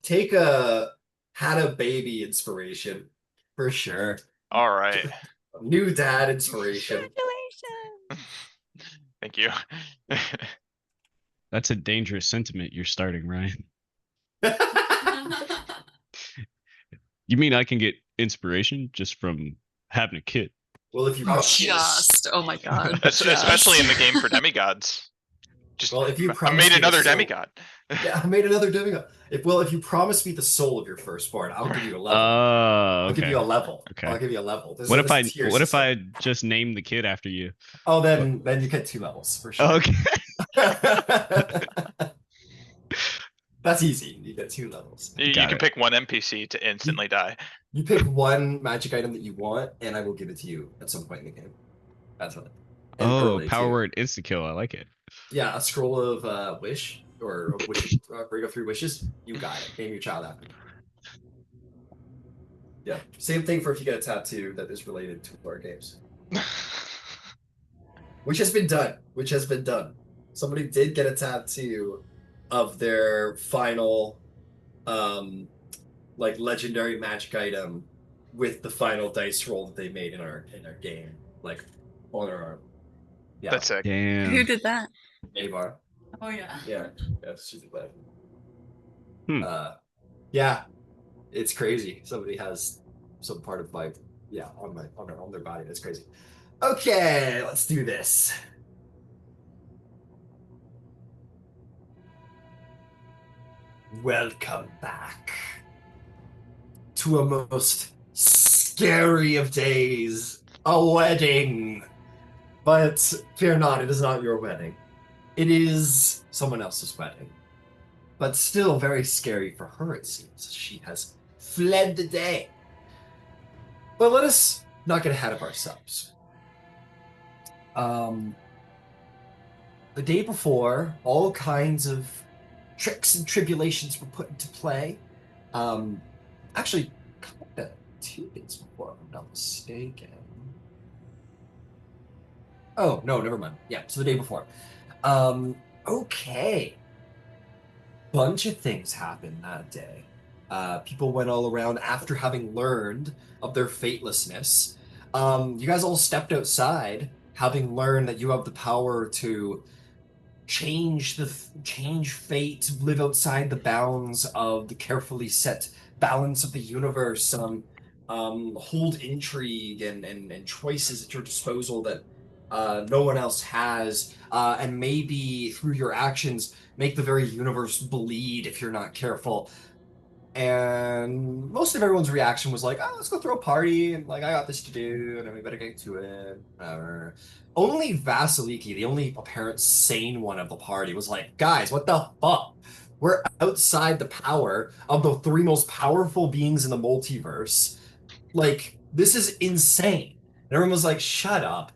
take a had a baby inspiration for sure. All right. New dad inspiration. Congratulations. Thank you. That's a dangerous sentiment you're starting, Ryan. You mean I can get inspiration just from having a kid? Well, if you Just, oh my god. Especially in the game for demigods. Just, Well, if you I promise made me the another soul- demigod. Yeah, I made another demigod. If you promise me the soul of your firstborn, I'll give you a level. I'll give Okay. you a level. Okay. I'll give you a level. What if I just name the kid after you? Oh, then you get 2 levels for sure. Okay. That's easy. You get 2 levels. You Got can it. pick one NPC to instantly die. You pick one magic item that you want, and I will give it to you at some point in the game. That's what. Oh, power word insta kill. I like it. Yeah, a scroll of wish or a wish, break of 3 wishes. You got it. Name your child after. Yeah, same thing for if you get a tattoo that is related to our games. Which has been done. Somebody did get a tattoo of their final, like legendary magic item with the final dice roll that they made in our game, like on our arm. Yeah, That's sick. Damn. Who did that? Avar. Oh yeah. Yeah, she did that. Hmm. Yeah, it's crazy. Somebody has some part of my on their body. That's crazy. Okay, let's do this. Welcome back to a most scary of days, a wedding. But fear not, it is not your wedding. It is someone else's wedding. But still very scary for her, it seems. She has fled the day. But let us not get ahead of ourselves. The day before, all kinds of tricks and tribulations were put into play. Actually, kind of 2 days before, if I'm not mistaken. Oh, no, never mind. Yeah, so the day before. Okay. Bunch of things happened that day. People went all around after having learned of their fatelessness. You guys all stepped outside, having learned that you have the power to change fate, live outside the bounds of the carefully set balance of the universe, hold intrigue and choices at your disposal that no one else has, and maybe through your actions make the very universe bleed if you're not careful. And most of everyone's reaction was like, oh, let's go throw a party, and like, I got this to do, and we better get to it, whatever. Only Vasaliki, the only apparent sane one of the party, was like, guys, what the fuck? We're outside the power of the 3 most powerful beings in the multiverse. Like, this is insane. And everyone was like, shut up,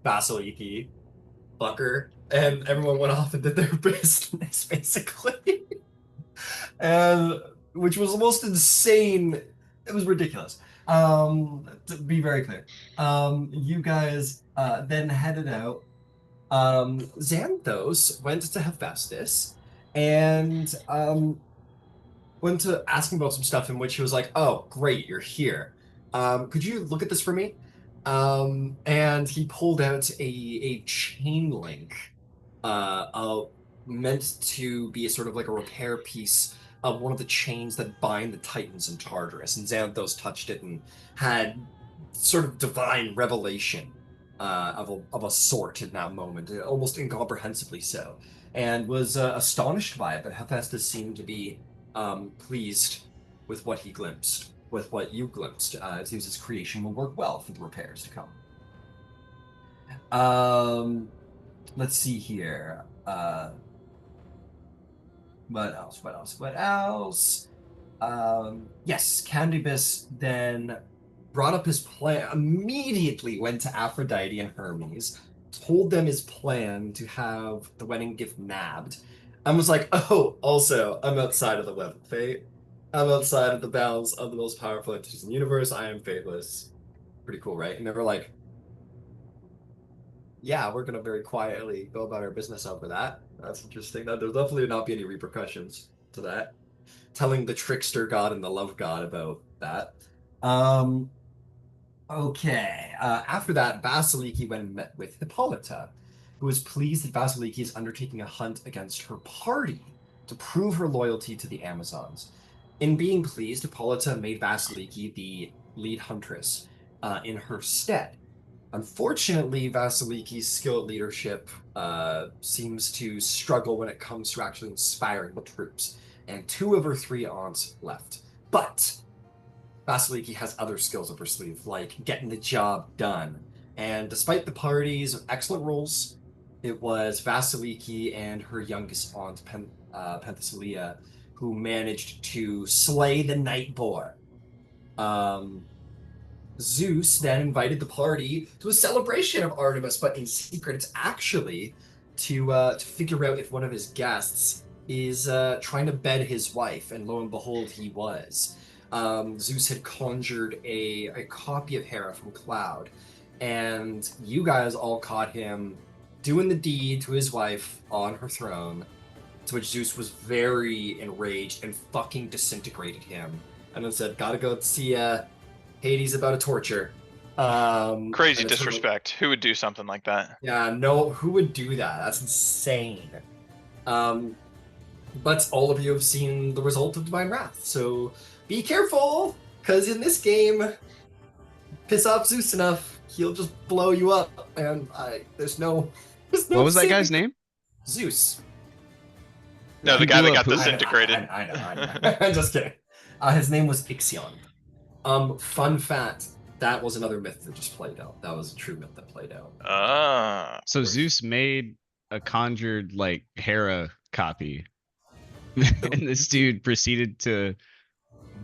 Vasaliki, fucker. And everyone went off and did their business, basically. And which was the most insane. It was ridiculous. To be very clear, you guys then headed out. Xanthos went to Hephaestus and went to ask him about some stuff, in which he was like, "Oh, great, you're here. Could you look at this for me?" And he pulled out a chain link, meant to be a sort of like a repair piece of one of the chains that bind the Titans in Tartarus. And Xanthos touched it and had sort of divine revelation of a sort in that moment, almost incomprehensibly so, and was astonished by it. But Hephaestus seemed to be pleased with what he glimpsed, with what you glimpsed. It seems his creation will work well for the repairs to come. Let's see here. What else? Yes, Candybus then brought up his plan, immediately went to Aphrodite and Hermes, told them his plan to have the wedding gift nabbed, and was like, oh, also, I'm outside of the web of fate. I'm outside of the bounds of the most powerful entities in the universe. I am fateless. Pretty cool, right? And they were like, yeah, we're gonna very quietly go about our business over that. That's interesting. There'll definitely not be any repercussions to that. telling the trickster god and the love god about that. Okay. After that, Vasaliki went and met with Hippolyta, who was pleased that Vasaliki is undertaking a hunt against her party to prove her loyalty to the Amazons. In being pleased, Hippolyta made Vasiliki the lead huntress in her stead. Unfortunately, Vasiliki's skill at leadership seems to struggle when it comes to actually inspiring the troops, and two of her three aunts left. But Vasiliki has other skills up her sleeve, like getting the job done. And despite the party's excellent rolls, it was Vasiliki and her youngest aunt, Penthesilea, who managed to slay the night boar. Um, Zeus then invited the party to a celebration of Artemis, but in secret. It's actually to figure out if one of his guests is trying to bed his wife, and lo and behold, he was. Zeus had conjured a copy of Hera from Cloud, and you guys all caught him doing the deed to his wife on her throne, to which Zeus was very enraged and fucking disintegrated him, and then said, "Gotta go see Hades about a torture." Crazy and disrespect. Who would do something like that? Yeah, no, who would do that? That's insane. Um, but all of you have seen the result of Divine Wrath, so be careful, because in this game, piss off Zeus enough, he'll just blow you up, and there's no What was that saving guy's name? Zeus. No, Yeah, the guy blew that up got who? disintegrated. I know. I'm just kidding. His name was Ixion. Fun fact, that was another myth that just played out. That was a true myth that played out. Ah. So Zeus made a conjured like Hera copy, and this dude proceeded to.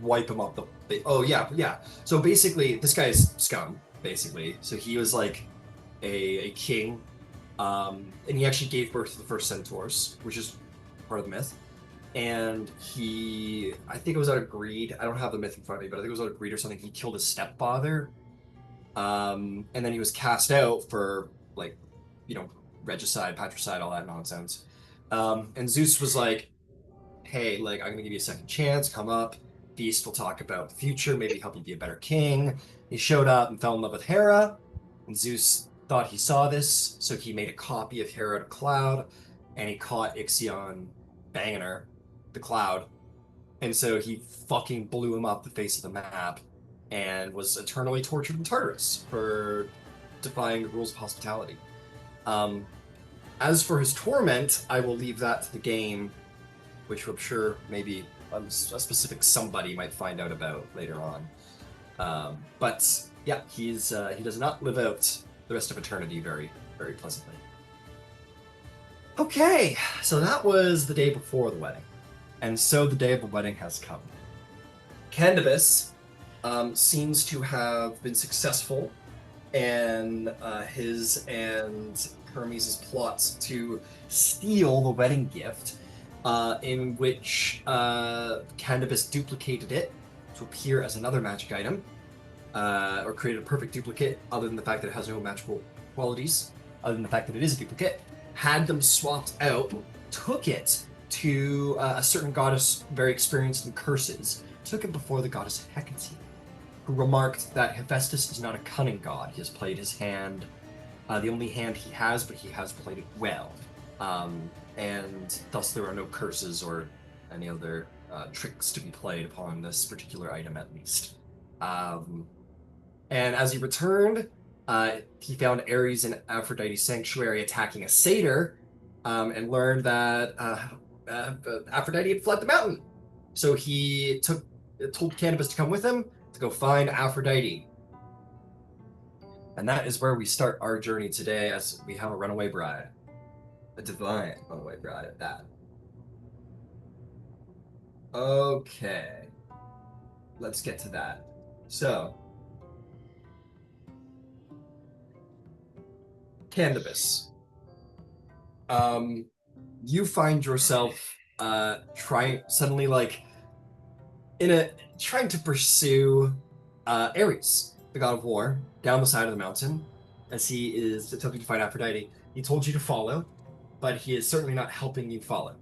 Wipe him off the. Oh yeah. So basically, this guy's scum. Basically, so he was like a king, and he actually gave birth to the first centaurs, which is part of the myth. And I think it was out of greed. I don't have the myth in front of me, but I think it was out of greed or something. He killed his stepfather, and then he was cast out for like, regicide, patricide, all that nonsense. And Zeus was like, "Hey, like, I'm gonna give you a second chance. Come up, feast. We'll talk about the future. Maybe help you be a better king." He showed up and fell in love with Hera, and Zeus thought he saw this, so he made a copy of Hera to Cloud, and he caught Ixion banging her, the Cloud, and so he fucking blew him off the face of the map, and was eternally tortured in Tartarus for defying the rules of hospitality. As for his torment, I will leave that to the game, which I'm sure maybe a specific somebody might find out about later on. But yeah, he does not live out the rest of eternity very, very pleasantly. Okay, so that was the day before the wedding, and so the day of the wedding has come. Candybus seems to have been successful in his and Hermes' plots to steal the wedding gift, in which Candybus duplicated it to appear as another magic item, or created a perfect duplicate, other than the fact that it has no magical qualities, other than the fact that it is a duplicate, had them swapped out, took it to a certain goddess very experienced in curses, took it before the goddess Hecate, who remarked that Hephaestus is not a cunning god. He has played his hand, the only hand he has, but he has played it well. And thus there are no curses or any other tricks to be played upon this particular item, at least. And as he returned, he found Ares in Aphrodite's sanctuary attacking a satyr, and learned that Aphrodite had fled the mountain. So he told Candybus to come with him to go find Aphrodite. And that is where we start our journey today, as we have a runaway bride. A divine runaway bride at that. Okay. Let's get to that. So, Candybus. You find yourself trying to pursue Ares, the god of war, down the side of the mountain, as he is attempting to find Aphrodite. He told you to follow, but he is certainly not helping you follow.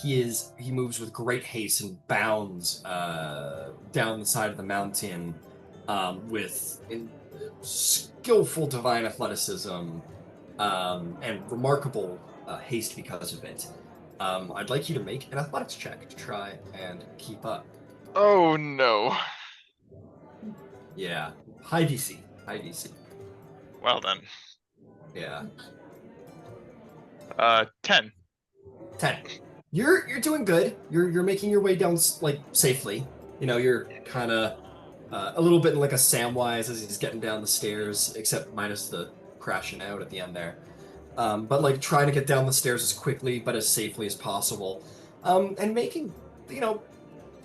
he moves with great haste and bounds down the side of the mountain with skillful divine athleticism and remarkable haste because of it. I'd like you to make an athletics check to try and keep up. Oh no. Yeah, high DC, high DC. Well then. Yeah, 10. 10. You're doing good. You're making your way down like safely. You know, you're kind of a little bit like a Samwise as he's getting down the stairs, except minus the crashing out at the end there. But like trying to get down the stairs as quickly but as safely as possible, and making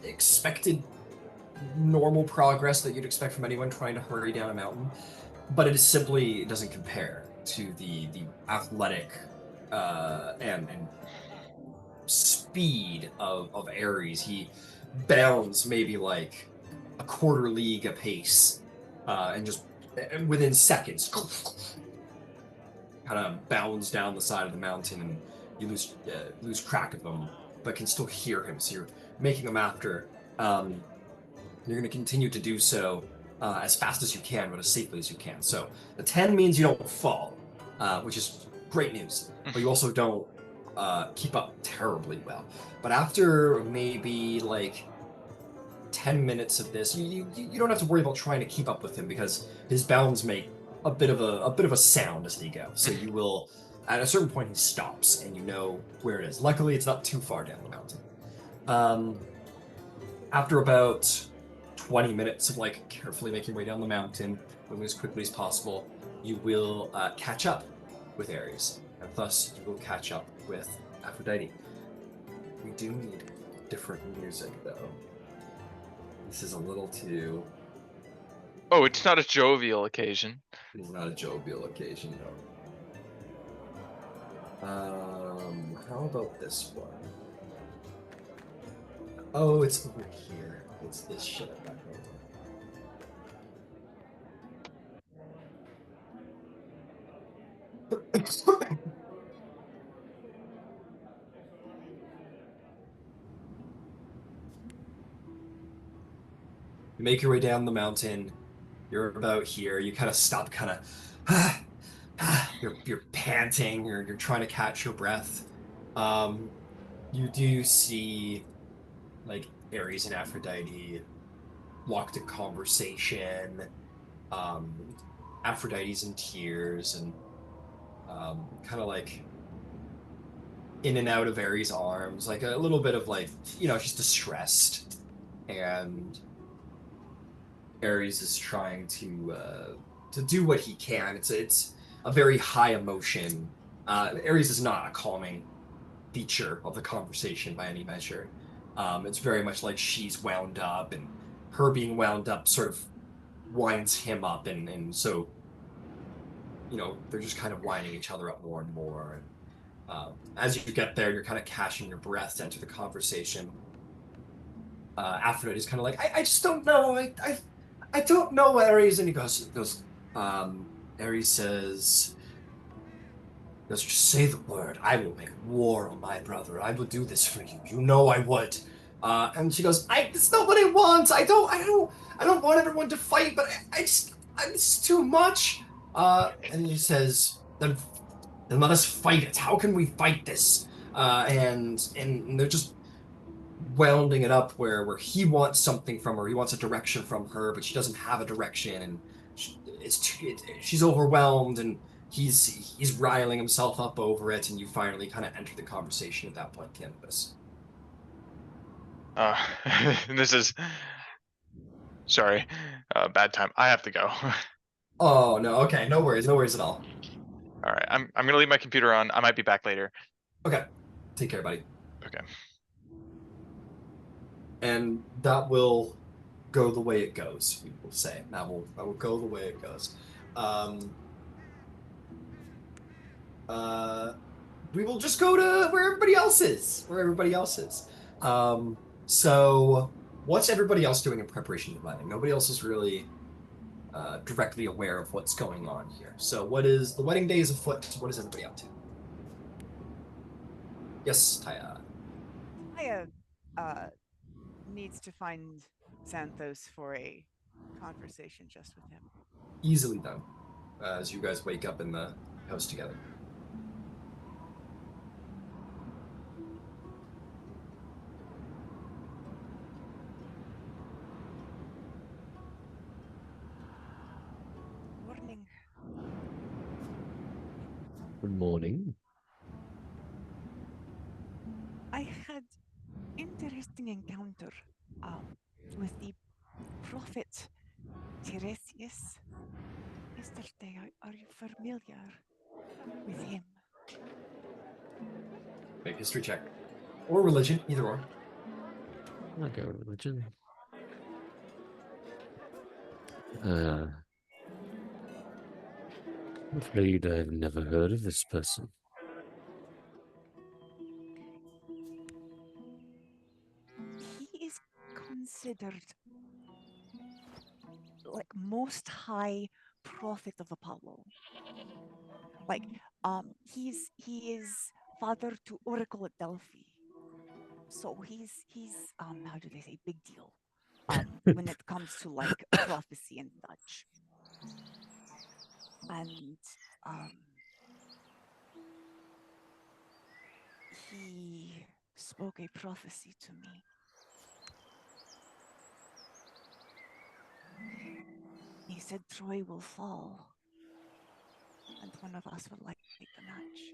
expected normal progress that you'd expect from anyone trying to hurry down a mountain. But it doesn't compare to the athletic and speed of Ares. He bounds maybe like a quarter league apace, and just within seconds, kind of bounds down the side of the mountain, and you lose track of him, but can still hear him. So you're making him after. You're going to continue to do so as fast as you can, but as safely as you can. So the 10 means you don't fall, which is great news. But you also don't keep up terribly well. But after maybe like 10 minutes of this, you don't have to worry about trying to keep up with him because his bounds make a bit of a sound as they go. So you will, at a certain point, he stops, and you know where it is. Luckily, it's not too far down the mountain. After about 20 minutes of like carefully making your way down the mountain, moving as quickly as possible, you will catch up with Ares, and thus you will catch up with Aphrodite. We do need different music, though. This is a little too... Oh, it's not a jovial occasion. It's not a jovial occasion, though. How about this one? Oh, it's over here. It's this shit back over. You make your way down the mountain. You're about here. You kind of stop, kind of. You're panting. You're trying to catch your breath. You do see like Ares and Aphrodite locked in conversation. Aphrodite's in tears and kind of like in and out of Ares' arms, like a little bit of like, she's distressed, and Ares is trying to do what he can. It's a very high emotion. Ares is not a calming feature of the conversation by any measure. It's very much like she's wound up, and her being wound up sort of winds him up, and so they're just kind of winding each other up more and more. And as you get there, you're kind of catching your breath to enter the conversation. Aphrodite's kind of like, I just don't know. I don't know, Ares. And he goes, Ares says, just say the word. I will make war on my brother. I will do this for you. You know I would. And she goes, it's not what I want. I don't want everyone to fight, but it's too much. And he says, then let us fight it. How can we fight this? And they're just wounding it up where he wants something from her. He wants a direction from her, but she doesn't have a direction, and she's overwhelmed, and he's riling himself up over it, and you finally kind of enter the conversation at that point, Candybus. This is... Sorry, bad time. I have to go. Oh, no, okay, no worries at all. All right, I'm gonna leave my computer on. I might be back later. Okay, take care, buddy. Okay. And that will go the way it goes, we will say. That will go the way it goes. We will just go to where everybody else is. So what's everybody else doing in preparation for wedding? Nobody else is really directly aware of what's going on here. So the wedding day is afoot. What is everybody up to? Yes, Thyia. Thyia needs to find Xanthos for a conversation just with him. Easily done. As you guys wake up in the house together. Morning. Good morning. I had interesting encounter with the prophet Tiresias yesterday. Are you familiar with him? Make a history check. Or religion, either or. I'll go with religion. I'm afraid I've never heard of this person. He is considered like most high prophet of Apollo. Like, he is father to Oracle at Delphi. So he's how do they say, big deal when it comes to like prophecy and such. And he spoke a prophecy to me. He said Troy will fall, and one of us will light the match.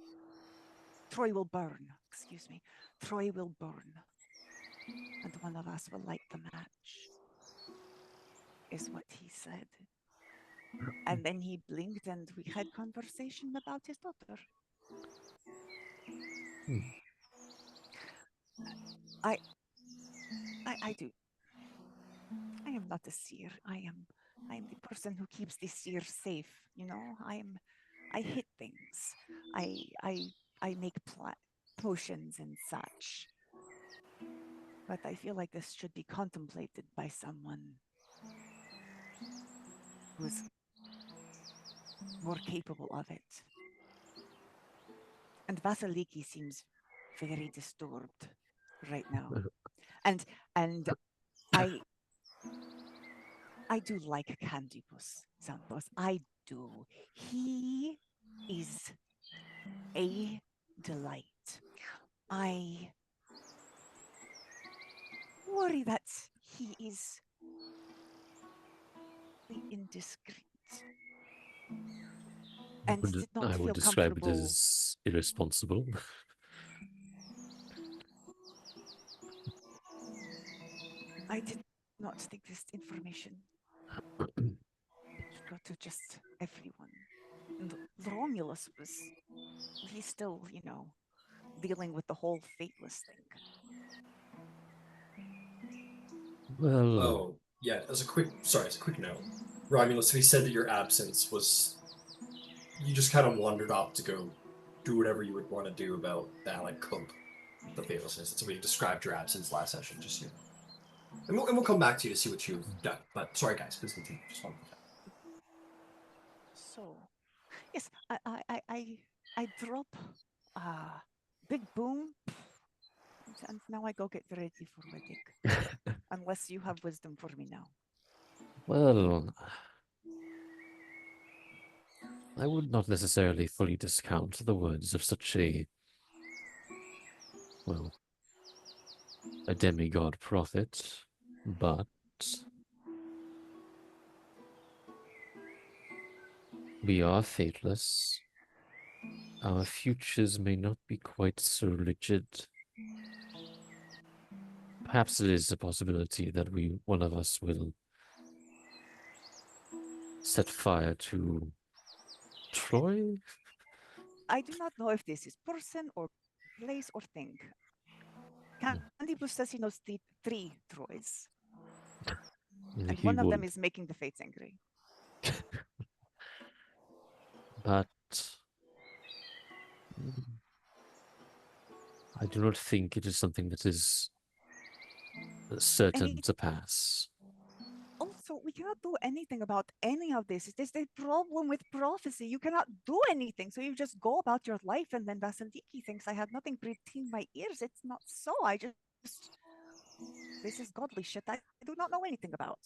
Troy will burn, excuse me. Troy will burn, and one of us will light the match, is what he said. And then he blinked, and we had conversation about his daughter. I do. I am not a seer. I am the person who keeps the seer safe. You know, I hit things. I make potions and such. But I feel like this should be contemplated by someone who's more capable of it. And Vasaliki seems very disturbed right now. And I do like Candybus, Xanthos. I do. He is a delight. I worry that he is indiscreet. And did not I feel would describe it comfortable. as irresponsible. I did not think this information should go to just everyone. And Romulus he's still, dealing with the whole fateless thing. Well, Oh, yeah, as a quick note. Romulus, he said that your absence was... You just kind of wandered off to go do whatever you would want to do about that, like cope the faithlessness. That's the way you described your absence last session, just so you know. And we'll come back to you to see what you've done. But sorry, guys, please continue. Just one more time. So, yes, I drop big boom, and now I go get ready for wedding. Unless you have wisdom for me now. well, I would not necessarily fully discount the words of such a demigod prophet, but we are fateless. Our futures may not be quite so rigid. Perhaps it is a possibility that one of us will set fire to Troy? I do not know if this is person or place or thing. Candybus says he knows the 3 Troys. And He one of them would. is making the fates angry. But I do not think it is something that is certain to pass. Also, we cannot do anything about any of this. It is the problem with prophecy. You cannot do anything. So you just go about your life, and then Vasaliki thinks I have nothing between my ears. It's not so. I just This is godly shit I do not know anything about.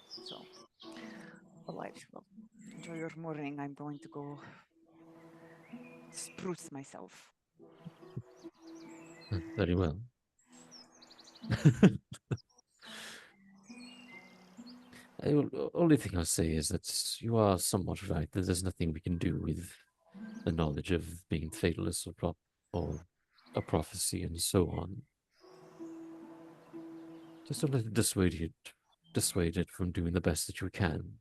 So, all right, well, enjoy your morning. I'm going to go spruce myself. Very well. Only thing I'll say is that you are somewhat right that there's nothing we can do with the knowledge of being fatalist or a prophecy and so on. Just don't let it dissuade it from doing the best that you can.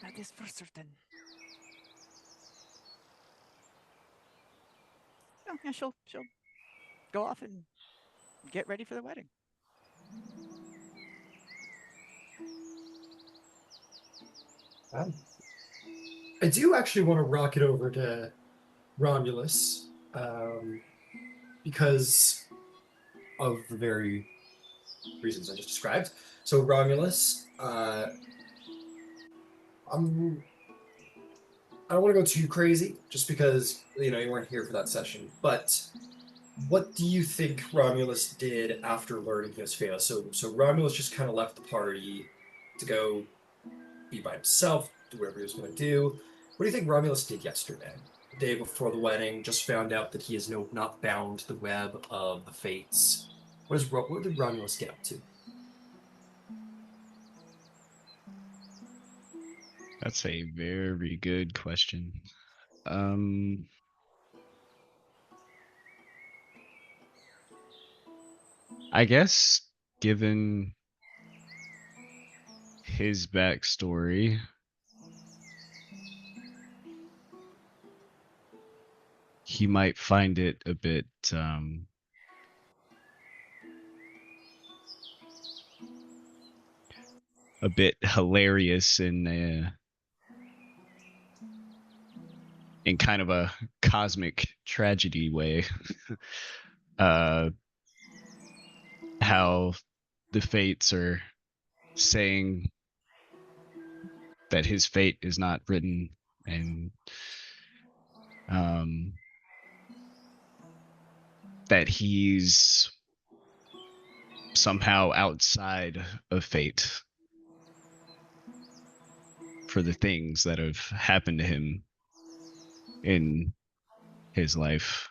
That is for certain. Oh, yeah, she'll go off and get ready for the wedding. I do actually want to rocket over to Romulus because of the very reasons I just described. So Romulus, I don't want to go too crazy just because you weren't here for that session, but what do you think Romulus did after learning he was failed? So Romulus just kind of left the party to go be by himself, do whatever he was going to do. What do you think Romulus did yesterday? The day before the wedding, just found out that he is not bound to the web of the fates. What did Romulus get up to? That's a very good question. I guess given his backstory, he might find it a bit hilarious in kind of a cosmic tragedy way. How the fates are saying that his fate is not written, and that he's somehow outside of fate for the things that have happened to him in his life.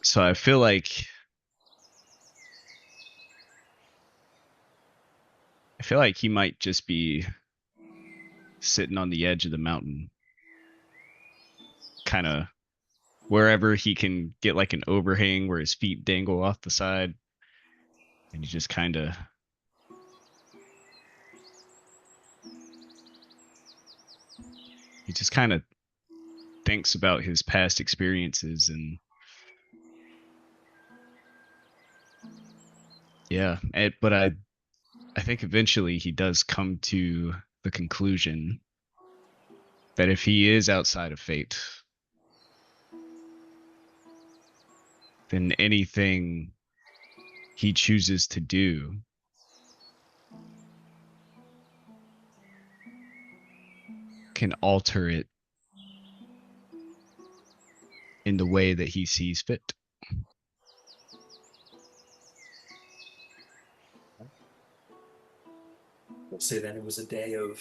So I feel like he might just be sitting on the edge of the mountain, kind of wherever he can get like an overhang where his feet dangle off the side, and he just kind of thinks about his past experiences, and but I think eventually he does come to the conclusion that if he is outside of fate, then anything he chooses to do can alter it in the way that he sees fit. We'll say that it was a day of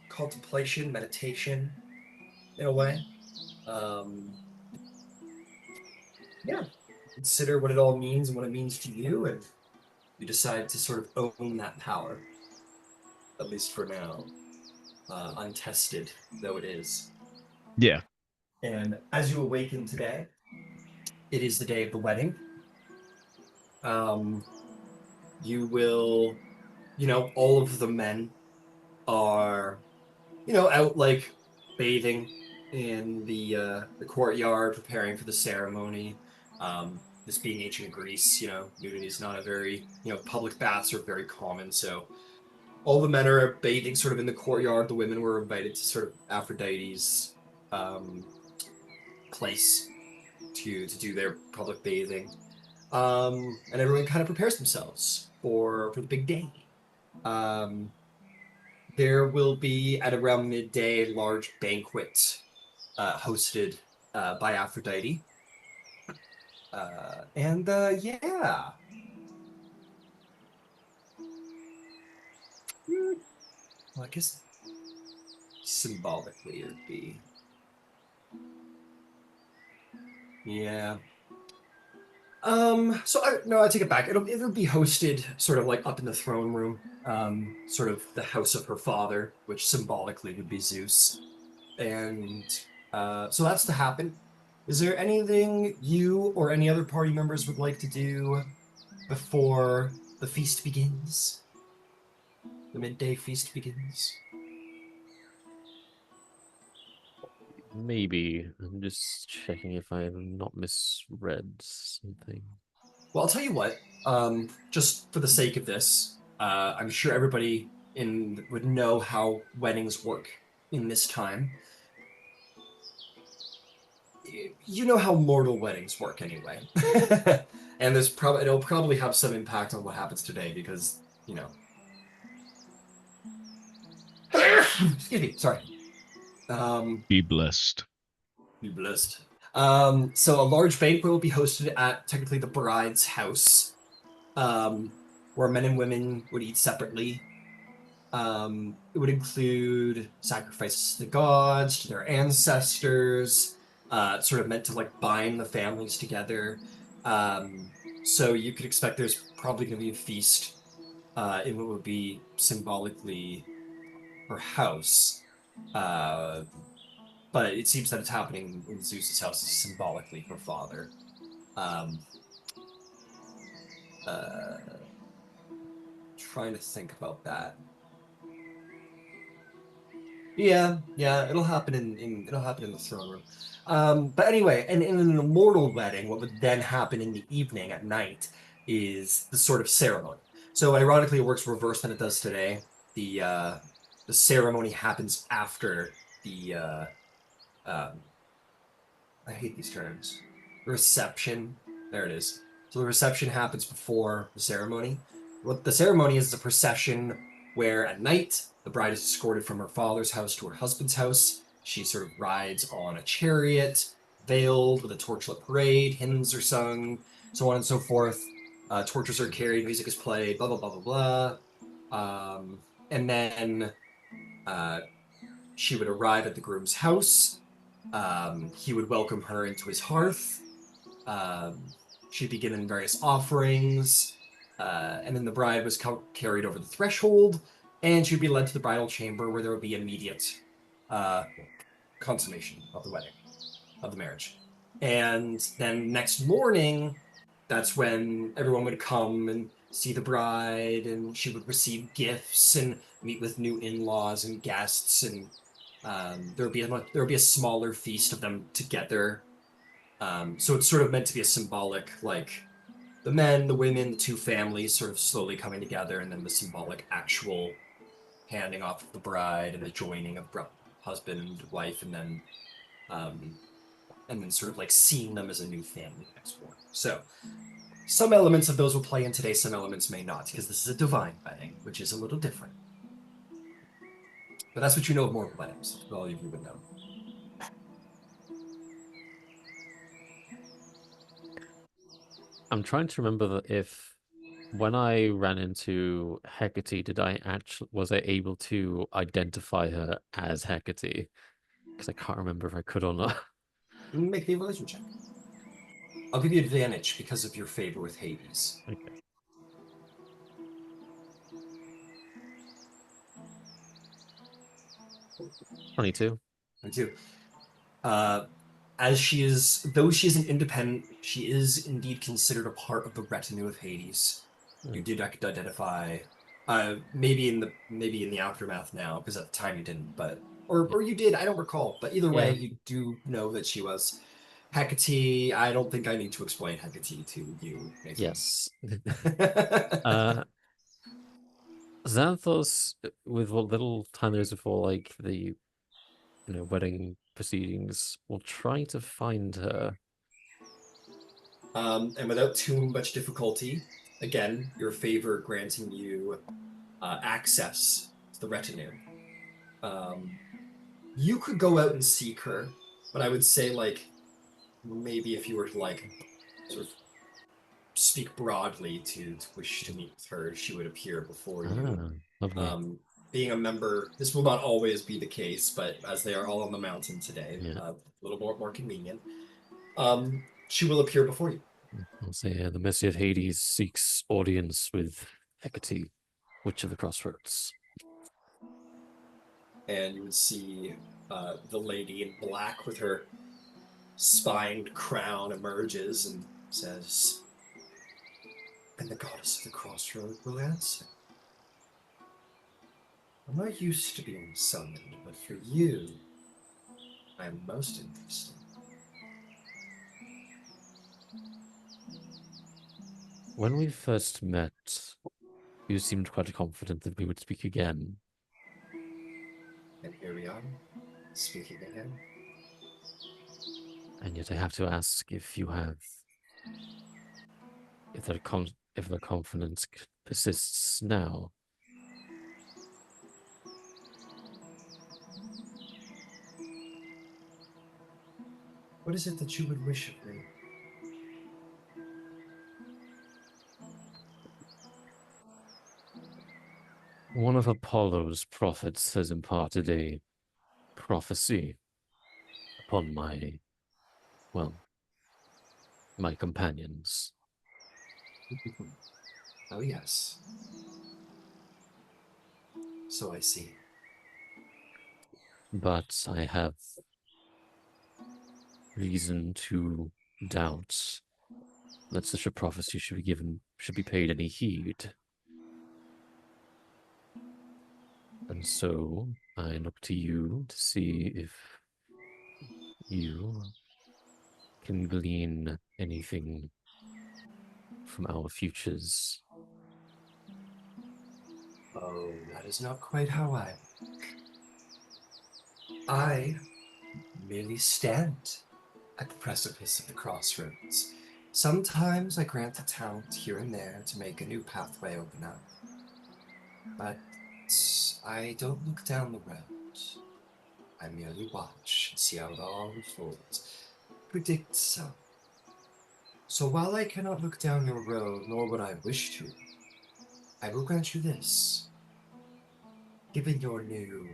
contemplation, meditation, in a way. Consider what it all means and what it means to you, and you decide to sort of own that power, at least for now, untested though it is. Yeah. And as you awaken today, it is the day of the wedding. You will, all of the men are, out like bathing in the courtyard, preparing for the ceremony. This being ancient Greece, nudity is not a very, public baths are very common. So all the men are bathing sort of in the courtyard. The women were invited to sort of Aphrodite's place to do their public bathing. And everyone kind of prepares themselves for the big day. There will be at around midday a large banquet hosted by Aphrodite. Yeah. Well, I guess symbolically it would be. Yeah. No, I take it back. It'll be hosted sort of like up in the throne room, sort of the house of her father, which symbolically would be Zeus. And so that's to happen. Is there anything you or any other party members would like to do before the feast begins? The midday feast begins? Maybe. I'm just checking if I've not misread something. Well, I'll tell you what. Just for the sake of this, I'm sure everybody would know how weddings work in this time. You know how mortal weddings work anyway. And it'll probably have some impact on what happens today because, you know. Excuse me, sorry. Be blessed. Be blessed. So a large banquet will be hosted at technically the bride's house, where men and women would eat separately. It would include sacrifices to the gods, to their ancestors, sort of meant to like bind the families together. So you could expect there's probably going to be a feast in what would be symbolically her house. But it seems that it's happening in Zeus's house symbolically her father. Um, uh, Trying to think about that. Yeah, it'll happen it'll happen in the throne room. But anyway, and in an immortal wedding, what would then happen in the evening at night is the sort of ceremony. So ironically, it works reverse than it does today. The ceremony happens after the um, I hate these terms. Reception. There it is. So the reception happens before the ceremony. What the ceremony is a procession where at night the bride is escorted from her father's house to her husband's house. She sort of rides on a chariot, veiled with a torchlit parade, hymns are sung, so on and so forth. Torches are carried, music is played, blah blah blah blah blah. And then she would arrive at the groom's house. He would welcome her into his hearth. She'd be given various offerings, and then the bride was carried over the threshold, and she'd be led to the bridal chamber where there would be immediate consummation of the wedding, of the marriage. And then next morning, that's when everyone would come and see the bride, and she would receive gifts and meet with new in-laws and guests, and there would be a smaller feast of them together. So it's sort of meant to be a symbolic, like the men, the women, the two families sort of slowly coming together, and then the symbolic actual handing off of the bride and the joining of husband and wife, and then sort of like seeing them as a new family next morning. So some elements of those will play in today, some elements may not, because this is a divine wedding, which is a little different. But that's what you know of mortal weddings. All of you would know. I'm trying to remember if when I ran into Hecate, was I able to identify her as Hecate? Because I can't remember if I could or not. Make me a religion check. I'll give you advantage because of your favor with Hades. Okay. 22. 22. Though she is an independent, she is indeed considered a part of the retinue of Hades. You did identify, maybe in the aftermath now, because at the time you didn't, but or you did, I don't recall. But either way, you do know that she was Hecate. I don't think I need to explain Hecate to you, Nathan. Yes. Xanthos, with what little time there is before, like the wedding proceedings, will try to find her And without too much difficulty, again, your favor granting you access to the retinue. You could go out and seek her, but I would say, like, maybe if you were to, like, sort of speak broadly to wish to meet with her, she would appear before you. Lovely. Being a member, this will not always be the case, but as they are all on the mountain today, Yeah. a little more convenient. She will appear before you. I'll say the Mercy of Hades seeks audience with Hecate, Witch of the Crossroads. And you would see the lady in black with her spined crown emerges and says, "And the goddess of the crossroad will answer. I'm not used to being summoned, but for you, I am most interested." When we first met, you seemed quite confident that we would speak again. And here we are, speaking again. And yet I have to ask if you have... if the confidence persists now. What is it that you would wish of me? One of Apollo's prophets has imparted a prophecy upon my companions. Oh, yes. So I see. But I have reason to doubt that such a prophecy should be paid any heed. And so I look to you to see if you can glean anything from our futures. Oh, that is not quite how I merely stand at the precipice of the crossroads. Sometimes I grant the talent here and there to make a new pathway open up. But I don't look down the road. I merely watch and see how it all unfolds. Predict so. So while I cannot look down your road, nor would I wish to, I will grant you this. Given your new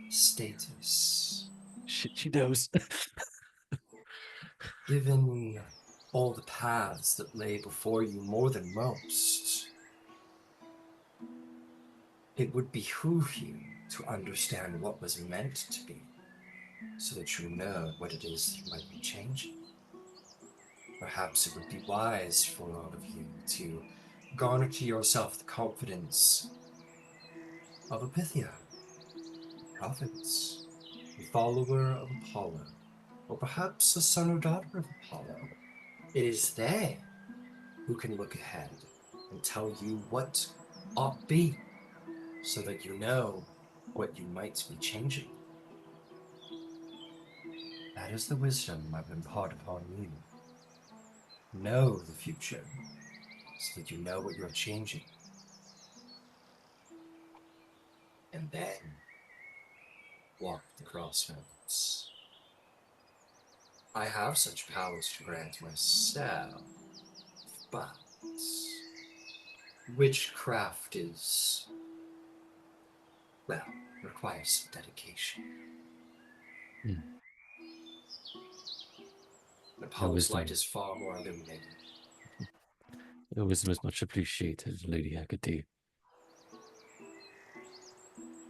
status, Shit, she knows. given all the paths that lay before you more than most, it would behoove you to understand what was meant to be, so that you know what it is you might be changing. Perhaps it would be wise for all of you to garner to yourself the confidence of a Pythia, prophets, a follower of Apollo, or perhaps a son or daughter of Apollo. It is they who can look ahead and tell you what ought be, so that you know what you might be changing. That is the wisdom I've imparted upon you. Know the future, so that you know what you're changing. And then walk the crossroads. I have such powers to grant myself, but witchcraft is, well, requires some dedication. And Apollo's light is far more illuminated. Your wisdom is much appreciated, Lady Hecate.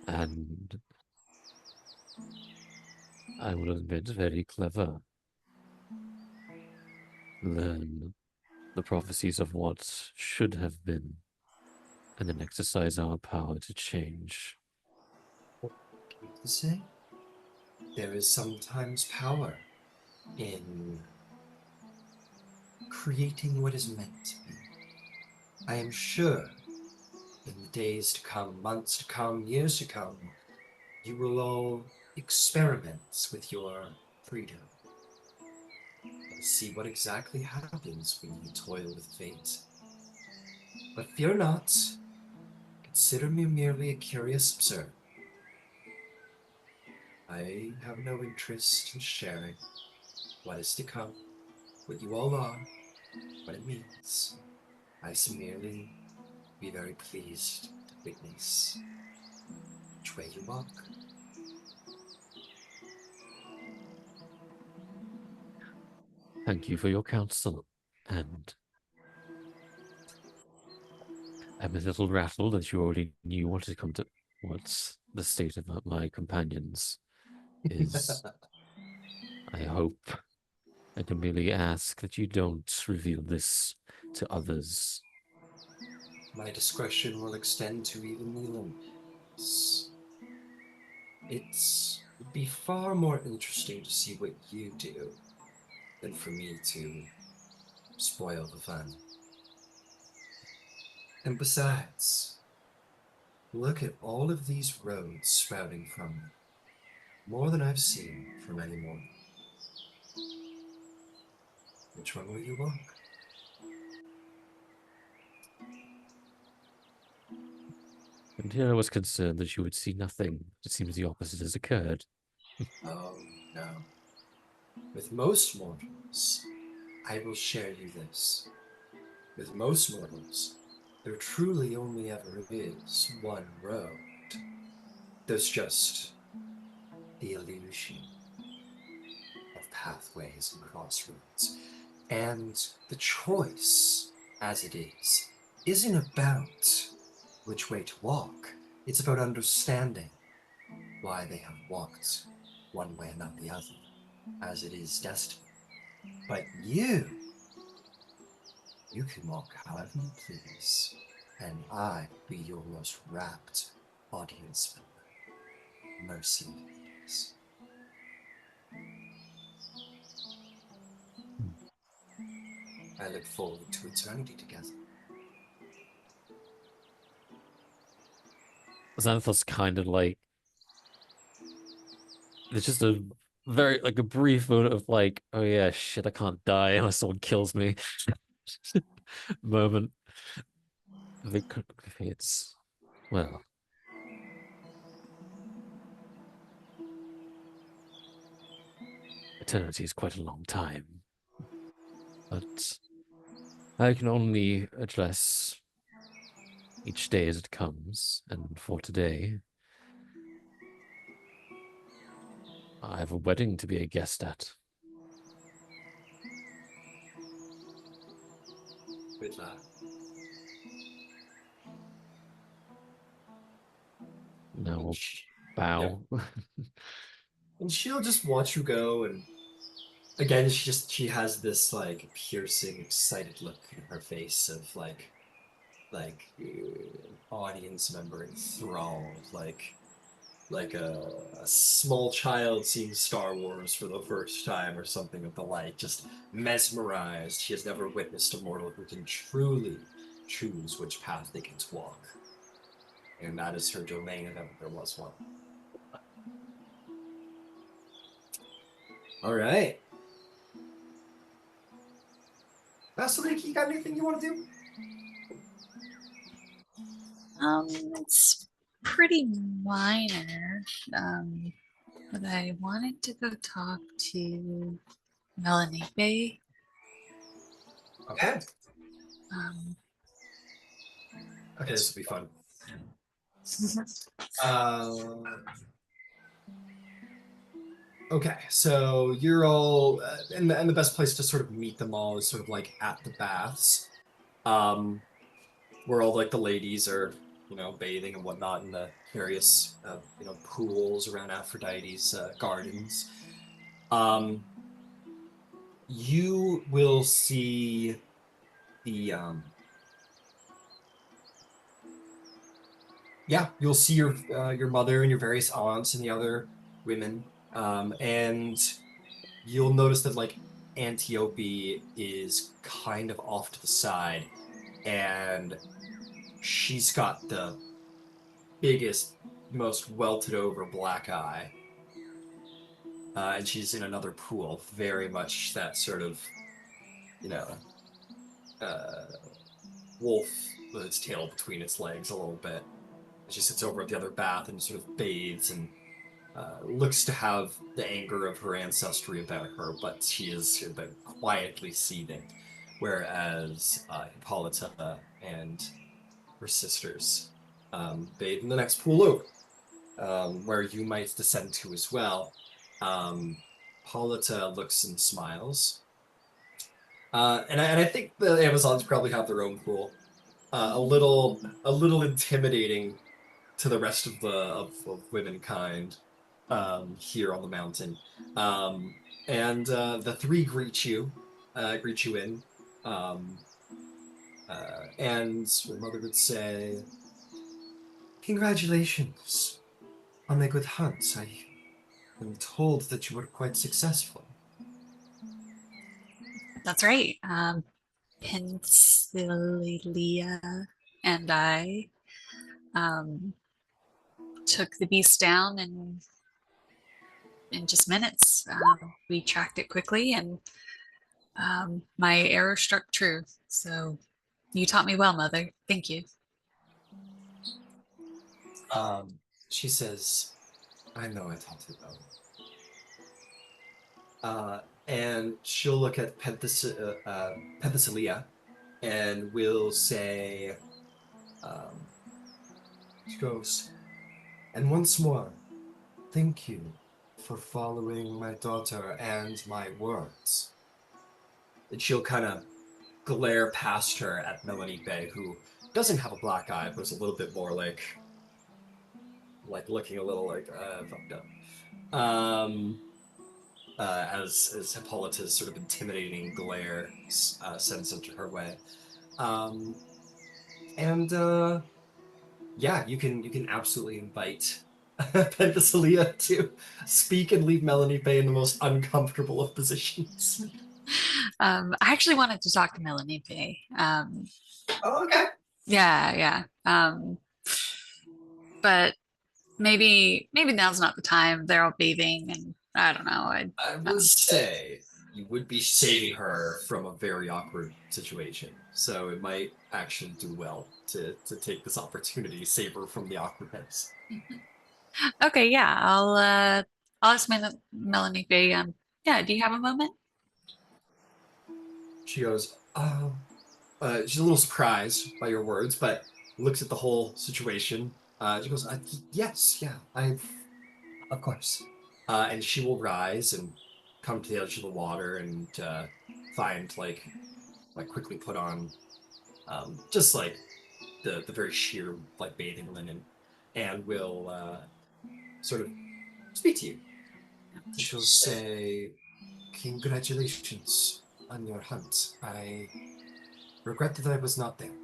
And I will admit, very clever. Learn the prophecies of what should have been, and then exercise our power to change. To say, there is sometimes power in creating what is meant to be. I am sure in the days to come, months to come, years to come, you will all experiment with your freedom. see what exactly happens when you toil with fate. But fear not. Consider me merely a curious observer. I have no interest in sharing what is to come, what you all are, what it means. I shall merely be very pleased to witness which way you walk. Thank you for your counsel, and I'm a little rattled that you already knew what had come to what the state of my companions is. I hope I can merely ask that you don't reveal this to others. My discretion will extend to even the Olympians. It would be far more interesting to see what you do than for me to spoil the fun. And besides, look at all of these roads sprouting from them. More than I've seen from any mortal. Which one will you walk? And here I was concerned that you would see nothing. It seems the opposite has occurred. Oh, no. With most mortals, I will share you this. With most mortals, there truly only ever is one road. There's just the illusion of pathways and crossroads. And the choice, as it is, isn't about which way to walk. It's about understanding why they have walked one way and not the other, as it is destiny. But you can walk however you please, and I will be your most rapt audience member. Mercy, please. I look forward to eternity together. Xanthos kind of like, there's just a very, like a brief moment of like, oh yeah, shit, I can't die unless someone kills me moment. It's, well, eternity is quite a long time, but I can only address each day as it comes, and for today, I have a wedding to be a guest at. Good luck. Now we'll Yeah. bow. And she'll just watch you go, and again, she has this like piercing, excited look in her face of audience member enthralled, like a small child seeing Star Wars for the first time or something of the like, just mesmerized. She has never witnessed a mortal who can truly choose which path they can walk. And that is her domain if ever there was one. All right. Vasaliki, you got anything you want to do? It's pretty minor. But I wanted to go talk to Melanipe. Okay. Um, Okay, this will be fun. Uh, okay, so you're all, and the best place to sort of meet them all is sort of like at the baths, where all like the ladies are, bathing and whatnot in the various, pools around Aphrodite's gardens. You will see the, yeah, you'll see your mother and your various aunts and the other women, and you'll notice that like Antiope is kind of off to the side, and she's got the biggest, most welted over black eye. and she's in another pool, very much that sort of, you know, uh, wolf with its tail between its legs a little bit. She sits over at the other bath and sort of bathes and looks to have the anger of her ancestry about her, but she is quietly seething. Whereas Hippolyta and her sisters bathe in the next pool over, where you might descend to as well. Hippolyta looks and smiles. And I think the Amazons probably have their own pool. A little intimidating to the rest of of womankind here on the mountain. And the three greet you in. Um, and your mother would say, "Congratulations on a good hunt. I am told that you were quite successful." That's right. Pensilia and I um, took the beast down in just minutes. We tracked it quickly, and my arrow struck true. So you taught me well, Mother. Thank you. She says, "I know I taught you well." And she'll look at Penthesilea and will say, um, she goes, "And once more, thank you for following my daughter and my words." And she'll kind of glare past her at Melanie Bay, who doesn't have a black eye, but is a little bit more like looking a little like fucked up. As Hippolyta's sort of intimidating glare sends into her way. Um, and yeah, you can absolutely invite Penthesilea to speak and leave Melanie Bay in the most uncomfortable of positions. I actually wanted to talk to Melanie Bay. Oh, okay. Yeah, yeah. But maybe now's not the time. They're all bathing, and I don't know. I would say you would be saving her from a very awkward situation, so it might actually do well to take this opportunity, save her from the awkwardness. Okay, yeah. I'll ask Melanie Bay. Yeah. Do you have a moment? She goes, she's a little surprised by your words, but looks at the whole situation. She goes, yes, yeah, of course. And she will rise and come to the edge of the water and find like quickly put on just like the very sheer like bathing linen, and will sort of speak to you. She'll say, "Congratulations on your hunt. I regret that I was not there."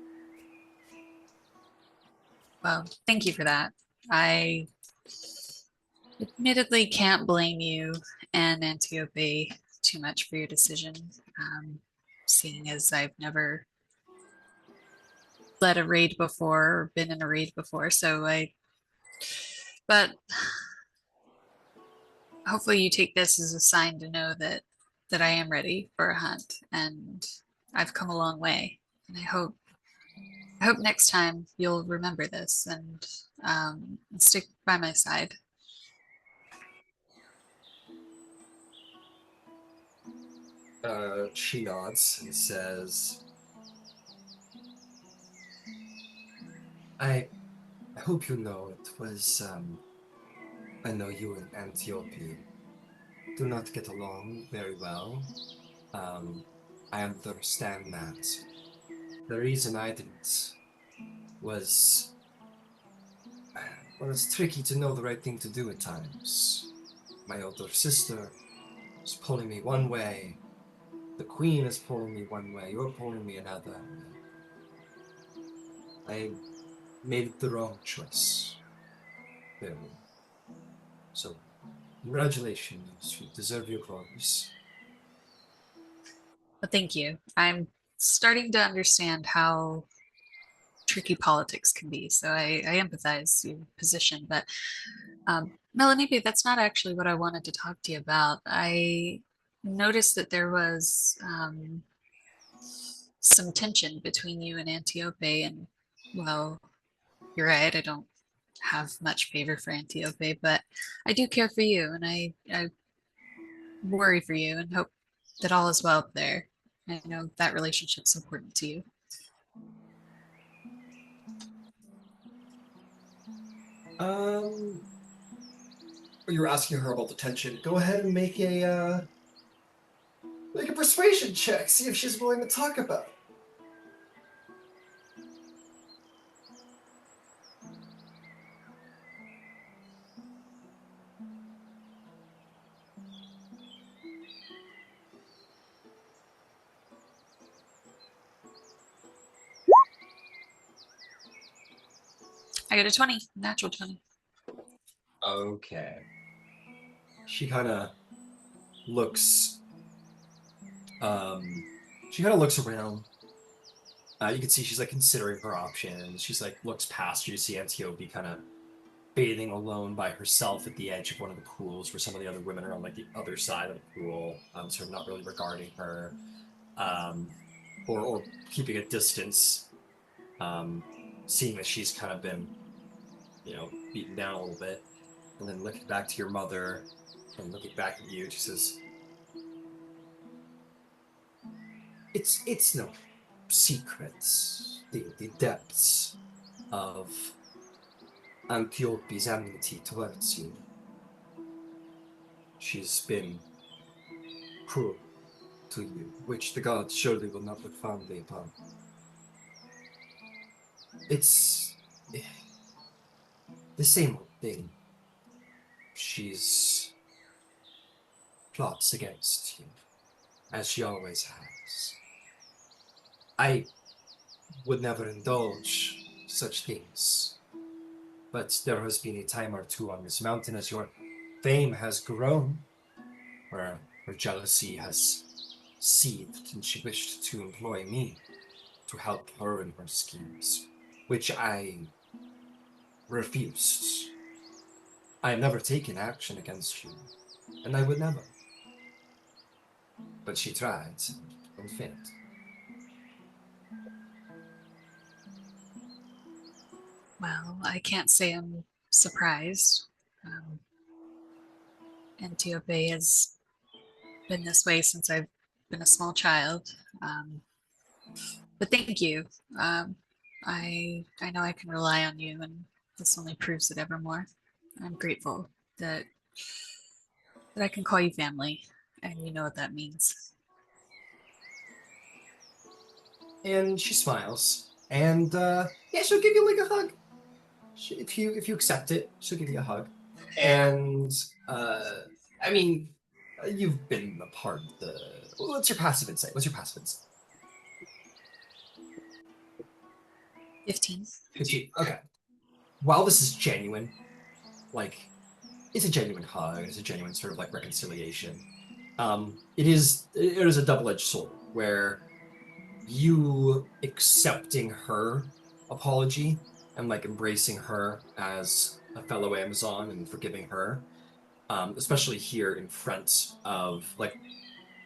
Well, thank you for that. I admittedly can't blame you and Antiope too much for your decision, seeing as I've never led a raid before or been in a raid before. But hopefully you take this as a sign to know that I am ready for a hunt and I've come a long way. And I hope next time you'll remember this and stick by my side. She nods and says, I hope you know it was, I know you and Antiope do not get along very well. I understand that. The reason I didn't was, well, it's tricky to know the right thing to do at times. My older sister is pulling me one way, the queen is pulling me one way, you're pulling me another. I made the wrong choice. There. So, congratulations, you deserve your glories. But thank you. I'm starting to understand how tricky politics can be. So I empathize your position, but Melanie, that's not actually what I wanted to talk to you about. I noticed that there was some tension between you and Antiope, and well, you're right, I don't have much favor for Antiope, but I do care for you, and I worry for you and hope that all is well there. I know that relationship's important to you. You were asking her about the tension. Go ahead and make a persuasion check. See if she's willing to talk about it. I got a 20, natural 20. Okay. She kind of looks. She kind of looks around. You can see she's like considering her options. She's like looks past you to see Antiope kind of bathing alone by herself at the edge of one of the pools, where some of the other women are on like the other side of the pool, sort of not really regarding her, or keeping a distance. Seeing that she's kind of been, beaten down a little bit, and then looking back to your mother and looking back at you, she says, "It's no secrets. The depths of Antiope's enmity towards you. She's been cruel to you, which the gods surely will not look fondly upon. It's the same old thing. She's plots against you, as she always has. I would never indulge such things, but there has been a time or two on this mountain as your fame has grown, where her jealousy has seethed and she wished to employ me to help her in her schemes, which I refused. I have never taken action against you, and I would never. But she tried and failed. Well, I can't say I'm surprised. Antiope has been this way since I've been a small child. But thank you. I know I can rely on you, and this only proves it evermore. I'm grateful that I can call you family, and you know what that means. And she smiles, and yeah, she'll give you like a hug. If you accept it, she'll give you a hug. And I mean, you've been a part of the. What's your passive insight? 15. 15. Okay. While this is genuine, like, it's a genuine hug, it's a genuine sort of like reconciliation. It is a double-edged sword where you accepting her apology and like embracing her as a fellow Amazon and forgiving her, especially here in front of like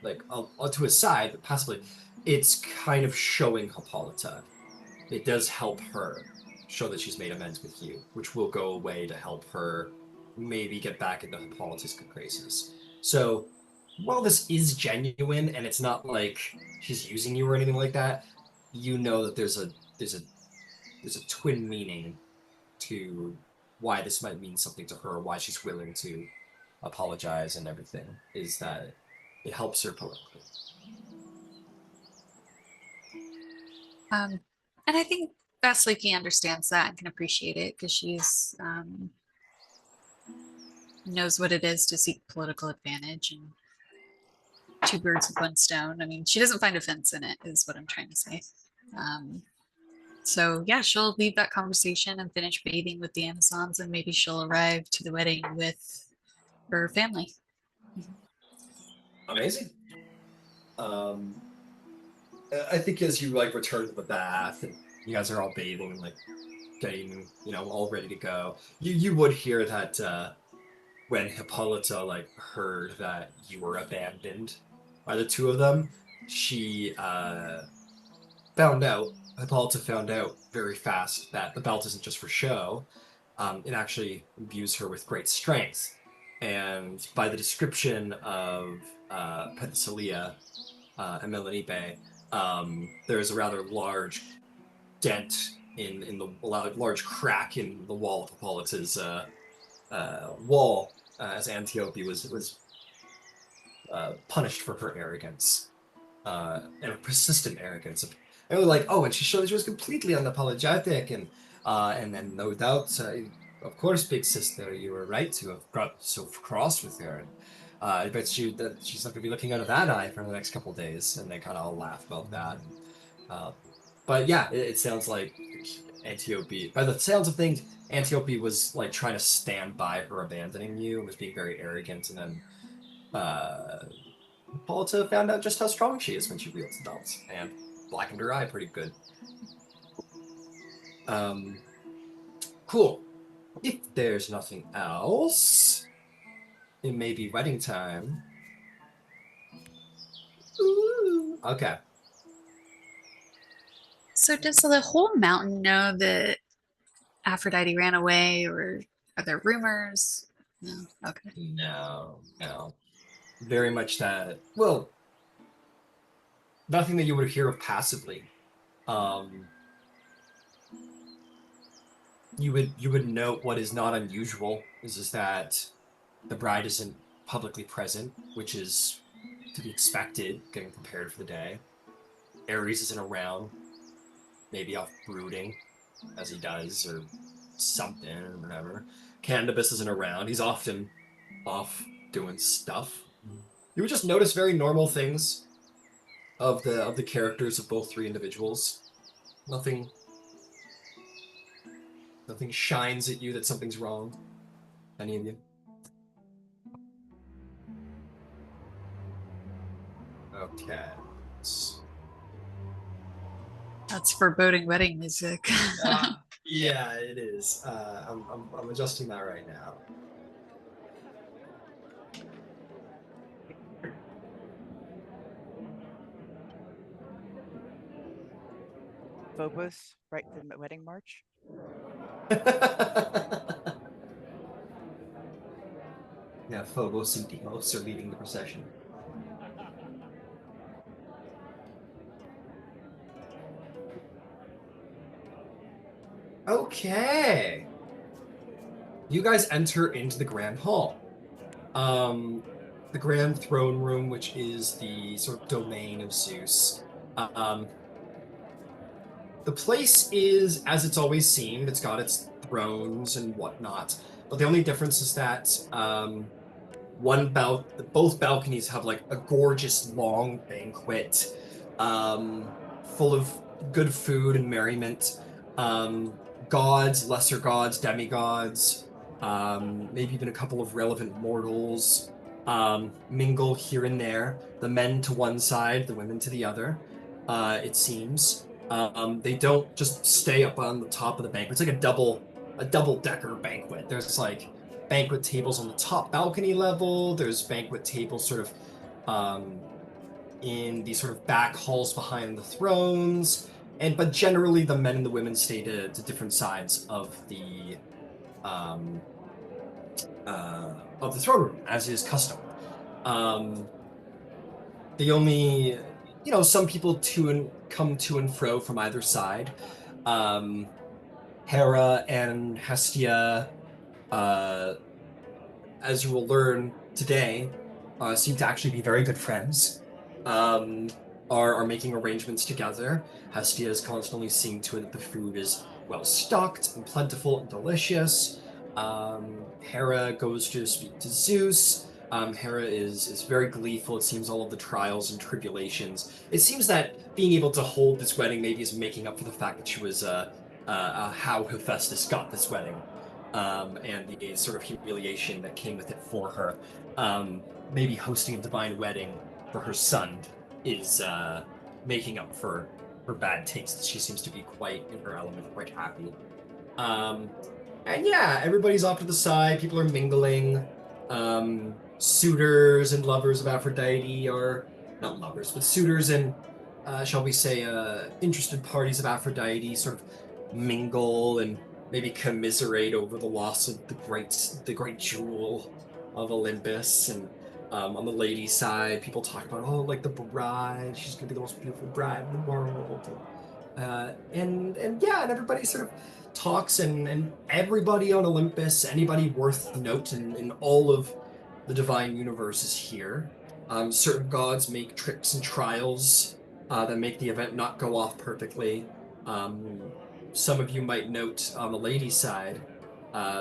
to his side, but possibly it's kind of showing Hippolyta. It does help her show that she's made amends with you, which will go away to help her maybe get back into Hippolyta's good graces. So while this is genuine and it's not like she's using you or anything like that, you know that there's a twin meaning to why this might mean something to her, why she's willing to apologize and everything, is that it helps her politically. And I think Vasaliki understands that and can appreciate it because she's knows what it is to seek political advantage, and two birds with one stone. I mean, she doesn't find offense in it, is what I'm trying to say. So yeah, she'll leave that conversation and finish bathing with the Amazons, and maybe she'll arrive to the wedding with her family. Amazing. I think as you like return to the bath and you guys are all bathing and like getting all ready to go, you would hear that when Hippolyta heard that you were abandoned by the two of them, she Hippolyta found out very fast that the belt isn't just for show. It actually imbues her with great strength. And by the description of Penthesilea and Melanippe, there's a rather large dent in the large crack in the wall of Hippolyta's wall, as Antiope was punished for her arrogance and her persistent arrogance. And we were like, oh, and she showed that she was completely unapologetic, and then no doubt, of course, big sister, you were right to have got so cross with her. And I bet that she's not going to be looking out of that eye for the next couple of days. And they kind of all laugh about that. But yeah, it sounds like Antiope, by the sounds of things, Antiope was trying to stand by her abandoning you and was being very arrogant. And then Hippolyta found out just how strong she is when she wields the belt and blackened her eye pretty good. Cool. If there's nothing else, it may be wedding time. Ooh. Okay. So does the whole mountain know that Aphrodite ran away, or are there rumors? No. Okay. No. Very much that. Well, nothing that you would hear of passively. You would note what is not unusual is that the bride isn't publicly present, which is to be expected, getting prepared for the day. Ares isn't around, maybe off brooding, as he does, or something, or whatever. Candybus isn't around. He's often off doing stuff. You would just notice very normal things of the characters of both three individuals. Nothing shines at you that something's wrong. Any of you? Okay. That's foreboding wedding music. Yeah, it is. I'm adjusting that right now. Phobos, write the wedding march. Yeah, Phobos and Deimos are leading the procession. Okay. You guys enter into the Grand Hall. The Grand Throne Room, which is the sort of domain of Zeus. The place is as it's always seemed. It's got its thrones and whatnot. But the only difference is that both balconies have a gorgeous long banquet full of good food and merriment. Gods, lesser gods, demigods, maybe even a couple of relevant mortals mingle here and there. The men to one side, the women to the other, it seems. They don't just stay up on the top of the banquet. It's like a double-decker banquet. There's banquet tables on the top balcony level. There's banquet tables sort of in these sort of back halls behind the thrones. But generally the men and the women stay to different sides of the throne room, as is custom. The only, some people come to and fro from either side. Hera and Hestia, as you will learn today, seem to actually be very good friends. Are making arrangements together. Hestia is constantly seeing to it that the food is well stocked and plentiful and delicious. Hera goes to speak to Zeus. Hera is very gleeful. It seems all of the trials and tribulations. It seems that being able to hold this wedding maybe is making up for the fact that she was how Hephaestus got this wedding, and the sort of humiliation that came with it for her. Maybe hosting a divine wedding for her son is making up for her bad taste. She seems to be quite in her element, quite happy. And yeah, everybody's off to the side. People are mingling. Suitors and lovers of Aphrodite are not lovers, but suitors and shall we say interested parties of Aphrodite sort of mingle and maybe commiserate over the loss of the great jewel of Olympus. And on the ladies' side, people talk about, oh, like the bride, she's gonna be the most beautiful bride in the world. And yeah, and everybody sort of talks, and everybody on Olympus, anybody worth note in all of the divine universe is here. Certain gods make tricks and trials that make the event not go off perfectly. Um, some of you might note on the ladies' side,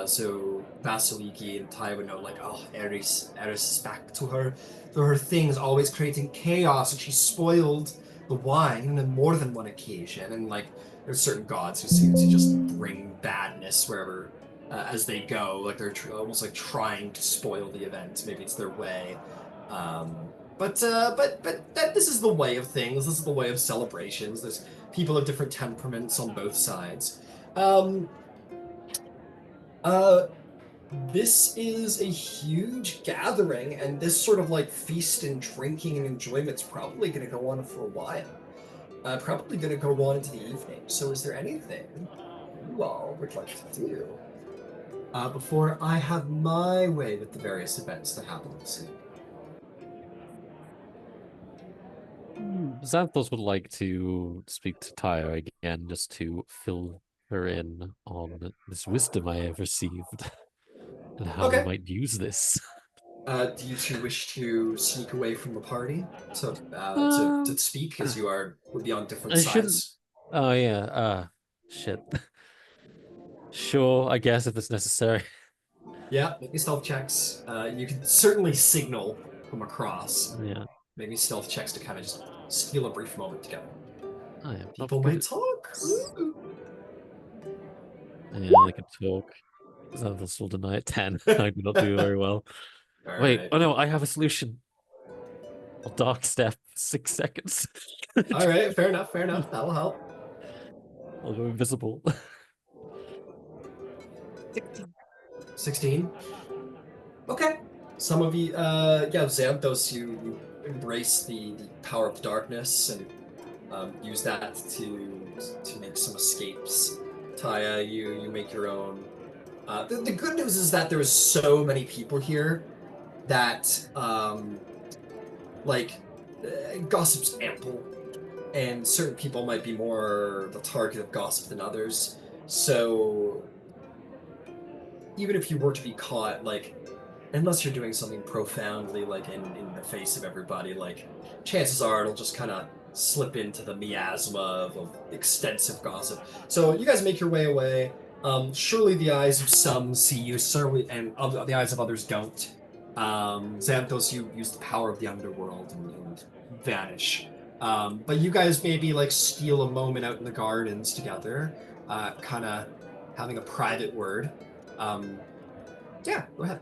so Vasaliki and Thyia would know, like, oh, Eris is back to her things, always creating chaos, and she spoiled the wine on more than one occasion. And like, there's certain gods who seem to just bring badness wherever as they go, like they're almost like trying to spoil the event. Maybe it's their way. Um, but this is the way of things. This is the way of celebrations. There's people of different temperaments on both sides. Um, uh, this is a huge gathering, and this sort of like feast and drinking and enjoyment's probably going to go on for a while. Probably going to go on into the evening. So, is there anything you all would like to do before I have my way with the various events that happen this evening? Xanthos would like to speak to Thyia again, just to fill her in on this wisdom I have received and how we Okay. might use this. Do you two wish to sneak away from the party to Um, speak, as would be on different I shouldn't. sides? Oh yeah. Shit. Sure, I guess if it's necessary. Yeah, make me stealth checks. You can certainly signal from across. Yeah. Make me stealth checks to kind of just steal a brief moment together. I am not People good might at. talk. Ooh. Yeah, I can talk. Xanthos will deny it 10. I do not do very well. All Wait, right. oh no, I have a solution. I'll dark step 6 seconds. All right. Fair enough. Fair enough. That'll help. I'll go invisible. 16. 16. Okay. Some of you, yeah, Xanthos, you embrace the power of darkness and use that to make some escapes. Thyia, you make your own. The good news is that there's so many people here that like gossip's ample, and certain people might be more the target of gossip than others. So even if you were to be caught, like, unless you're doing something profoundly, like in the face of everybody, like, chances are it'll just kind of slip into the miasma of extensive gossip. So you guys make your way away. Surely the eyes of some see you, surely, and the eyes of others don't. Xanthos, you use the power of the underworld and vanish. But you guys maybe like steal a moment out in the gardens together, kind of having a private word. Yeah, go ahead.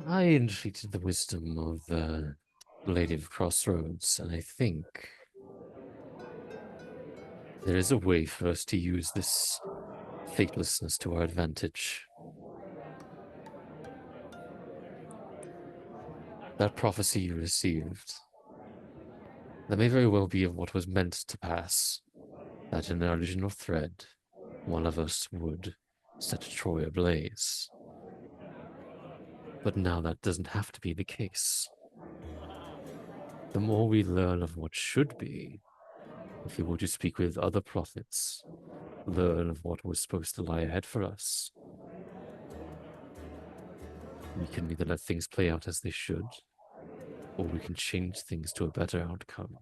I entreated the wisdom of the Lady of Crossroads, and I think there is a way for us to use this fatelessness to our advantage. That prophecy you received, that may very well be of what was meant to pass, that in the original thread, one of us would set Troy ablaze. But now that doesn't have to be the case. The more we learn of what should be, if we were to speak with other prophets, learn of what was supposed to lie ahead for us, we can either let things play out as they should, or we can change things to a better outcome.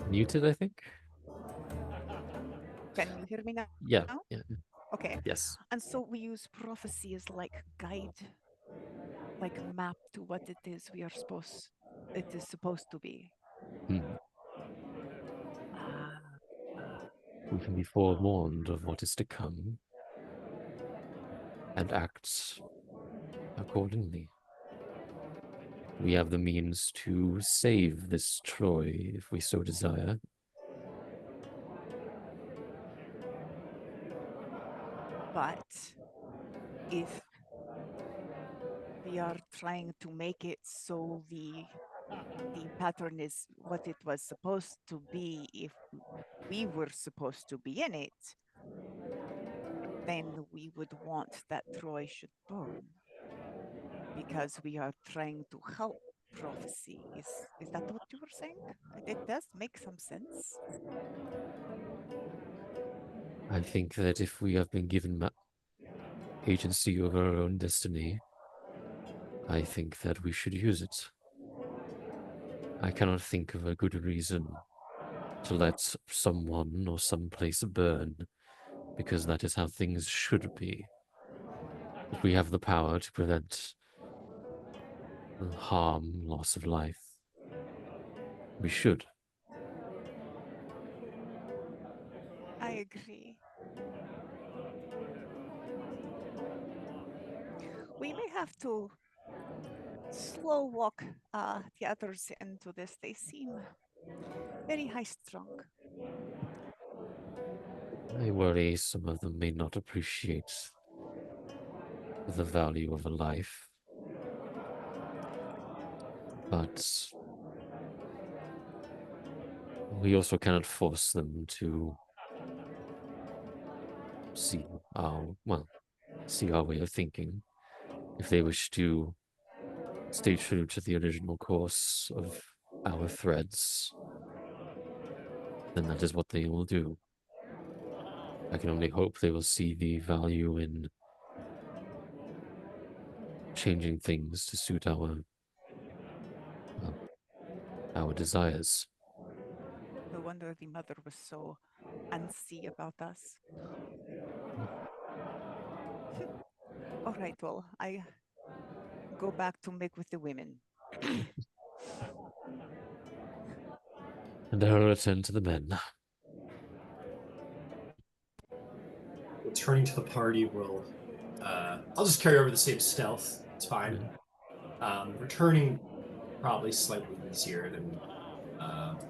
Muted, I think? Can you hear me now? Yeah. Okay. Yes. And so we use prophecy as like guide, like a map to what it is it is supposed to be. We can be forewarned of what is to come and act accordingly. We have the means to save this Troy if we so desire. But if we are trying to make it so the pattern is what it was supposed to be, if we were supposed to be in it, then we would want that Troy should burn because we are trying to help prophecy. Is that what you were saying? It does make some sense. I think that if we have been given agency over our own destiny, I think that we should use it. I cannot think of a good reason to let someone or some place burn, because that is how things should be. If we have the power to prevent harm, loss of life, we should. I agree. We may have to slow walk the others into this. They seem very high strung. I worry some of them may not appreciate the value of a life. But we also cannot force them to see our way of thinking. If they wish to stay true to the original course of our threads, then that is what they will do. I can only hope they will see the value in changing things to suit our desires. No wonder the mother was so antsy about us. All right, well, I go back to make with the women. And I will return to the men. Returning to the party will, I'll just carry over the same stealth. It's fine. Returning probably slightly easier than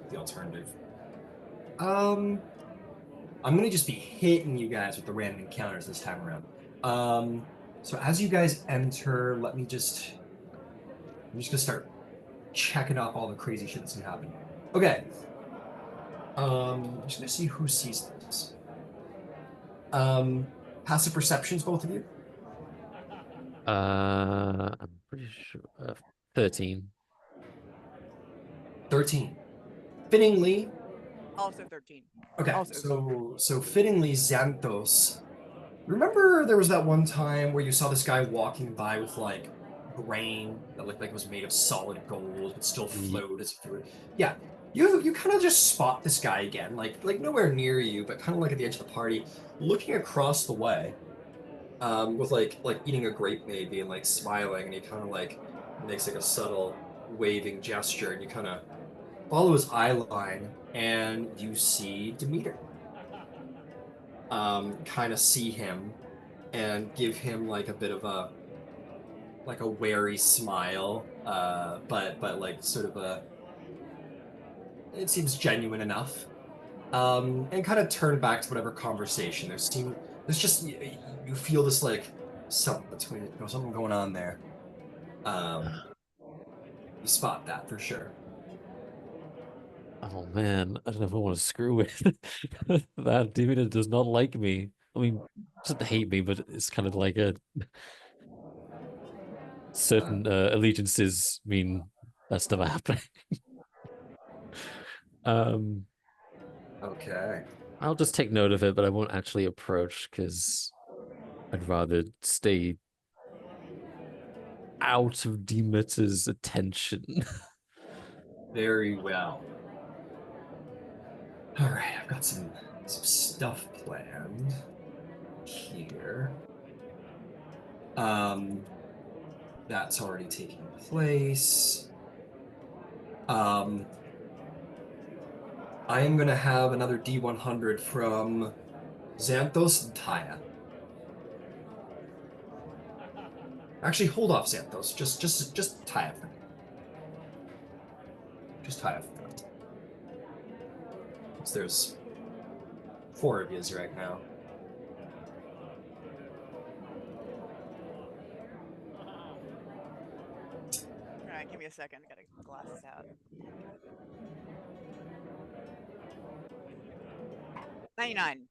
the alternative. I'm gonna just be hitting you guys with the random encounters this time around. So as you guys enter, I'm just gonna start checking off all the crazy shit that's gonna happen. Okay. I'm just gonna see who sees this. Passive perceptions, both of you. I'm pretty sure 13. 13. Fittingly, Also 13. okay. Also. So fittingly, Xanthos. Remember there was that one time where you saw this guy walking by with like grain that looked like it was made of solid gold but still flowed as if it were. Yeah. You kind of just spot this guy again, like nowhere near you, but kind of like at the edge of the party, looking across the way, with like eating a grape maybe and like smiling, and he kind of like makes like a subtle waving gesture, and you kind of follow his eye line, and you see Demeter. Kind of see him and give him like a bit of a wary smile, but like sort of it seems genuine enough, and kind of turn back to whatever conversation there's just you feel this like something going on there. You spot that for sure. Oh man, I don't know if I want to screw with that. David does not like me. I mean, doesn't hate me, but it's kind of like a certain allegiances mean that's never happening. Okay. I'll just take note of it, but I won't actually approach because I'd rather stay out of Demeter's attention. Very well. All right, I've got some stuff planned here. That's already taking place. I am gonna have another D100 from Xanthos and Thyia. Actually, hold off, Xanthos. Just Thyia for now. Just Thyia for now. Because there's 4 of yous right now. Give me a second. I gotta glasses out. 99.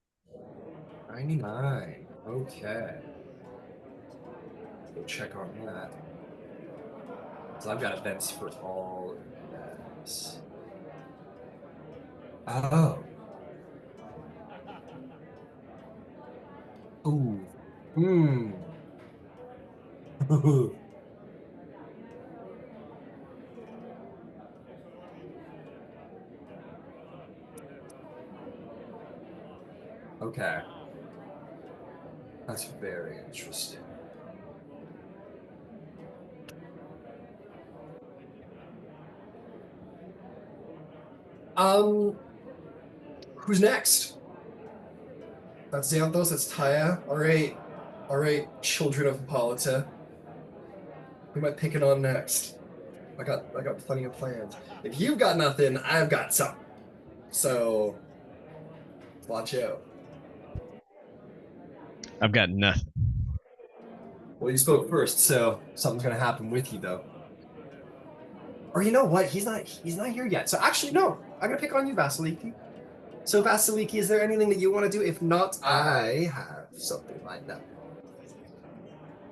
99. Okay. We'll check on that. So I've got events for all events. Oh. Ooh. Hmm. Okay. That's very interesting. Um, who's next? That's Xanthos, that's Thyia. All right, children of Hippolyta. Who am I picking on next? I got plenty of plans. If you've got nothing, I've got something. So watch out. I've got nothing. Well, you spoke first, so something's gonna happen with you though. Or you know what? He's not here yet. So actually, no. I'm gonna pick on you, Vasaliki. So Vasiliki, is there anything that you want to do? If not, I have something lined up.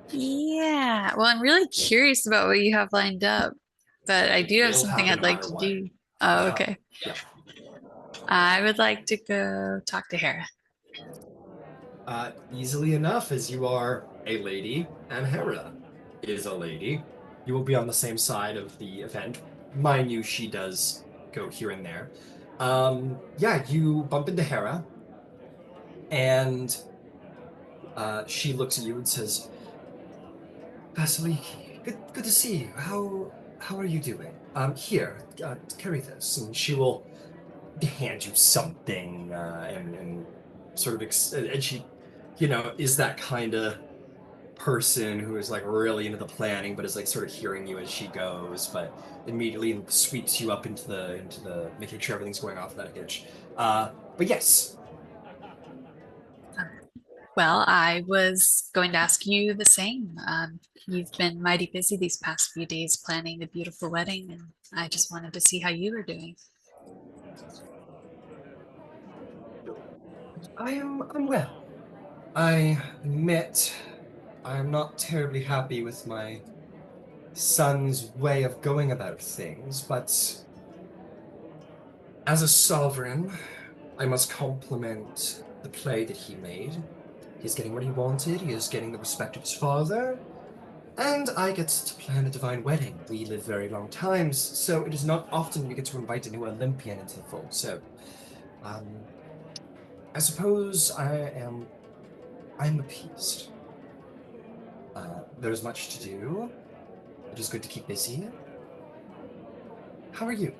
Yeah. Well, I'm really curious about what you have lined up, but I do have It'll something happen I'd no like matter to what. do. Oh, Yeah. okay. Yeah. I would like to go talk to Hera. Easily enough, as you are a lady and Hera is a lady. You will be on the same side of the event. Mind you, she does go here and there. Yeah, you bump into Hera, and she looks at you and says, Vasiliki, good to see you. How are you doing? Here, carry this, and she will hand you something, and sort of, and she, is that kind of person who is like really into the planning, but is like sort of hearing you as she goes, but immediately sweeps you up into the making sure everything's going off without a hitch. But yes, Well, I was going to ask you the same. You've been mighty busy these past few days planning the beautiful wedding, and I just wanted to see how you were doing. I'm well. I admit I'm not terribly happy with my son's way of going about things, but as a sovereign, I must compliment the play that he made. He's getting what he wanted, he is getting the respect of his father, and I get to plan a divine wedding. We live very long times, so it is not often we get to invite a new Olympian into the fold. So, um, I suppose I'm appeased. There's much to do. It is good to keep busy. How are you?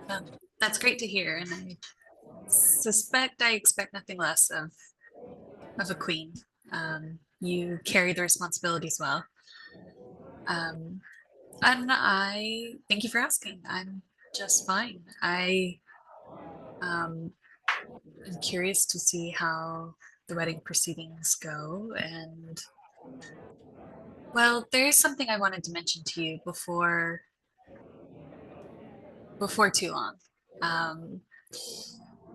Well, that's great to hear, and I expect nothing less of a queen. You carry the responsibilities well. Um, and I thank you for asking. I'm just fine. Um, am curious to see how the wedding proceedings go. And well, there is something I wanted to mention to you before too long. Um,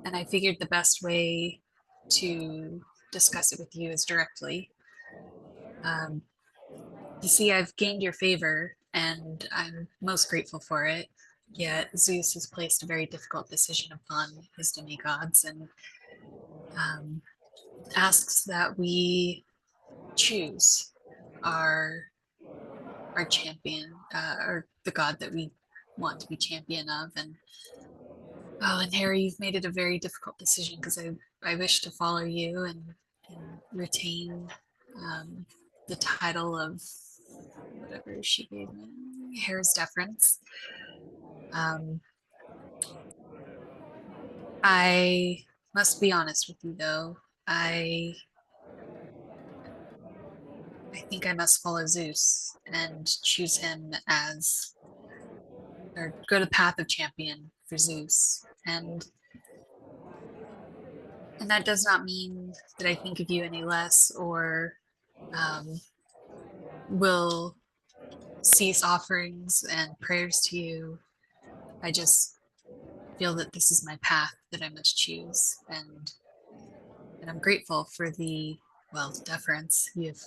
and I figured the best way to discuss it with you is directly. Um, you see, I've gained your favor, and I'm most grateful for it. Yet Zeus has placed a very difficult decision upon his demigods and um, asks that we choose our our champion, or the god that we want to be champion of. And oh, and Harry, you've made it a very difficult decision because I wish to follow you and retain um, the title of whatever she gave me, Hare's deference. Um, I must be honest with you though. I think I must follow Zeus and choose him as, or go the path of champion for Zeus. And that does not mean that I think of you any less or um, will cease offerings and prayers to you. I just feel that this is my path that I must choose, and I'm grateful for the deference you've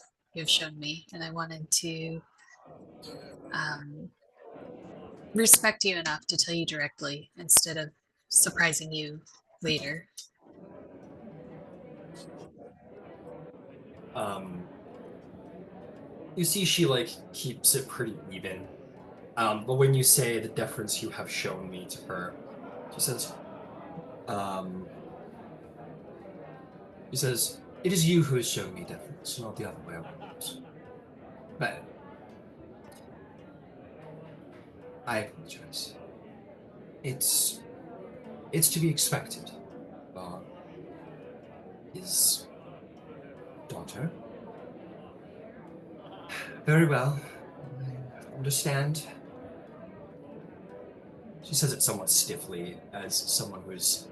shown me, and I wanted to um, respect you enough to tell you directly instead of surprising you later. You see she like keeps it pretty even. But when you say the deference you have shown me to her, she says, it is you who has shown me deference, not the other way around. But I apologize. It's to be expected. His daughter. Very well. I understand. She says it somewhat stiffly, as someone who's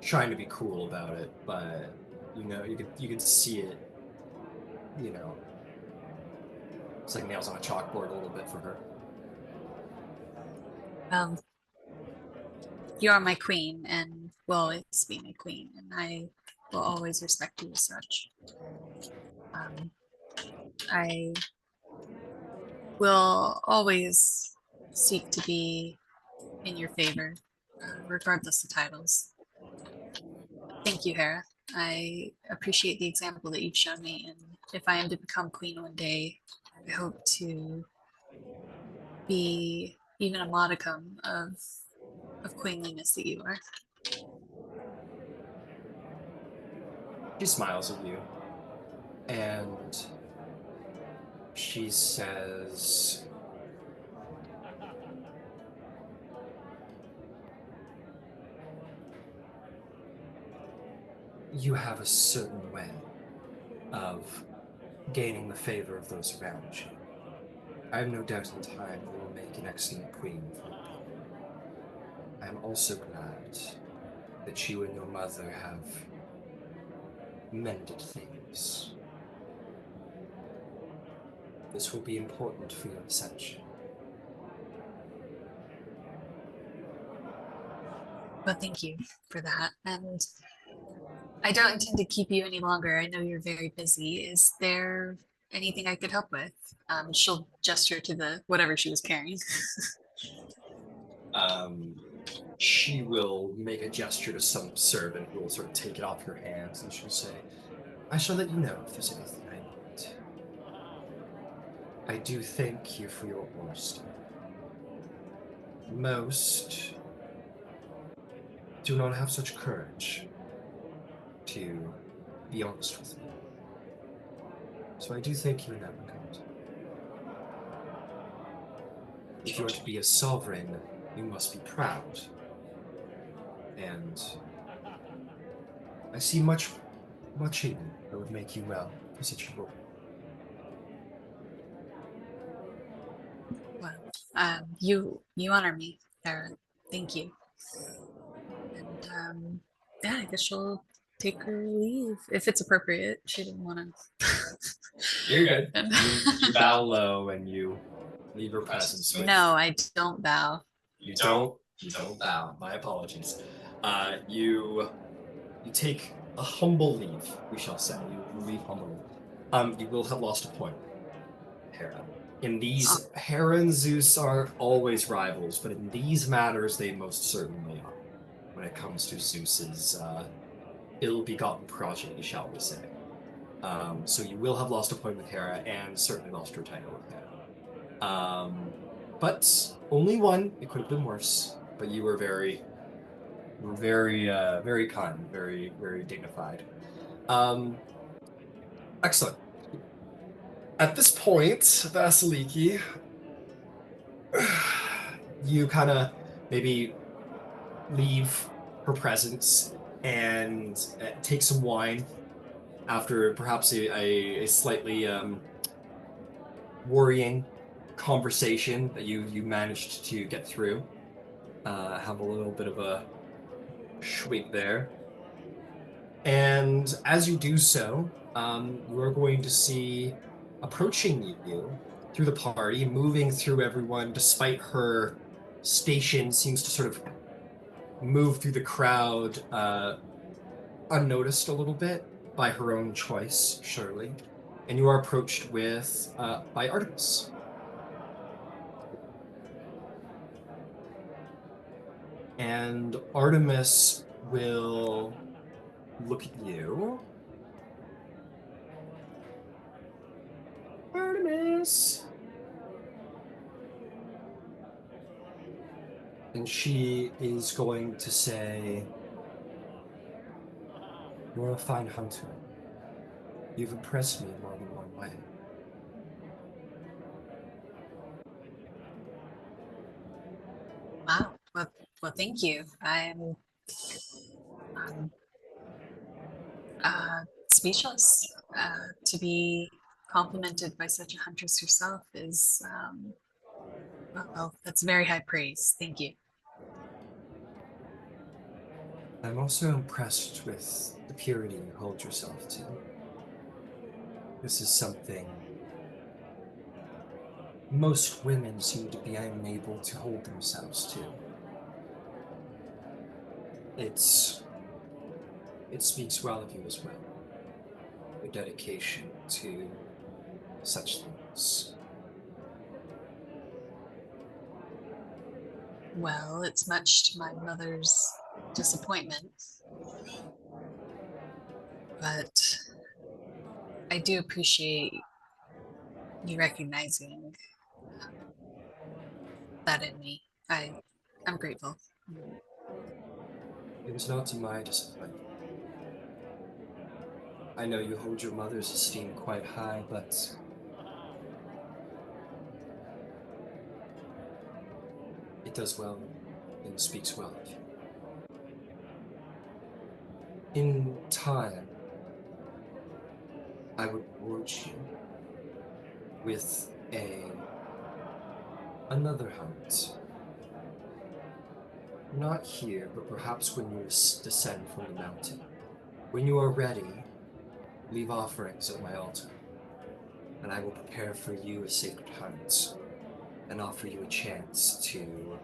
trying to be cool about it, but you can see it. It's like nails on a chalkboard a little bit for her. You are my queen and will always be my queen, and I will always respect you as such. I will always seek to be in your favor, regardless of titles. Thank you, Hera. I appreciate the example that you've shown me, and if I am to become queen one day, I hope to be even a modicum of queenliness that you are. She smiles at you, and she says, you have a certain way of gaining the favor of those around you. I have no doubt in time you will make an excellent queen for the people. I am also glad that you and your mother have mended things. This will be important for your ascension. Well, thank you for that. And I don't intend to keep you any longer. I know you're very busy. Is there anything I could help with? She'll gesture to the whatever she was carrying. She will make a gesture to some servant who will sort of take it off your hands, and she'll say, I shall let you know if there's anything I need. I do thank you for your honesty. Most do not have such courage to be honest with me. So I do thank you in that regard. If you are to be a sovereign, you must be proud. And I see much in you that would make you well for such a role. Well, you honor me, Farah. Thank you. And yeah, I guess she'll take her leave if it's appropriate. She didn't want to. You're good. You bow low and you leave her presence with. No, I don't bow. You don't bow. My apologies. You take a humble leave, we shall say. You leave humbly. You will have lost a point, Hera. In these, Hera and Zeus are always rivals, but in these matters, they most certainly are. When it comes to Zeus's ill-begotten progeny, shall we say. So you will have lost a point with Hera, and certainly lost your title with Hera. But only one. It could have been worse. But you were very kind, very, very dignified. Excellent. At this point, Vasaliki, you kind of maybe leave her presence and take some wine after perhaps a slightly worrying conversation that you managed to get through. Have a little bit of a schwig there. And as you do so, you are going to see approaching you through the party, moving through everyone, despite her station, seems to sort of move through the crowd unnoticed a little bit by her own choice, surely. And you are approached by Artemis. And Artemis will look at you. Artemis! And she is going to say, "You're a fine hunter. You've impressed me in more than one way." Wow. Well, thank you. I'm speechless. To be complimented by such a huntress yourself is, well, that's very high praise. Thank you. I'm also impressed with the purity you hold yourself to. This is something most women seem to be unable to hold themselves to. It speaks well of you as well. Your dedication to such things. Well, it's much to my mother's disappointment, but I do appreciate you recognizing that in me. I'm grateful. It was not to my disappointment. I know you hold your mother's esteem quite high, but it does well and speaks well of you. In time, I would reward you with another hunt. Not here, but perhaps when you descend from the mountain. When you are ready, leave offerings at my altar, and I will prepare for you a sacred hunt and offer you a chance to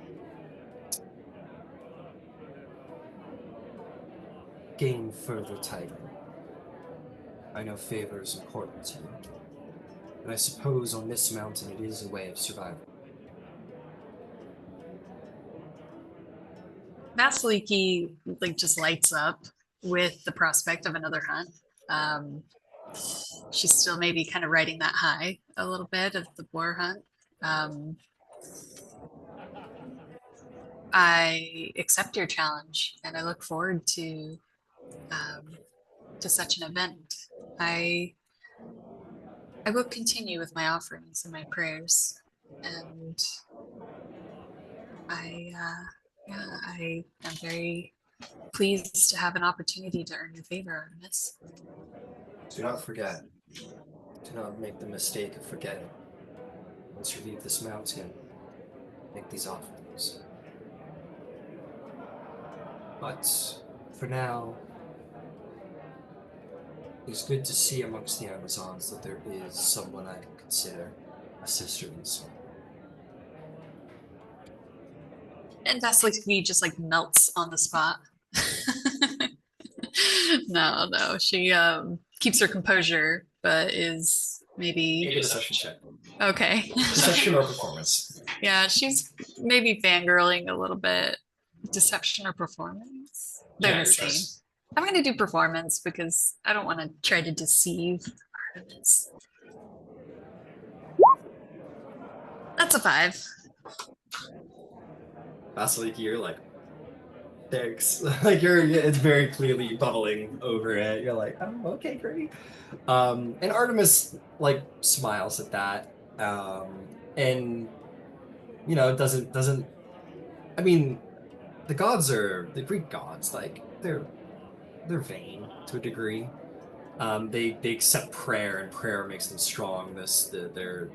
gain further title. I know favor is important to you, and I suppose on this mountain it is a way of survival. Vasaliki just lights up with the prospect of another hunt. She's still maybe kind of riding that high a little bit of the boar hunt. I accept your challenge and I look forward to such an event. I will continue with my offerings and my prayers, and I am very pleased to have an opportunity to earn your favor, Artemis. Do not forget. Do not make the mistake of forgetting. Once you leave this mountain, make these offerings. But for now, it's good to see amongst the Amazons that there is someone I can consider a sister in soul. And Vasiliki just melts on the spot. No, she keeps her composure, but is maybe Make a deception check. okay. Deception or performance. Yeah, she's maybe fangirling a little bit. Deception or performance? They're the same. Choice. I'm gonna do performance because I don't want to try to deceive Artemis. That's a 5. Vasaliki, you're like, thanks. It's very clearly bubbling over it. You're like, oh, okay, great. And Artemis smiles at that. And doesn't. I mean, the Greek gods, they're vain to a degree. They accept prayer, and prayer makes them strong. They're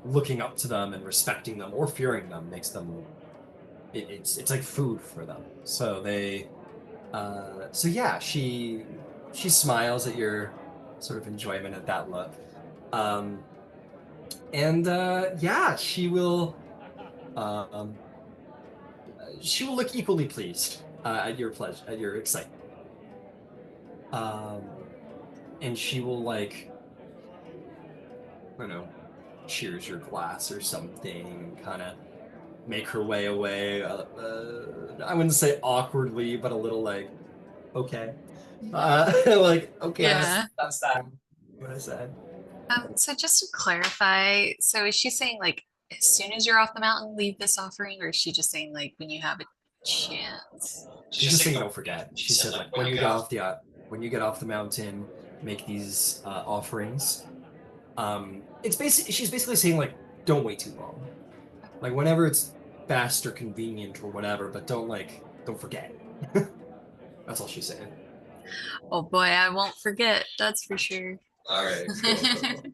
looking up to them and respecting them or fearing them makes them. It's like food for them. So yeah, she smiles at your sort of enjoyment at that look. And yeah, um, she will look equally pleased at your pleasure, at your excitement. Um, and she will like, I don't know, cheers your glass or something, and kind of make her way away. I wouldn't say awkwardly, but a little like, okay, like okay, Yeah. that's that. What I said. So just to clarify, so is she saying like as soon as you're off the mountain, leave this offering, or is she just saying like when you have a chance? She's just saying don't forget. She said like when you get off the mountain, make these offerings. It's basically she's basically saying like don't wait too long. Like whenever it's fast or convenient or whatever, but don't forget. That's all she's saying. Oh boy, I won't forget. That's for sure. All right, cool.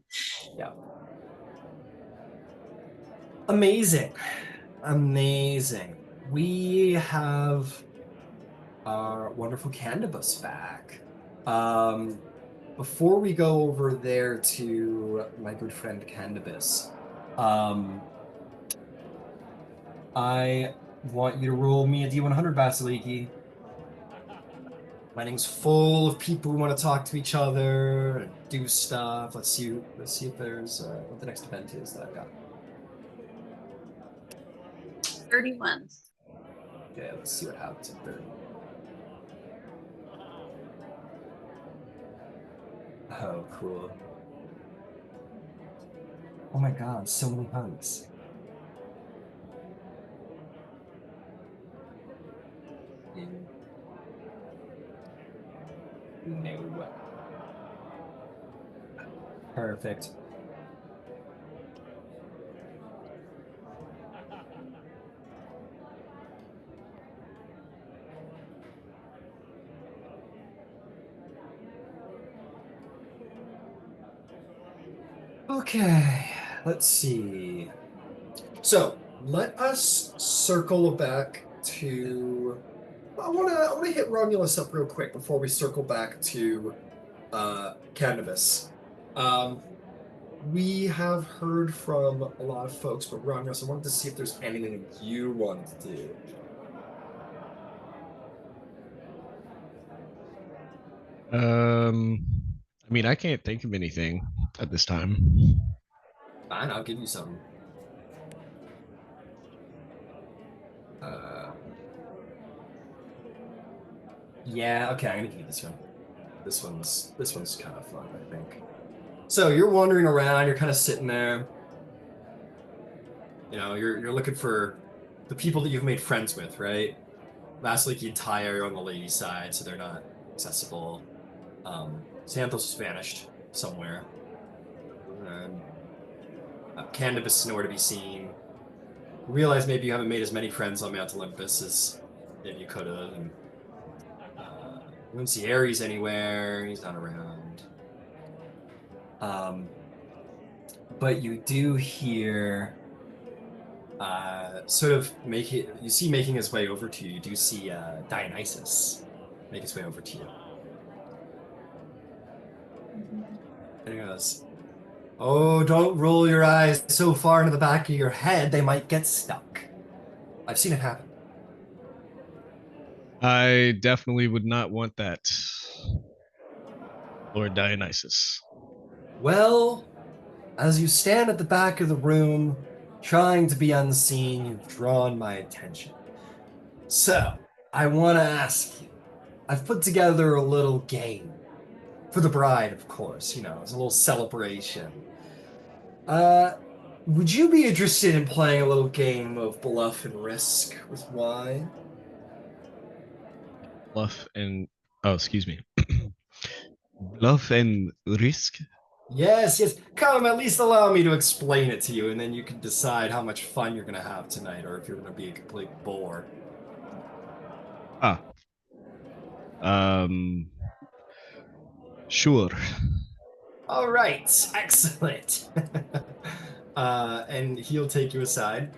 Yeah. Amazing. Amazing. We have our wonderful Candybus back. Before we go over there to my good friend Candybus, I want you to roll me a D100, Vasaliki. Wedding's full of people who want to talk to each other and do stuff. Let's see if there's what the next event is that I've got. 31. Okay, let's see what happens at 30. Oh, cool. Oh my god, so many hugs. No. Perfect. Okay, let's see. So let us circle back to. I wanna hit Romulus up real quick before we circle back to Candybus. We have heard from a lot of folks, but Romulus, I wanted to see if there's anything you wanted to do. I mean, I can't think of anything at this time. Fine, I'll give you some. Yeah, okay, I'm gonna give you this one. This one's kind of fun, I think. So you're wandering around, you're kind of sitting there. You know, you're looking for the people that you've made friends with, right? Vasaliki and Thyia are on the lady side, so they're not accessible. Xanthos has vanished somewhere. And, Candybus is nowhere to be seen. You realize maybe you haven't made as many friends on Mount Olympus as maybe you could have, and you don't see Ares anywhere. He's not around. But you do hear you see making his way over to you. You do see Dionysus make his way over to you. And he goes, "Oh, don't roll your eyes so far into the back of your head, they might get stuck. I've seen it happen." I definitely would not want that, Lord Dionysus. Well, as you stand at the back of the room, trying to be unseen, you've drawn my attention. So, I want to ask you, I've put together a little game. For the bride, of course, you know, it's a little celebration. Would you be interested in playing a little game of bluff and risk with wine? Bluff and excuse me. Bluff and risk. Yes. Come, at least allow me to explain it to you, and then you can decide how much fun you're going to have tonight, or if you're going to be a complete bore. Sure. All right, excellent. And he'll take you aside,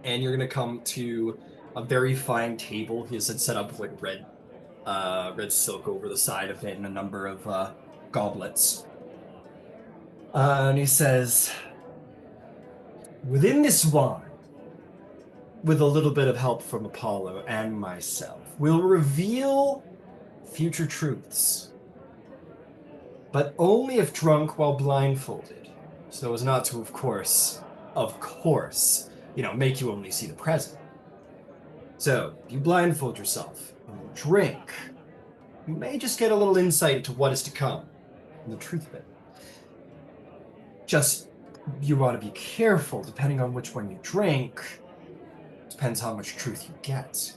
and you're going to come to a very fine table. He has it set up with like red silk over the side of it, and a number of goblets. And he says, within this wine, with a little bit of help from Apollo and myself, will reveal future truths, but only if drunk while blindfolded, so as not to, of course, make you only see the present. So, if you blindfold yourself and you drink, you may just get a little insight into what is to come, and the truth of it. Just, you want to be careful, depending on which one you drink, depends how much truth you get.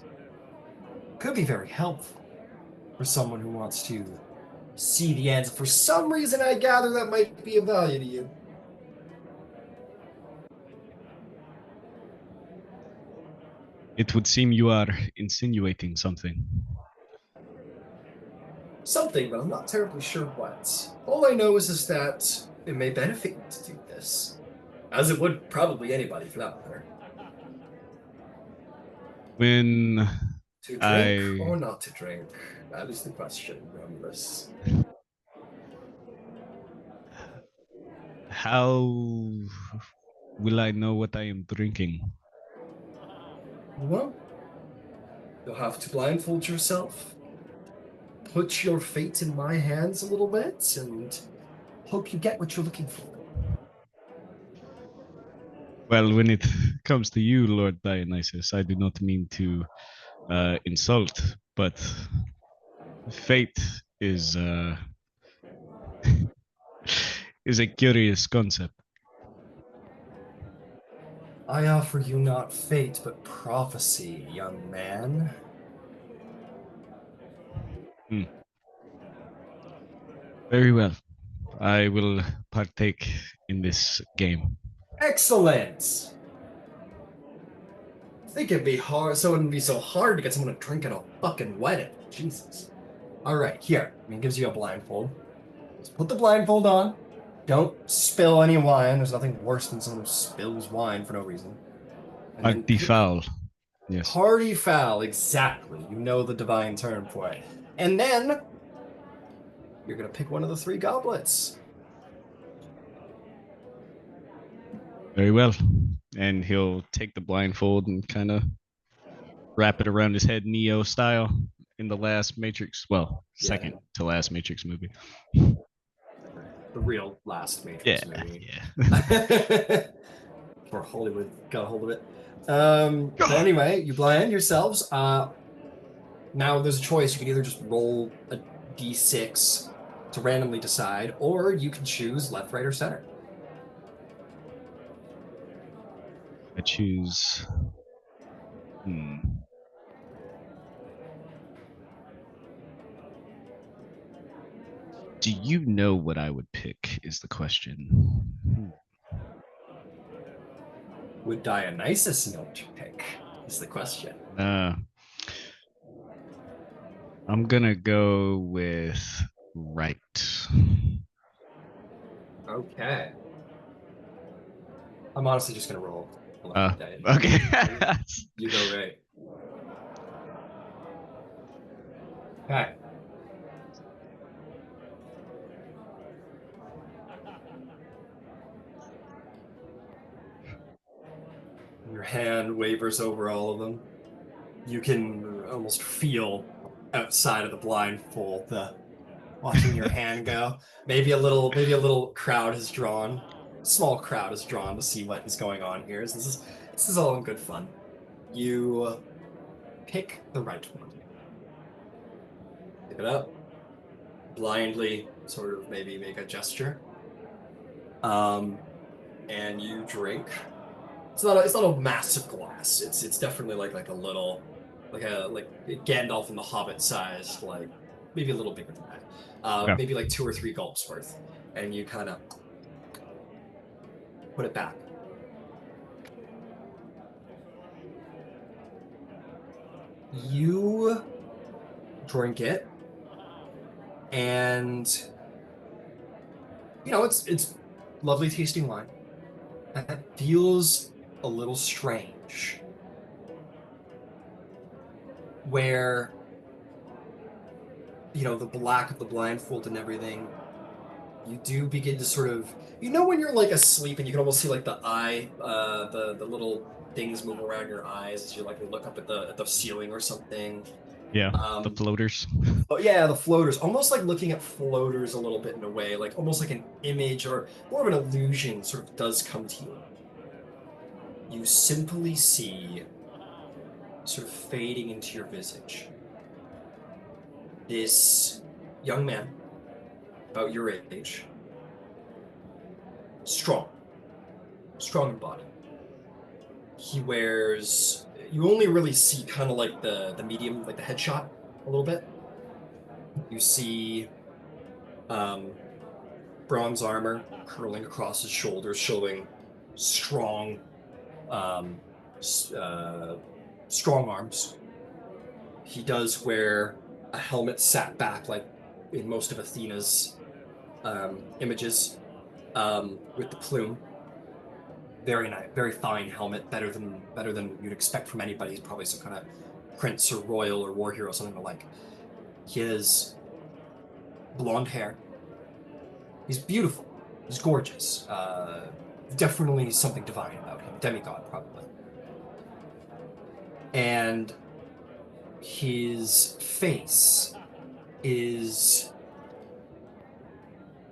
Could be very helpful for someone who wants to see the answer. For some reason, I gather that might be of value to you. It would seem you are insinuating something. Something, but I'm not terribly sure what. All I know is that it may benefit you to do this, as it would probably anybody for that matter. When To drink or not to drink? That is the question, Romulus. How will I know what I am drinking? Well, you'll have to blindfold yourself, put your fate in my hands a little bit, and hope you get what you're looking for. Well, when it comes to you, Lord Dionysus, I do not mean to insult, but fate is is a curious concept. I offer you not fate, but prophecy, young man. Very well. I will partake in this game. Excellent! I think it'd be hard, so it wouldn't be so hard to get someone to drink at a fucking wedding. Jesus. Alright, here. He gives you a blindfold. Just put the blindfold on. Don't spill any wine. There's nothing worse than someone who spills wine for no reason. Party foul. Yes. Party foul, exactly. You know the divine term for it. And then you're gonna pick one of the 3 goblets. Very well. And he'll take the blindfold and kind of wrap it around his head, Neo style, in the last Matrix. Well, second to last Matrix movie. The real last Matrix movie. Yeah. Or Hollywood got a hold of it. But anyway, you blind yourselves. Now there's a choice. You can either just roll a d6 to randomly decide, or you can choose left, right, or center. I choose. Do you know what I would pick is the question. Would Dionysus know what you pick is the question. I'm gonna go with right. Okay. I'm honestly just gonna roll. Okay. You go right. Okay. Your hand wavers over all of them. You can almost feel outside of the blindfold watching your hand go. Maybe a little crowd has drawn. Small crowd is drawn to see what is going on here. This is all in good fun. You pick the right one. Pick it up. Blindly, sort of maybe make a gesture. And you drink. It's not a massive glass. It's definitely like a little, like Gandalf and the Hobbit sized, like maybe a little bigger than that. Maybe like 2 or 3 gulps worth, and you kind of put it back. You drink it, and it's lovely tasting wine. That feels a little strange, where the black of the blindfold and everything, you do begin to sort of You know when you're like asleep and you can almost see like the eye, the little things move around your eyes as you like look up at the ceiling or something. Yeah, the Um, floaters. oh yeah, the floaters, almost like looking at floaters a little bit in a way, like almost like an image or more of an illusion sort of does come to you. You simply see sort of fading into your visage this young man about your age, strong, strong in body. He wears, you only really see kind of like the medium, like the headshot a little bit. You see um, bronze armor curling across his shoulders, showing strong, um, strong arms. He does wear a helmet sat back, like in most of Athena's images, with the plume. Very nice, very fine helmet, better than you'd expect from anybody. He's probably some kind of prince or royal or war hero, something like. He has blonde hair. He's beautiful. He's gorgeous. Definitely something divine about him. Demigod, probably. And his face is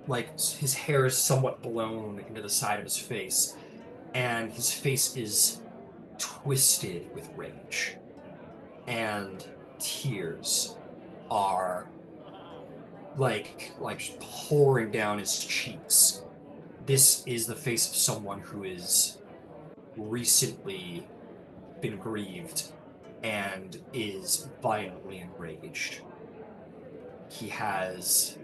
like his hair is somewhat blown into the side of his face, and his face is twisted with rage. And tears are like pouring down his cheeks. This is the face of someone who is recently been grieved and is violently enraged. He has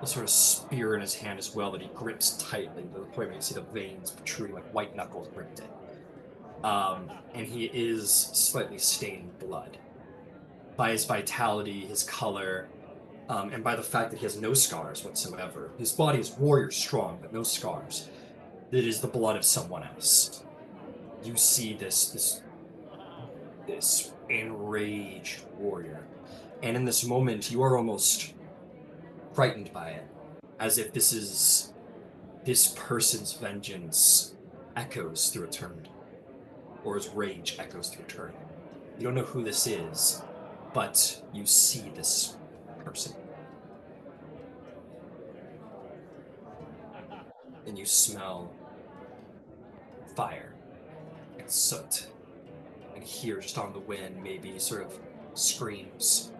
a sort of spear in his hand as well that he grips tightly to the point where you see the veins protruding like white knuckles gripped it. And he is slightly stained blood. By his vitality, his color, and by the fact that he has no scars whatsoever. His body is warrior strong, but no scars. It is the blood of someone else. You see this enraged warrior. And in this moment, you are almost frightened by it, as if this person's vengeance echoes through eternity, or his rage echoes through eternity. You don't know who this is, but you see this person. And you smell fire and soot, and hear just on the wind maybe sort of screams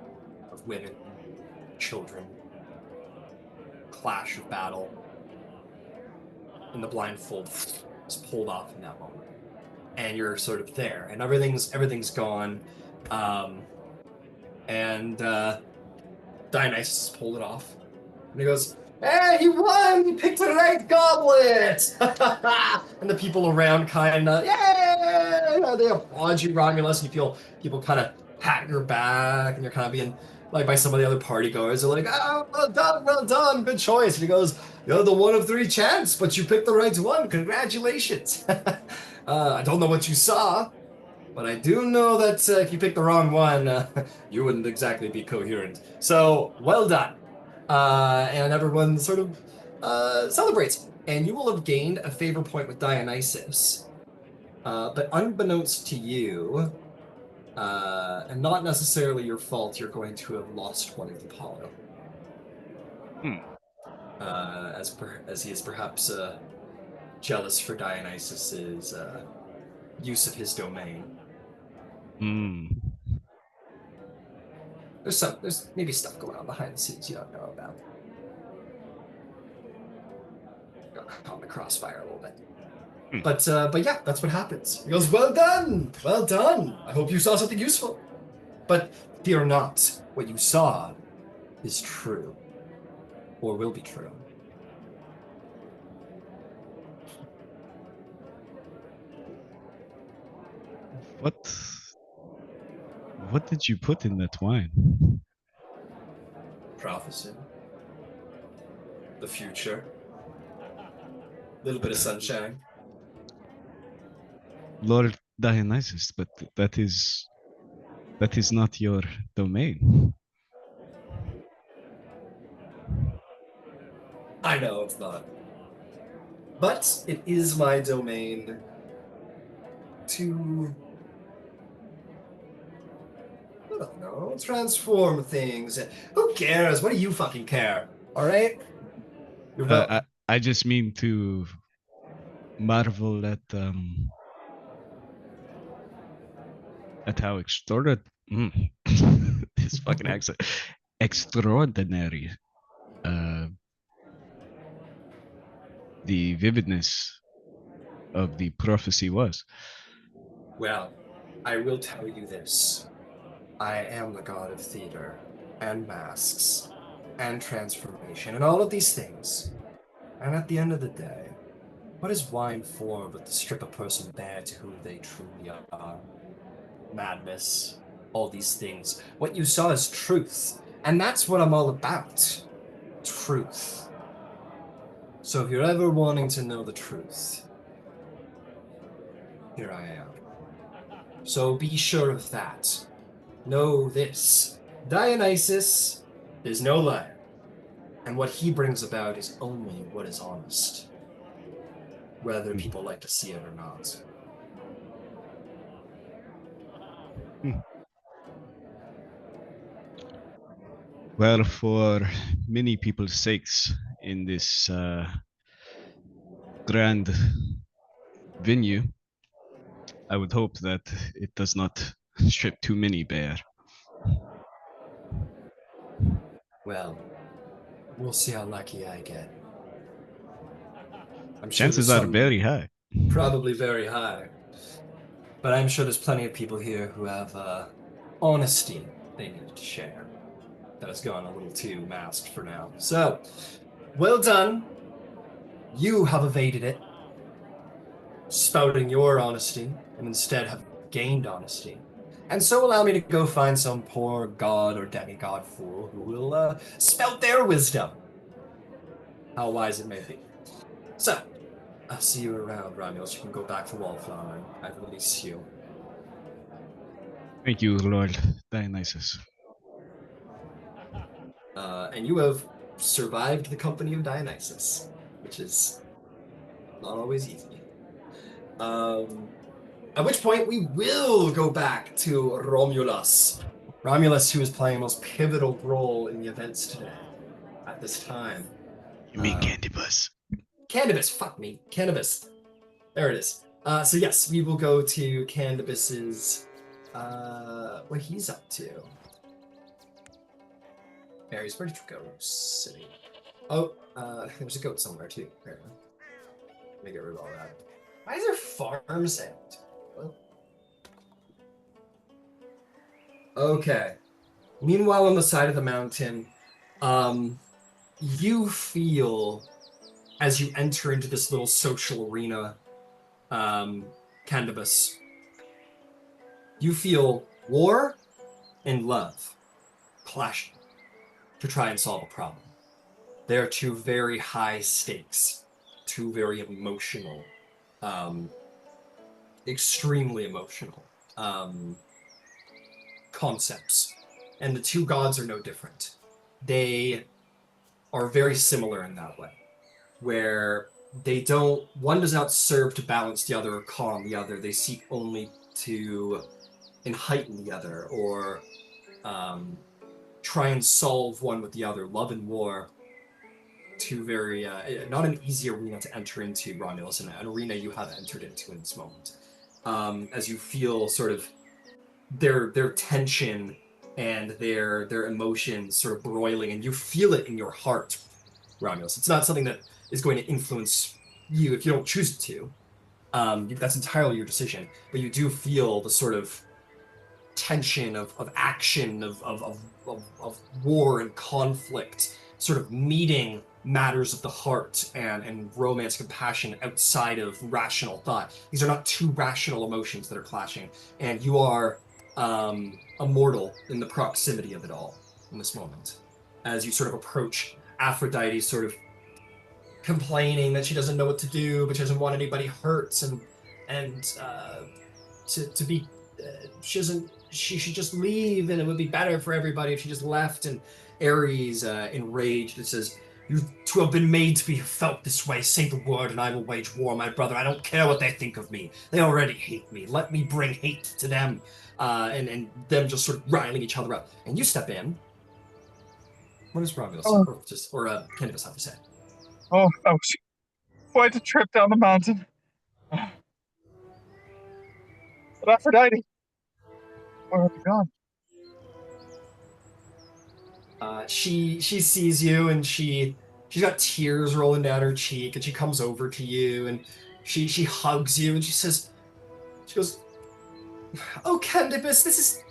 of women, children, clash of battle, and the blindfold is pulled off in that moment, and you're sort of there, and everything's gone, and Dionysus pulled it off, and he goes, "Hey, he won! He picked the right goblet!" And the people around kind of, yay! They applaud you, Romulus, and you feel people kind of pat your back, and you're kind of being like by some of the other party goers. They're like, "Oh, well done, good choice." And he goes, "You're the one of three chance, but you picked the right one. Congratulations." I don't know what you saw, but I do know that if you picked the wrong one, you wouldn't exactly be coherent. So, well done. And everyone sort of celebrates. And you will have gained a favor point with Dionysus. But unbeknownst to you, and not necessarily your fault, you're going to have lost one with Apollo. As he is perhaps jealous for Dionysus's use of his domain. There's maybe stuff going on behind the scenes you don't know about. Got caught in the crossfire a little bit. But yeah, that's what happens. He goes, "Well done! Well done! I hope you saw something useful. But fear not, what you saw is true. Or will be true." What did you put in that wine? Prophecy. The future. A little bit of sunshine. Lord Dionysus, but that is not your domain. I know it's not. But it is my domain to, I don't know, transform things. Who cares? What do you fucking care? All right? I just mean to marvel at how extraordinary this fucking accent extraordinary the vividness of the prophecy was. Well, I will tell you this. I am the god of theater and masks and transformation and all of these things. And at the end of the day, what is wine for but to strip a person bare to who they truly are? Madness, all these things. What you saw is truth. And that's what I'm all about. Truth. So if you're ever wanting to know the truth, here I am. So be sure of that. Know this. Dionysus is no liar. And what he brings about is only what is honest. Whether people like to see it or not. Well, for many people's sakes in this grand venue, I would hope that it does not strip too many bare. Well, we'll see how lucky I get. I'm sure Chances there's are very high. probably very high. But I'm sure there's plenty of people here who have honesty they need to share. That has gone a little too masked for now. So, well done. You have evaded it, spouting your honesty, and instead have gained honesty. And so allow me to go find some poor god or demigod fool who will spout their wisdom. How wise it may be. So, I'll see you around, Romulos. You can go back to Wallflowering. I've released you. Thank you, Lord Dionysus. And you have survived the company of Dionysus, which is not always easy. At which point we will go back to Romulus. Romulus, who is playing a most pivotal role in the events today at this time. You mean Candybus? Candybus, fuck me. Candybus. There it is. So yes, we will go to Candybus's, what he's up to. Berries, where did you go, City? Oh, there's a goat somewhere too, apparently. Let me get rid of all that. Why is there farms out? Well, okay. Meanwhile, on the side of the mountain, you feel, as you enter into this little social arena, Candybus, you feel war and love clashing to try and solve a problem. They are two very high stakes, two very emotional, extremely emotional concepts. And the two gods are no different. They are very similar in that way, where they don't, one does not serve to balance the other or calm the other. They seek only to heighten the other or try and solve one with the other. Love and war, two very, not an easy arena to enter into, Romulus, and an arena you have entered into in this moment. As you feel sort of their tension and their emotions sort of broiling, and you feel it in your heart, Romulus. It's not something that is going to influence you if you don't choose it to. That's entirely your decision, but you do feel the sort of tension of action, of war and conflict, sort of meeting matters of the heart and romance, compassion outside of rational thought. These are not two rational emotions that are clashing, and you are immortal in the proximity of it all in this moment. As you sort of approach Aphrodite, sort of complaining that she doesn't know what to do, but she doesn't want anybody hurt, and to be, she should just leave, and it would be better for everybody if she just left. And Ares, enraged, it says, You two have been made to be felt this way. Say the word and I will wage war, my brother. I don't care what they think of me. They already hate me. Let me bring hate to them. And them just sort of riling each other up. And you step in. What does Romulos Oh, or Candybus have to say? oh, that was quite a trip down the mountain. But Aphrodite, where have you gone? She sees you and she's got tears rolling down her cheek and she comes over to you and she hugs you and she goes, "Oh, Candybus, this is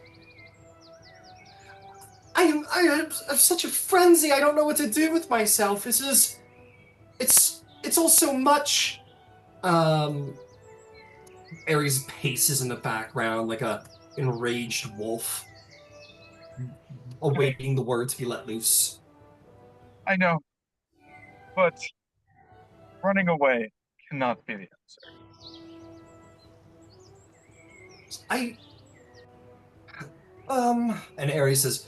I have such a frenzy. I don't know what to do with myself. It's all so much." Um, Ares paces in the background like a enraged wolf, awaiting the word to be let loose. I know, but running away cannot be the answer. I and Ares says,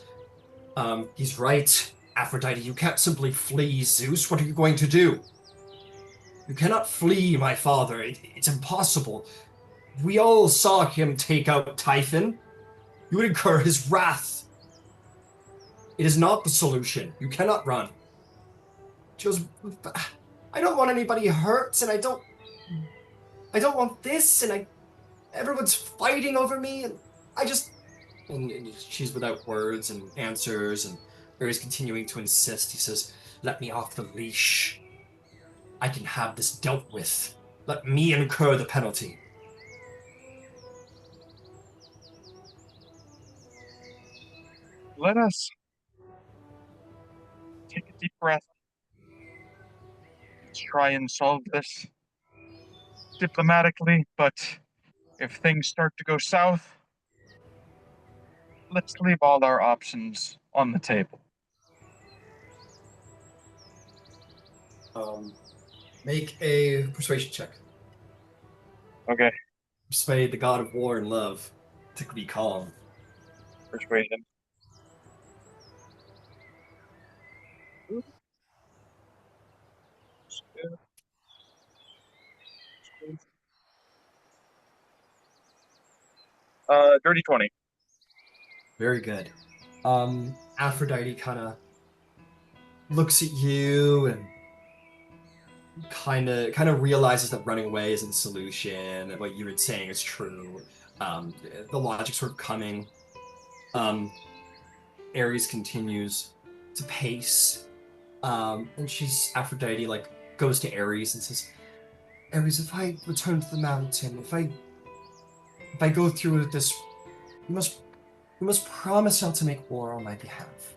he's right. Aphrodite, you can't simply flee Zeus. What are you going to do? You cannot flee my father. It's impossible. We all saw him take out Typhon. You would incur his wrath. It is not the solution. You cannot run. She goes, I don't want anybody hurt, and I don't want this, and everyone's fighting over me, and I just, and she's without words and answers, and Barry's continuing to insist. He says, let me off the leash. I can have this dealt with. Let me incur the penalty. Let us take a deep breath. Let's try and solve this diplomatically, but if things start to go south, let's leave all our options on the table. Make a persuasion check. Okay, Persuade the god of war and love to be calm. persuasion. Dirty 20. Very good. Aphrodite kind of looks at you and kind of realizes that running away isn't the solution, that what you were saying is true. The logic's sort of coming. Ares continues to pace. And Aphrodite like goes to Ares and says, Ares, if I return to the mountain, if I go through with this, you must promise not to make war on my behalf.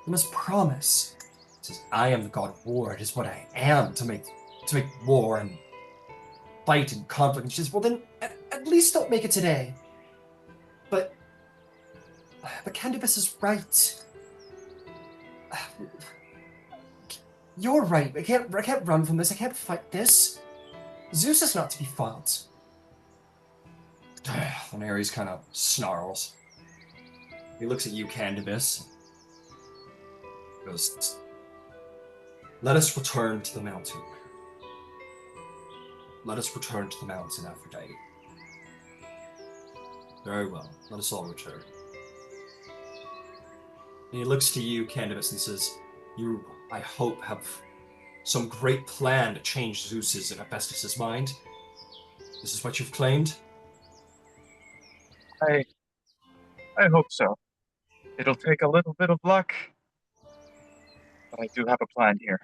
You must promise. He says, I am the god of war. It is what I am to make war and fight and conflict. And she says, well then at least don't make it today. But Candybus is right. You're right. I can't run from this. I can't fight this. Zeus is not to be fought. And Ares kind of snarls. He looks at you, Candybus. He goes, let us return to the mountain. Let us return to the mountain, Aphrodite. Very well. Let us all return. And he looks to you, Candybus, and says, you, I hope, have some great plan to change Zeus's and Hephaestus's mind. This is what you've claimed? I hope so. It'll take a little bit of luck, but I do have a plan here.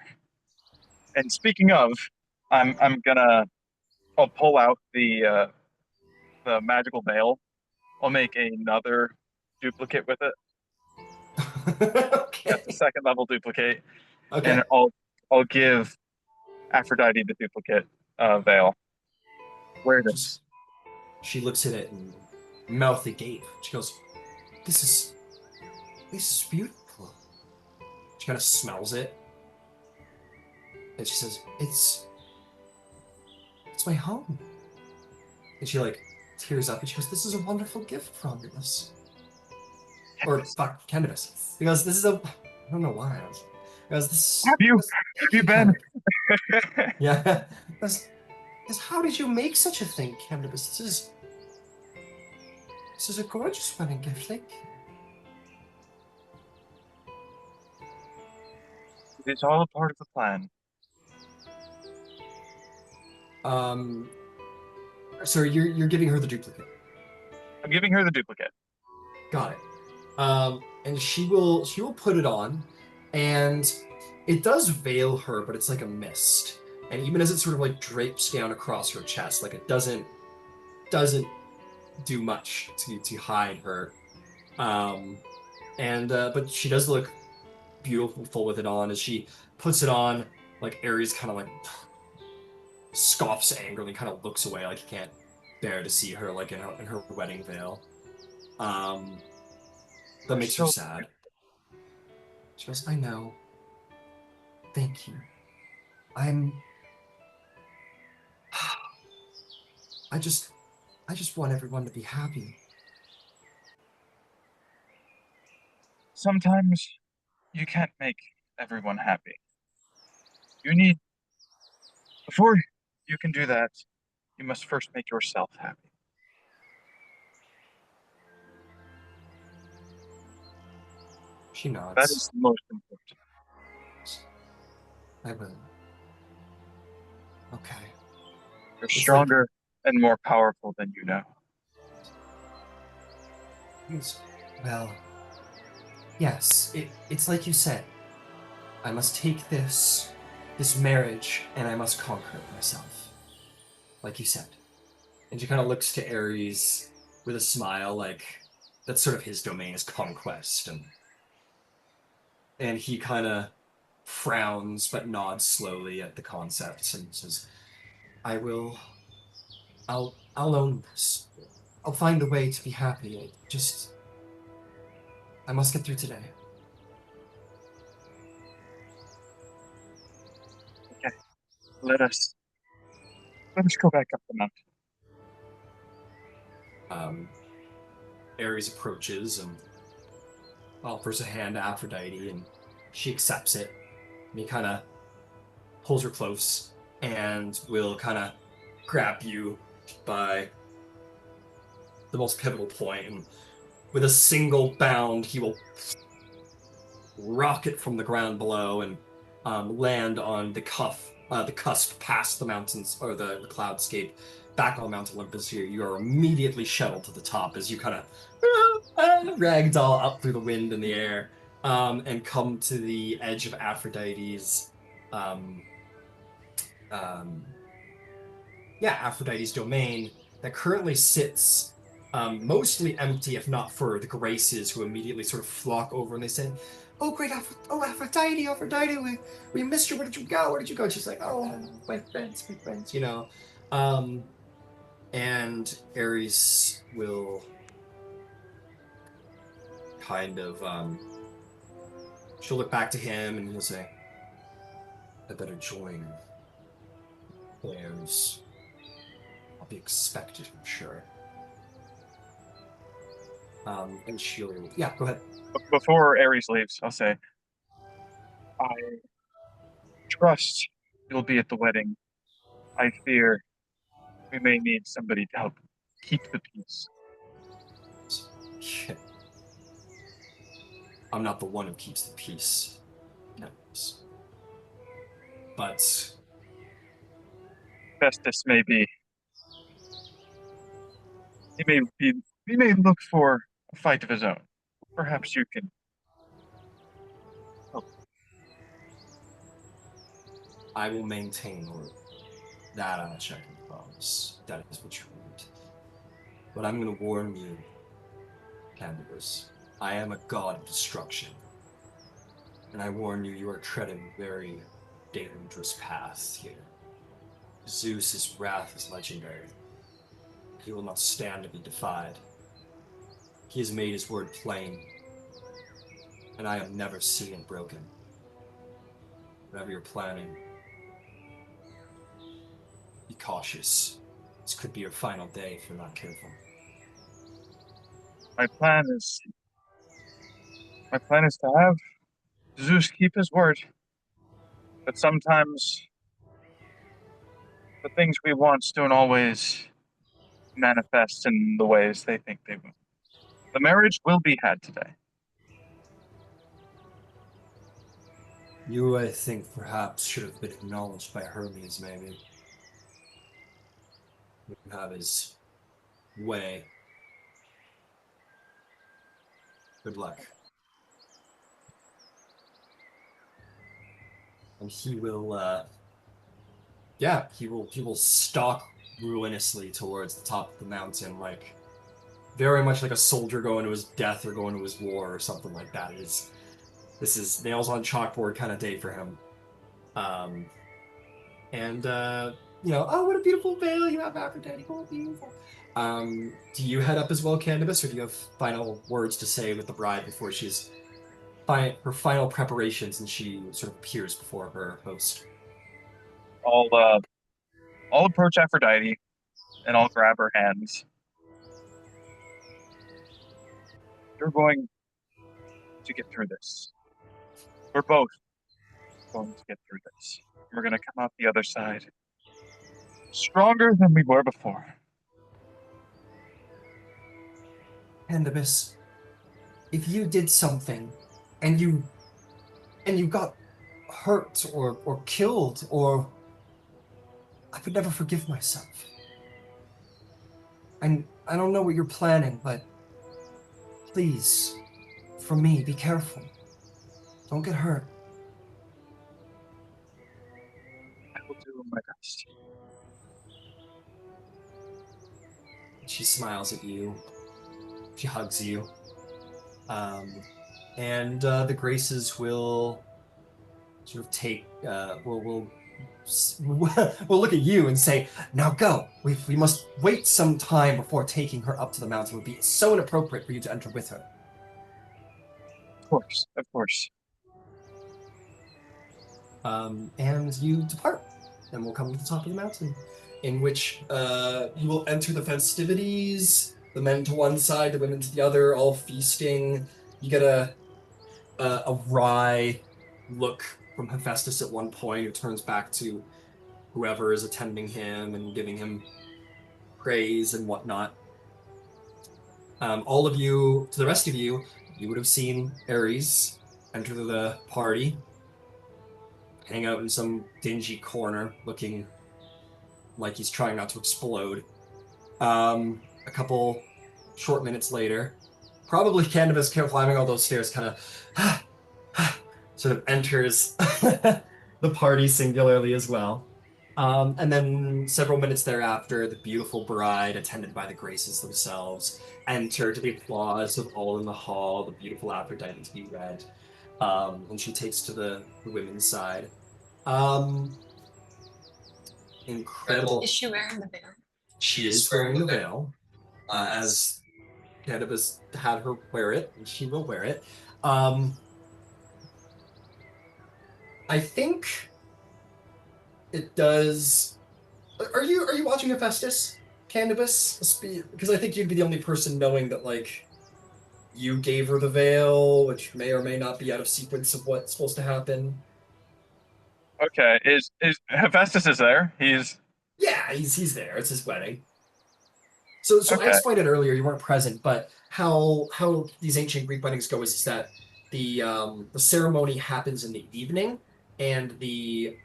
And speaking of, I'll pull out the magical veil. I'll make another duplicate with it. Okay. That's a second level duplicate. Okay. And I'll give Aphrodite the duplicate veil. Wear this. She looks at it and mouth agape. She goes, This is beautiful. She kind of smells it. And she says, It's my home. And she like tears up and she goes, this is a wonderful gift from Romulus. Or fuck, Candybus. Because this is I don't know why. Guys, this, Have you thank been? Candybus. Yeah. How did you make such a thing, Candybus? This is a gorgeous wedding gift. Thank you. It's all a part of the plan. So you're giving her the duplicate. I'm giving her the duplicate. Got it. And she will put it on, and it does veil her, but it's like a mist. And even as it sort of like drapes down across her chest, like it doesn't do much to hide her. But she does look beautiful with it on. As she puts it on, like Ares kind of like scoffs angrily, kind of looks away, like he can't bear to see her like in her wedding veil. That makes her sad. She goes, I know. Thank you. I just want everyone to be happy. Sometimes you can't make everyone happy. Before you can do that, you must first make yourself happy. She nods. That is the most important. I will. Okay. You're stronger and more powerful than you know. Well, yes, it's like you said. I must take this marriage and I must conquer it myself. Like you said. And she kind of looks to Ares with a smile, like that's sort of his domain is conquest, and he kind of frowns but nods slowly at the concept and says, I'll own this. I'll find a way to be happy. I must get through today. Okay. Let us go back up the mountain. Ares approaches and offers a hand to Aphrodite, and she accepts it. And he kind of pulls her close and will kind of grab you by the most pivotal point, and with a single bound, he will rocket from the ground below and land on the cusp past the mountains or the cloudscape back on Mount Olympus. Here, you are immediately shuttled to the top as you kind of ragdoll up through the wind and the air, and come to the edge of Aphrodite's Aphrodite's domain that currently sits mostly empty, if not for the Graces, who immediately sort of flock over and they say, "Oh, great, Aphrodite, we missed you. Where did you go? Where did you go?" And she's like, "Oh, my friends, you know." And Ares will kind of, she'll look back to him and he'll say, "I better join players. I'll be expected, I'm sure." And she'll, yeah, go ahead. Before Ares leaves, I'll say, I trust you'll be at the wedding. I fear we may need somebody to help keep the peace. I'm not the one who keeps the peace. No. But Festus may be. He may look for a fight of his own. Perhaps you can help. I will maintain that on a check and promise. That is what you want. But I'm going to warn you, Candybus. I am a god of destruction. And I warn you, you are treading very dangerous paths here. Zeus's wrath is legendary. He will not stand to be defied. He has made his word plain, and I have never seen it broken. Whatever you're planning, be cautious. This could be your final day if you're not careful. My plan is to have Zeus keep his word But sometimes the things we want don't always manifest in the ways they think they will. The marriage will be had today. You, I think, perhaps should have been acknowledged by Hermes, maybe. Let him have his way. Good luck. And he will, yeah, he will stalk ruinously towards the top of the mountain, like very much like a soldier going to his death or going to his war or something like that. This is nails on chalkboard kind of day for him. Um, and oh, what a beautiful veil you have, Aphrodite. Oh, beautiful. Do you head up as well, Candybus, or do you have final words to say with the bride before she's her final preparations and she sort of appears before her host? I'll approach Aphrodite and I'll grab her hands. You're going to get through this. We're both going to get through this. We're going to come out the other side stronger than we were before. Candybus, if you did something and you got hurt or killed, or I could never forgive myself. And I don't know what you're planning, but please, for me, be careful. Don't get hurt. I will do my best. She smiles at you. She hugs you. And the Graces will sort of take, we'll look at you and say, now go. We must wait some time before taking her up to the mountain. It would be so inappropriate for you to enter with her. Of course, of course. And you depart, and we'll come to the top of the mountain, in which you will enter the festivities, the men to one side, the women to the other, all feasting. You get a wry look from Hephaestus at one point, who turns back to whoever is attending him and giving him praise and whatnot. All of you, to the rest of you, you would have seen Ares enter the party, hang out in some dingy corner, looking like he's trying not to explode. A couple short minutes later, probably Candybus climbing all those stairs, kind of sort of enters the party singularly as well. And then several minutes thereafter, the beautiful bride, attended by the Graces themselves, enter to the applause of all in the hall, the beautiful Aphrodite to be read. And she takes to the women's side. Incredible. Is she wearing the veil? She is wearing the veil, as Candybus had her wear it, and she will wear it. I think it does. Are you watching Hephaestus, Candybus? Because I think you'd be the only person knowing that, like, you gave her the veil, which may or may not be out of sequence of what's supposed to happen. Okay, is Hephaestus is there? Yeah, he's there. It's his wedding. So Okay. I explained it earlier. You weren't present, but how these ancient Greek weddings go is that the ceremony happens in the evening, and the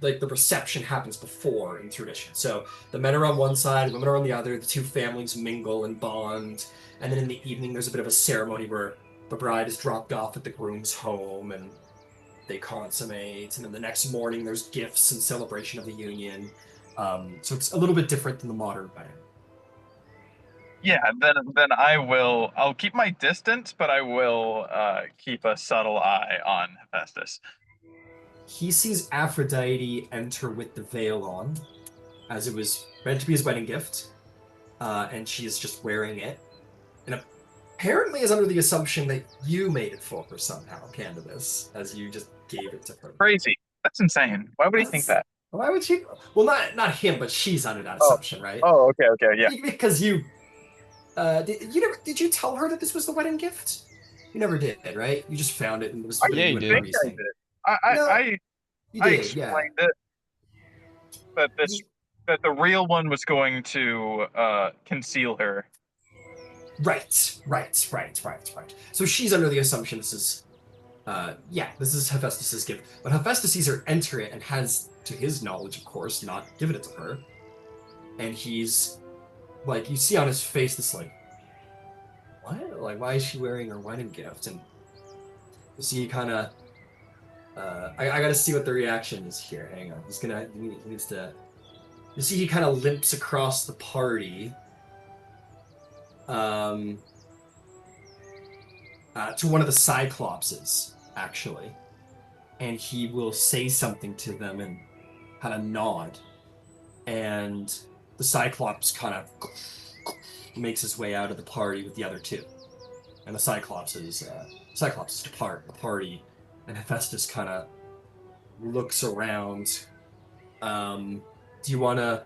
reception happens before in tradition. So the men are on one side, women are on the other. The two families mingle and bond, and then in the evening there's a bit of a ceremony where the bride is dropped off at the groom's home and they consummate, and then the next morning there's gifts and celebration of the union. So it's a little bit different than the modern wedding. Yeah, then I'll keep my distance, but I will keep a subtle eye on Hephaestus. He sees Aphrodite enter with the veil on, as it was meant to be his wedding gift, and she is just wearing it, and apparently is under the assumption that you made it for her somehow, Candybus, as you just gave it to her. Crazy. That's insane. Why would he think that? Why would she? Well, not him, but she's under that assumption, right? Oh, okay, yeah. Because you, did you tell her that this was the wedding gift? You never did, right? You just found it and it was. Yeah, you did. I think I did. You I did, yeah. explained it that You, that the real one was going to conceal her. right. So she's under the assumption this is, yeah, this is Hephaestus's gift. But Hephaestus sees her enter it and has, to his knowledge, of course, not given it to her. And he's like, you see on his face this like, what? Like, why is she wearing her wedding gift? And you see, kind of, I gotta see what the reaction is here. Hang on, he needs to. You see, he kind of limps across the party, um, to one of the Cyclopses, actually, and he will say something to them and kind of nod, and the Cyclops kind of makes his way out of the party with the other two, and the Cyclopses depart the party, and Hephaestus kind of looks around. Do you want to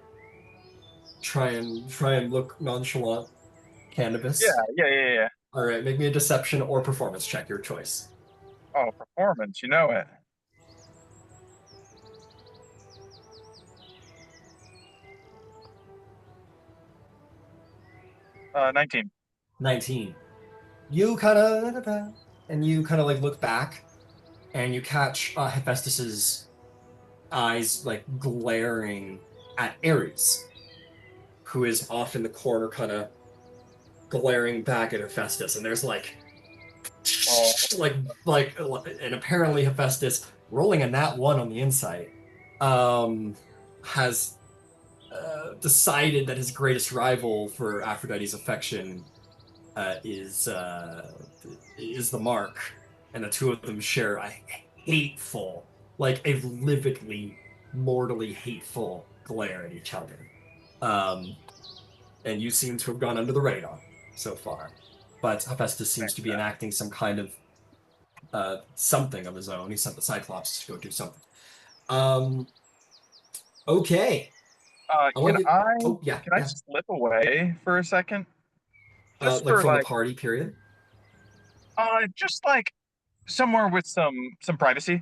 try and look nonchalant, Yeah, Candybus? yeah. All right, make me a deception or performance check, your choice. Oh, performance, you know it. 19. 19. You kind of, and you kind of like look back, and you catch Hephaestus's eyes like glaring at Ares, who is off in the corner, kind of glaring back at Hephaestus, and there's Oh, like like and apparently Hephaestus rolling a nat one on the insight has decided that his greatest rival for Aphrodite's affection is the mark, and the two of them share a hateful, like a lividly, mortally hateful glare at each other. Um, and you seem to have gone under the radar so far, but Hephaestus seems to be enacting some kind of something of his own. He sent the Cyclops to go do something. Um, okay. I want you. Oh yeah, can I yeah. slip away for a second? Just Like for from the like, party period. just like somewhere with some privacy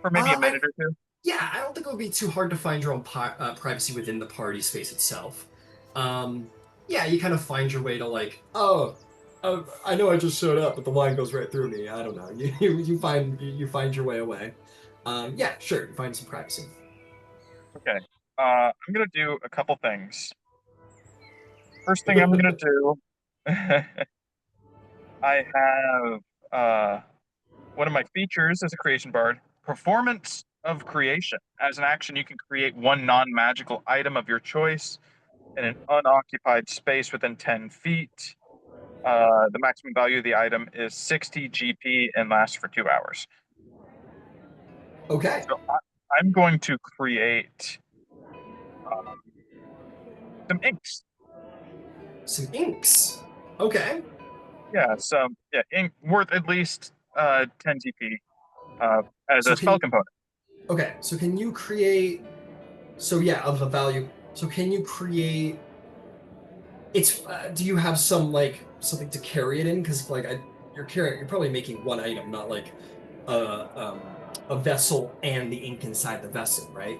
for maybe a I minute or two. Yeah, I don't think it would be too hard to find your own privacy within the party space itself. Um, yeah, you kind of find your way to like, I know I just showed up, but the line goes right through me. I don't know. You find your way away. Yeah, sure, you find some privacy. Okay. I'm gonna do a couple things. First thing I'm gonna do, I have one of my features as a creation bard, performance of creation. As an action, you can create one non-magical item of your choice in an unoccupied space within 10 feet. The maximum value of the item is 60 GP and lasts for 2 hours. Okay, So I'm going to create some inks. some inks. Okay, Yeah, ink worth at least 10 GP as so a spell can component. okay, so can you create? So yeah, of a value. So can you create? It's do you have some like something to carry it in? Because you're probably making one item, not like a vessel and the ink inside the vessel, right?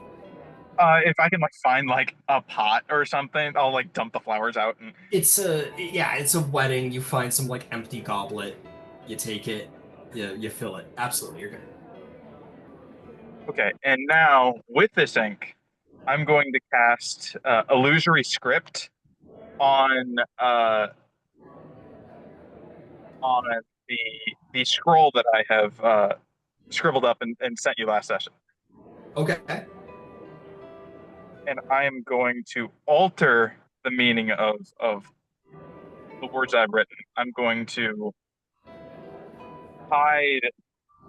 If I can like find like a pot or something, I'll like dump the flowers out and It's a wedding. You find some like empty goblet, you take it, you fill it. Absolutely, you're good. okay. And now with this ink, I'm going to cast illusory script on uh on the scroll that I have scribbled up and sent you last session. Okay. And I am going to alter the meaning of the words I've written. I'm going to hide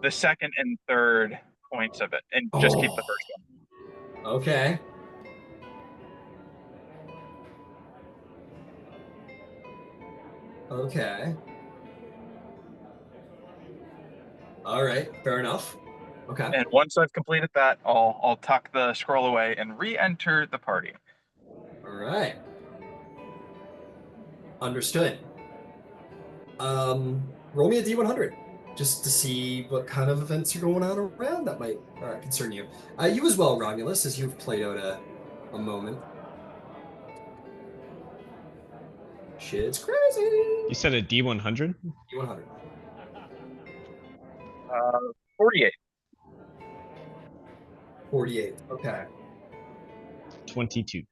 the second and third points of it and just keep the Oh, first one. okay. Okay. All right. Fair enough. Okay. And once I've completed that, I'll tuck the scroll away and re-enter the party. All right. Understood. Roll me a D100. just to see what kind of events are going on around that might concern you. You as well, Romulus, as you've played out a moment. Shit's crazy. You said a D100? 100. 48. 48. Okay. 22.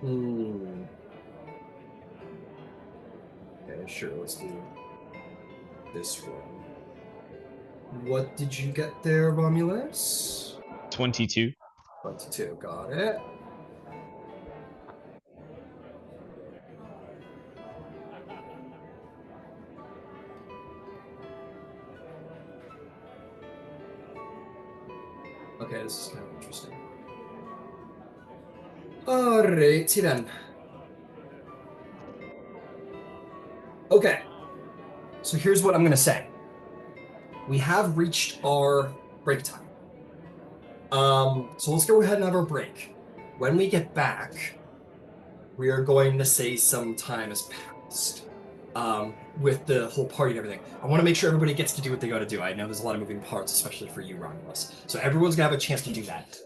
Hmm. Okay, sure. Let's do this one. What did you get there, Romulus? 22. 22. Got it. Okay, this is kind of interesting. Alrighty then. Okay, so here's what I'm gonna say. We have reached our break time. So let's go ahead and have our break. When we get back, we are going to say some time has passed. With the whole party and everything. I want to make sure everybody gets to do what they got to do. I know there's a lot of moving parts, especially for you, Romulus. So everyone's gonna have a chance to do that.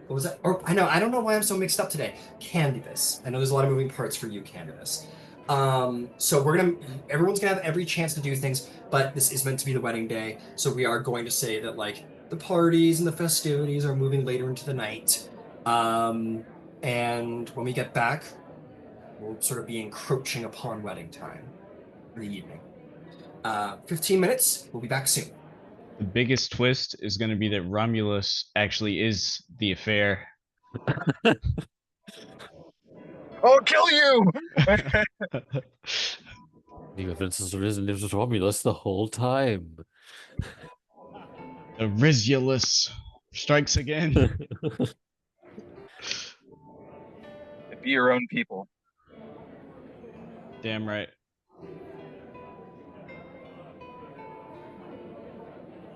What was that? Or I don't know why I'm so mixed up today. Candybus. I know there's a lot of moving parts for you, Candybus. So everyone's gonna have every chance to do things, but this is meant to be the wedding day, so we are going to say that like the parties and the festivities are moving later into the night. Um, and when we get back, we'll sort of be encroaching upon wedding time for the evening. 15 minutes. We'll be back soon. The biggest twist is going to be that Romulus actually is the affair. I'll kill you! The evidence has arisen. It was Romulus the whole time. The Rizulus strikes again. Be your own people. Damn right.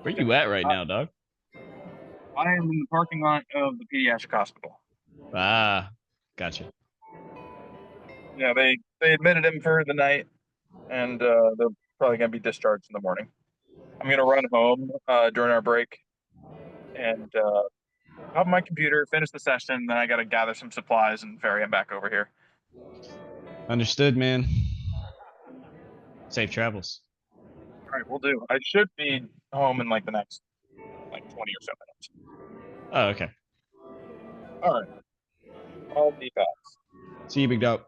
Where you at right now, dog? I am in the parking lot of the pediatric hospital. Ah, gotcha. Yeah, they admitted him for the night, and they're probably gonna be discharged in the morning. I'm gonna run home during our break, and hop on my computer, finish the session. Then I gotta gather some supplies and ferry him back over here. Understood, man. Safe travels. All right, we'll do. I should be home in like the next 20 or so minutes. Oh, okay. All right, I'll be back. See you, big dog.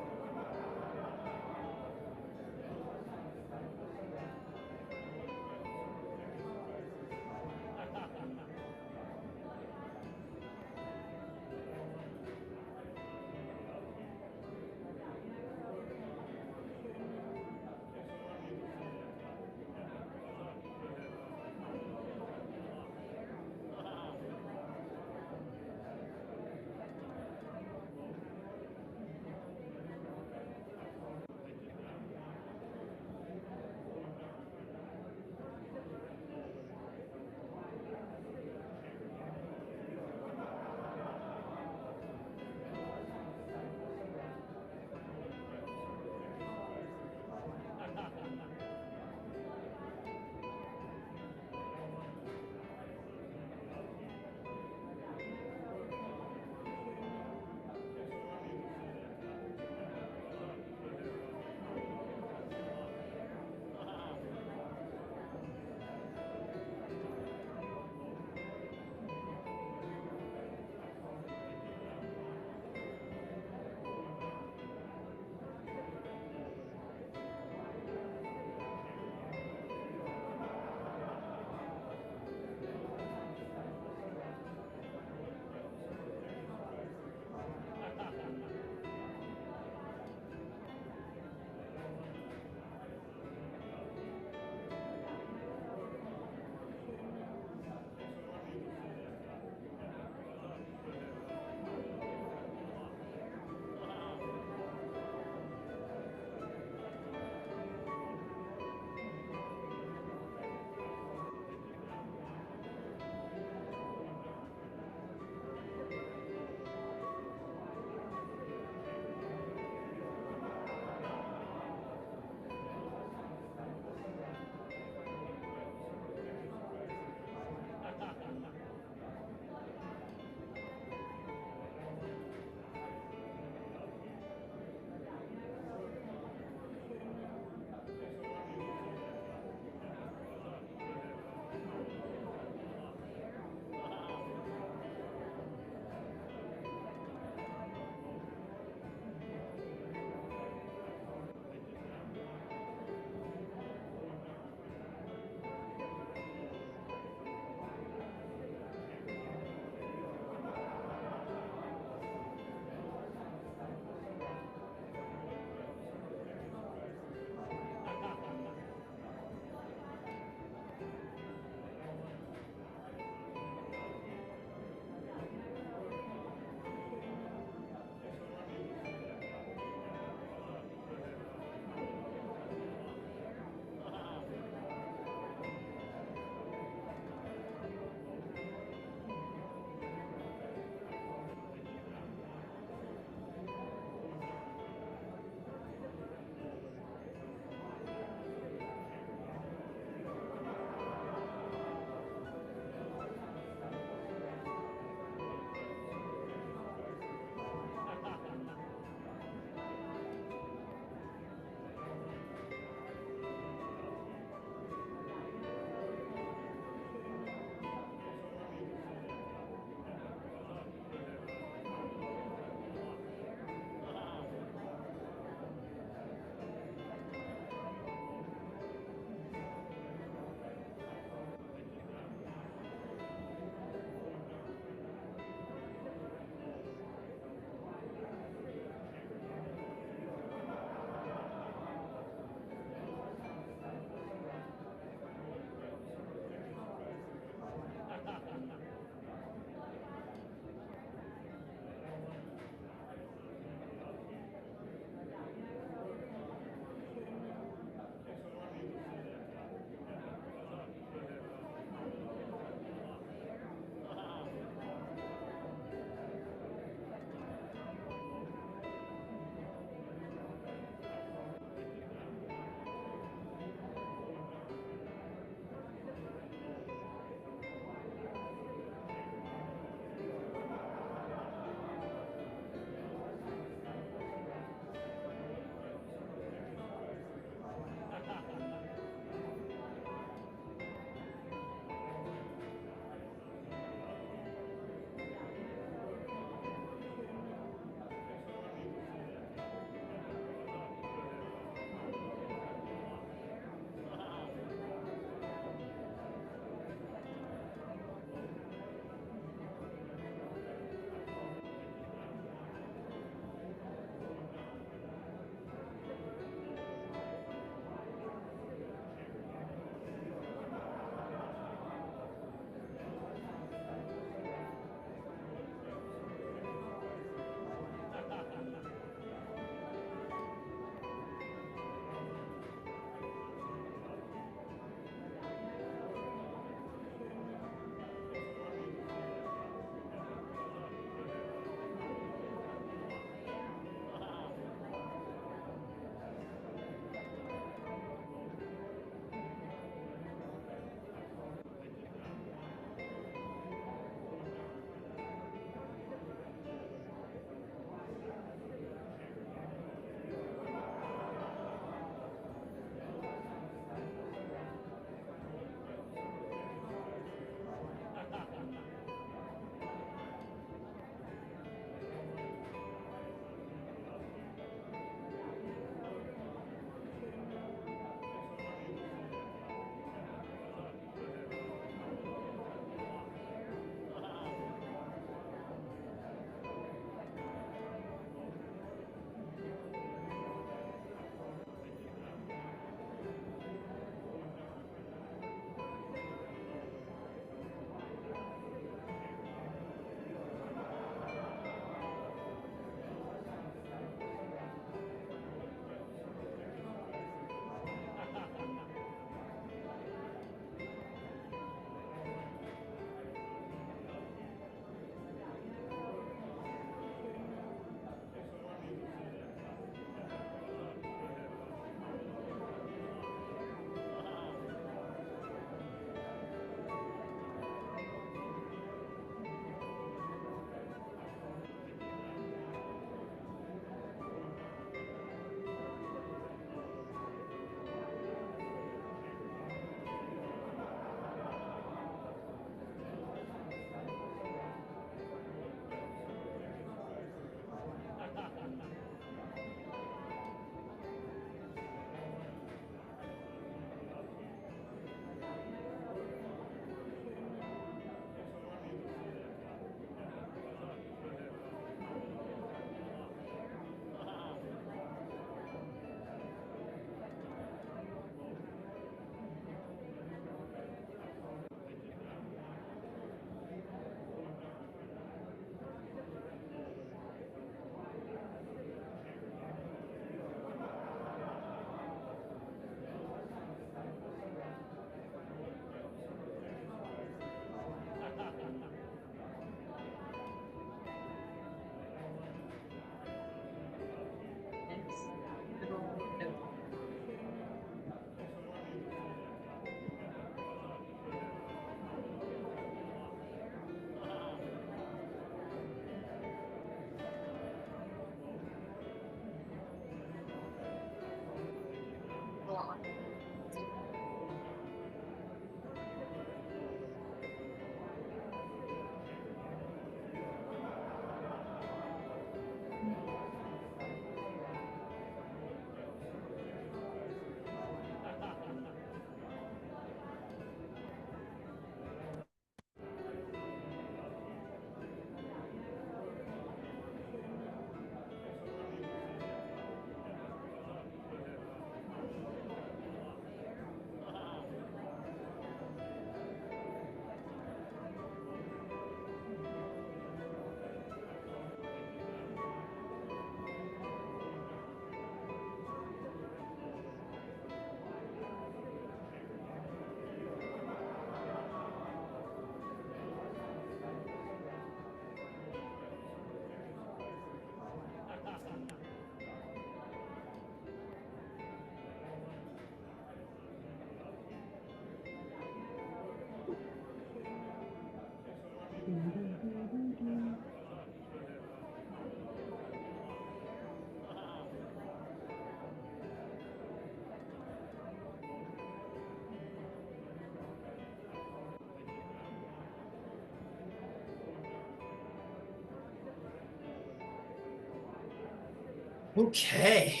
Okay.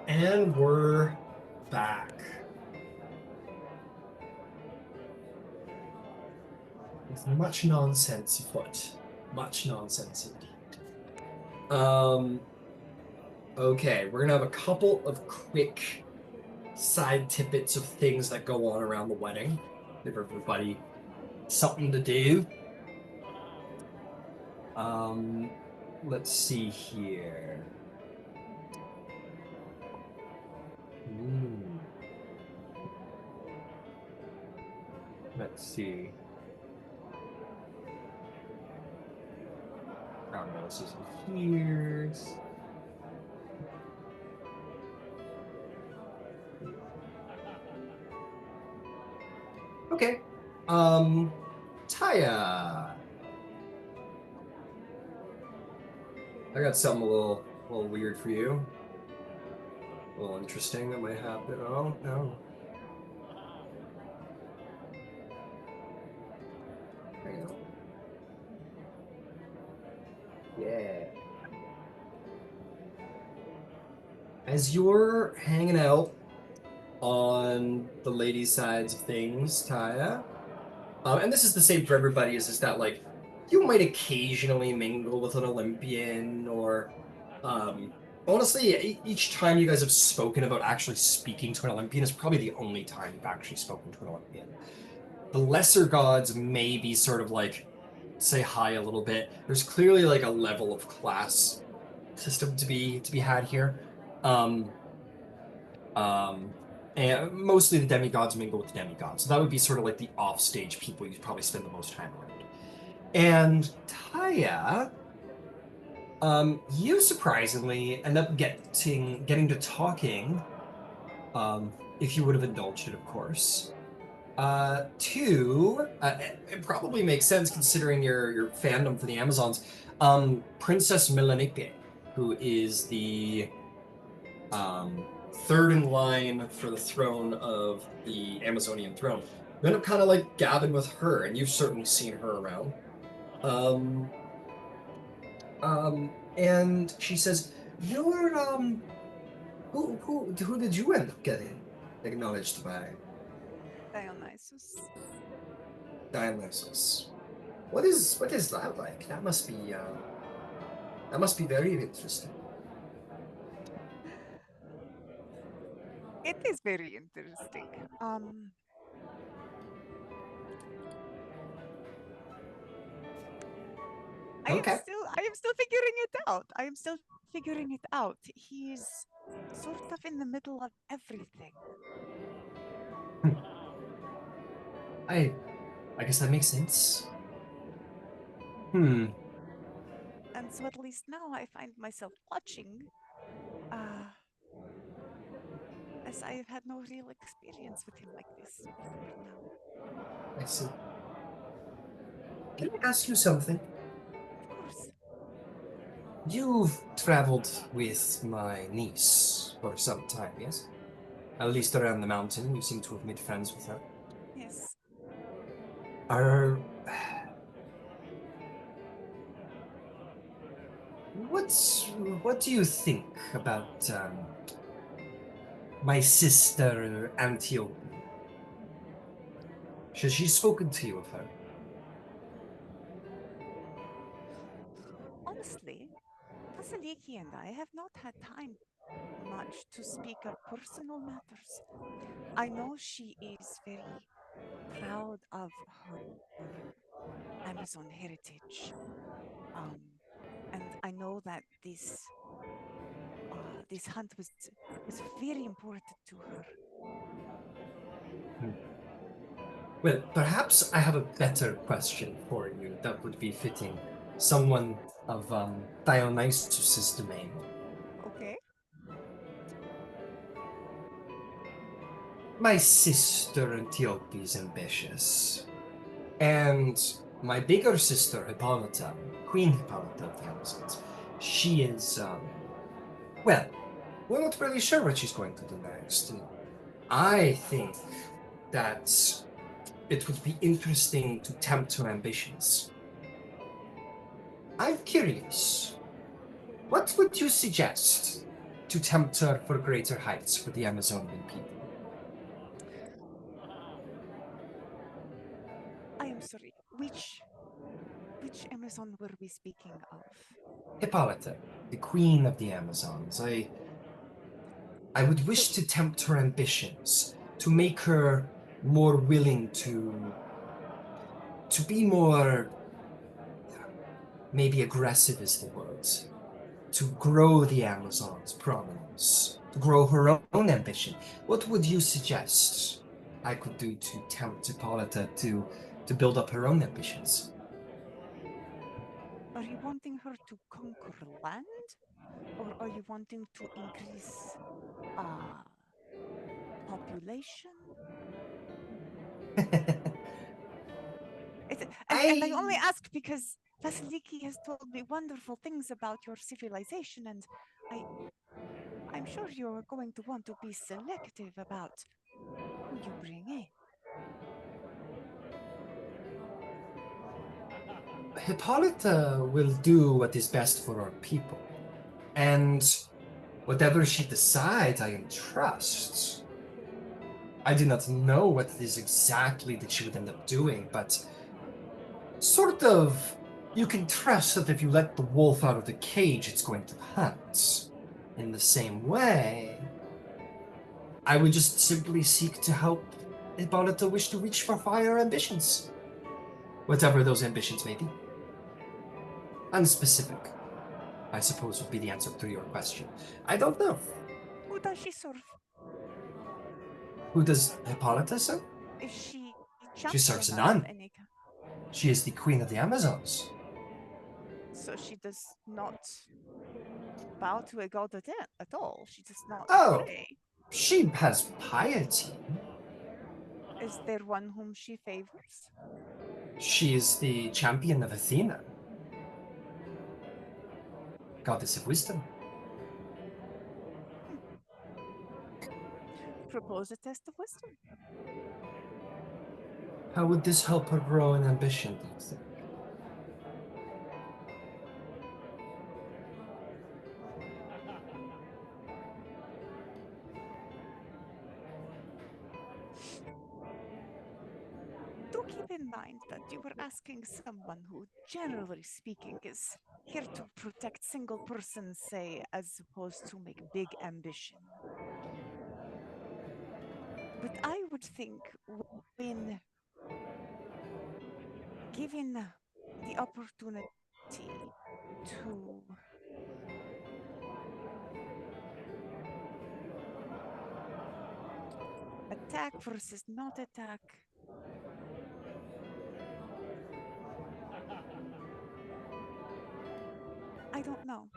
And we're back. With much nonsense afoot. Much nonsense indeed. Okay, we're gonna have a couple of quick side tidbits of things that go on around the wedding. Give everybody something to do. Um, let's see here. Hmm. Let's see. Romulos isn't here. Okay. Thyia. I got something a little weird for you. A little interesting that might happen. Oh no. Hang on. Yeah. As you're hanging out on the ladies' sides of things, Thyia, and this is the same for everybody, is just that like you might occasionally mingle with an Olympian or um honestly, each time you guys have spoken about actually speaking to an Olympian is probably the only time you've actually spoken to an Olympian. The lesser gods maybe sort of like say hi a little bit. There's clearly like a level of class system to be had here. Um, um, and mostly the demigods mingle with the demigods. So that would be sort of like the offstage people you probably spend the most time around. And Thyia, you surprisingly end up getting to talking, if you would have indulged it, of course. Two, it probably makes sense considering your fandom for the Amazons. Princess Melanippe, who is the um, third in line for the throne of the Amazonian throne. You end up kind of like gabbing with her, and you've certainly seen her around. Um, and she says, "You're who did you end up getting acknowledged by?" Dionysus. Dionysus. What is that like? That must be very interesting. It is very interesting. Okay. I am still figuring it out. I am still figuring it out. He's sort of in the middle of everything. I I guess that makes sense. Hmm. And so at least now I find myself watching, uh, as I have had no real experience with him like this before now. I see. Can I ask you something? Of course. You've traveled with my niece for some time, yes? At least around the mountain. You seem to have made friends with her. Yes. Are what do you think about my sister Antiope? Has she spoken to you of her? Honestly, Vasaliki and I have not had time much to speak of personal matters. I know she is very proud of her Amazon heritage. Um, and I know that this hunt was very important to her. Hmm. Well, perhaps I have a better question for you that would be fitting someone of Dionysus's domain. Okay. My sister Antiope is ambitious, and my bigger sister Hippolyta, Queen Hippolyta of the Amazons, she is, well, we're not really sure what she's going to do next. And I think that it would be interesting to tempt her ambitions. I'm curious. What would you suggest to tempt her for greater heights for the Amazonian people? I am sorry. Which Amazon were we speaking of? Hippolyta, the queen of the Amazons. I would wish to tempt her ambitions, to make her more willing to be more, maybe aggressive is the word, to grow the Amazons' prominence, to grow her own ambition. What would you suggest I could do to tempt Hippolyta to build up her own ambitions? Are you wanting her to conquer land? Or are you wanting to increase population? And I only ask because Vasaliki has told me wonderful things about your civilization, and I'm sure you're going to want to be selective about who you bring in. Hippolyta will do what is best for our people. And whatever she decides, I entrust. I do not know what it is exactly that she would end up doing, but sort of, you can trust that if you let the wolf out of the cage, it's going to hunt. In the same way, I would just simply seek to help Hippolyta wish to reach for higher ambitions. Whatever those ambitions may be. Unspecific, I suppose, would be the answer to your question. I don't know. Who does she serve? Who does Hippolyta serve? Is she She serves champion of none. any kind? She is the queen of the Amazons. So she does not bow to a god at all. She does not Oh, pray. she has piety. Is there one whom she favors? She is the champion of Athena, goddess of wisdom. Propose a test of wisdom. How would this help her grow in ambition, do you think? Do keep in mind that you were asking someone who, generally speaking, is here to protect single persons, say, as opposed to make big ambition. But I would think when given the opportunity to attack versus not attack, I don't know.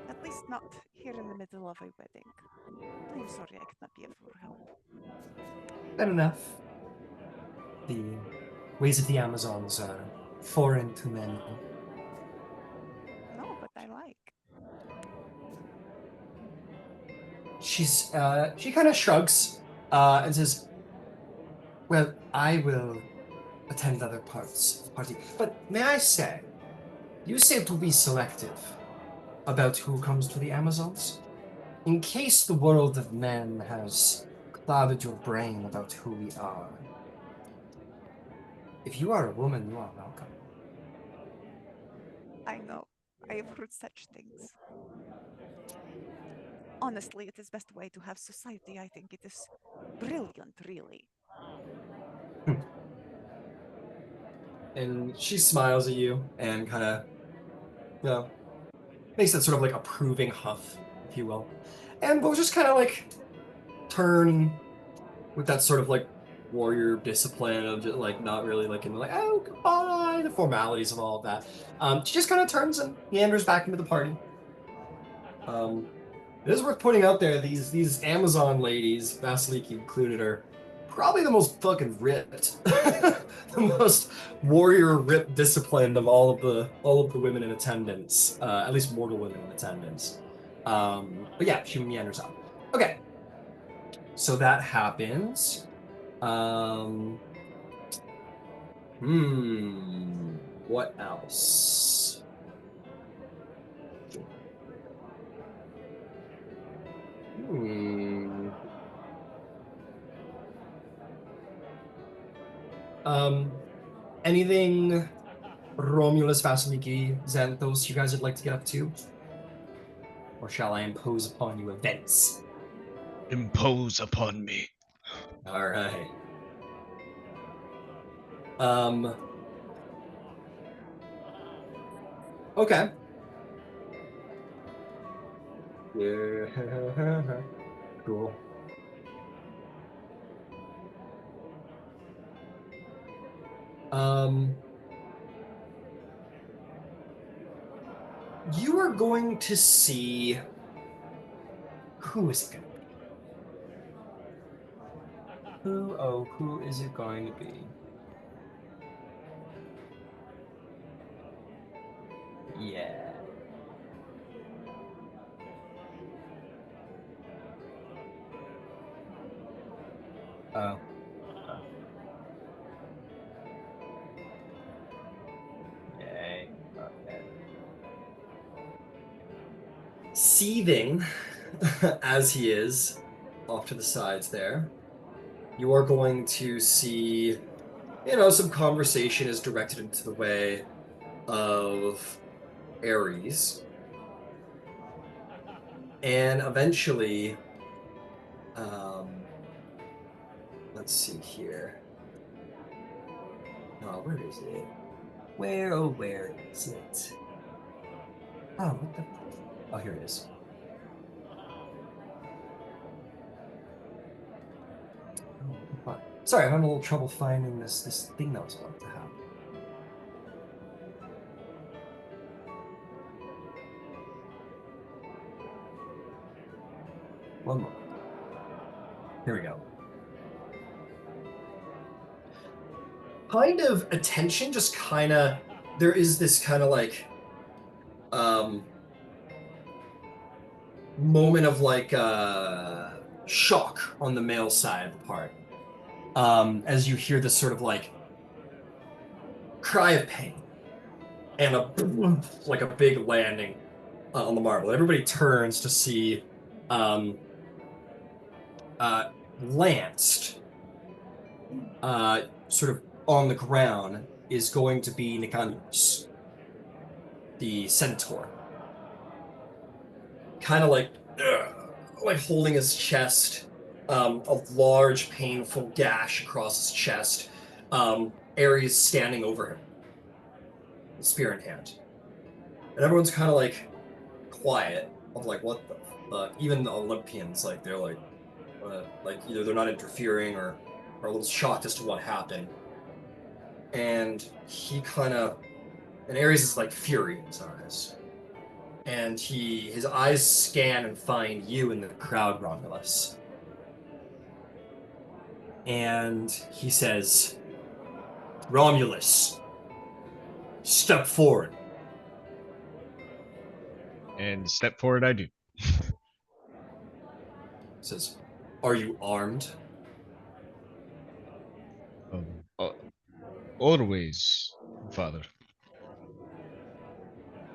At least not here in the middle of a wedding. I am sorry I cannot be of help. Fair enough. The ways of the Amazons are foreign to many. No, but I like. She kind of shrugs and says, "Well, I will attend other parts of the party. But may I say, you seem to be selective about who comes to the Amazons. In case the world of men has clouded your brain about who we are, if you are a woman, you are welcome." I know. I have heard such things. Honestly, it is best way to have society. I think it is brilliant, really. And she smiles at you and kind of, you know, makes that sort of like approving huff, if you will. And we'll just kind of like turn with that sort of like warrior discipline of just like not really like in like, oh, goodbye, the formalities of all of that. She just kind of turns and meanders back into the party. It is worth pointing out there, these Amazon ladies, Vasaliki included, are probably the most fucking ripped, the most warrior ripped disciplined of all of the women in attendance, at least mortal women in attendance. But yeah, she meanders out. Okay, so that happens. Um, what else? Anything Romulus, Vasaliki, Xanthos you guys would like to get up to? Or shall I impose upon you events? Impose upon me. All right. Okay. Yeah. Cool. You are going to see. Who is it going to be? Who is it going to be? Yeah. Oh. Yay. Okay. Seething as he is off to the sides there, you are going to see, some conversation is directed into the way of Ares. And eventually, let's see here. Oh, where is it? Where is it? Oh, what the? Oh, here it is. Oh, sorry, I'm having a little trouble finding this thing that was about to happen. One moment. Here we go. Kind of attention, just kind of, there is this kind of like, moment of like, shock on the male side of the party. As you hear this sort of like cry of pain and like a big landing on the marble. Everybody turns to see, lanced, sort of on the ground is going to be Candybus, the centaur. Kind of like holding his chest, a large, painful gash across his chest. Ares standing over him, spear in hand. And everyone's kind of like quiet, of like, what the fuck? Even the Olympians, like, they're like either they're not interfering or are a little shocked as to what happened. And and Ares is like fury in his eyes. And his eyes scan and find you in the crowd, Romulus. And he says, Romulus, step forward. And step forward I do. Says, are you armed? Always, father.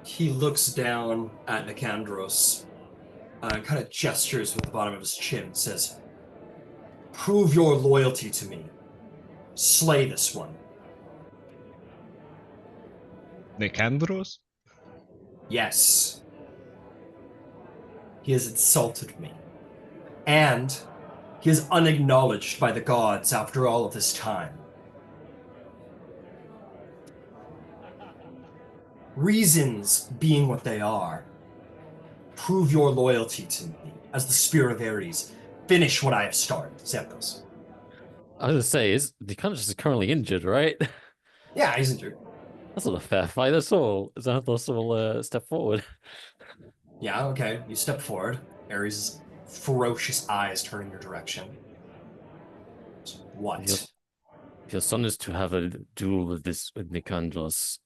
He looks down at Nicandros and kind of gestures with the bottom of his chin and says, prove your loyalty to me. Slay this one. Nicandros? Yes. He has insulted me. And he is unacknowledged by the gods after all of this time. Reasons being what they are, prove your loyalty to me as the Spear of Ares. Finish what I have started, Xanthos. I was gonna say, the Conscious is currently injured, right? Yeah, he's injured. That's not a fair fight at all. Xanthos will step forward. Yeah, okay. You step forward. Ares' ferocious eyes turn in your direction. What? If your son is to have a duel with Nicandros,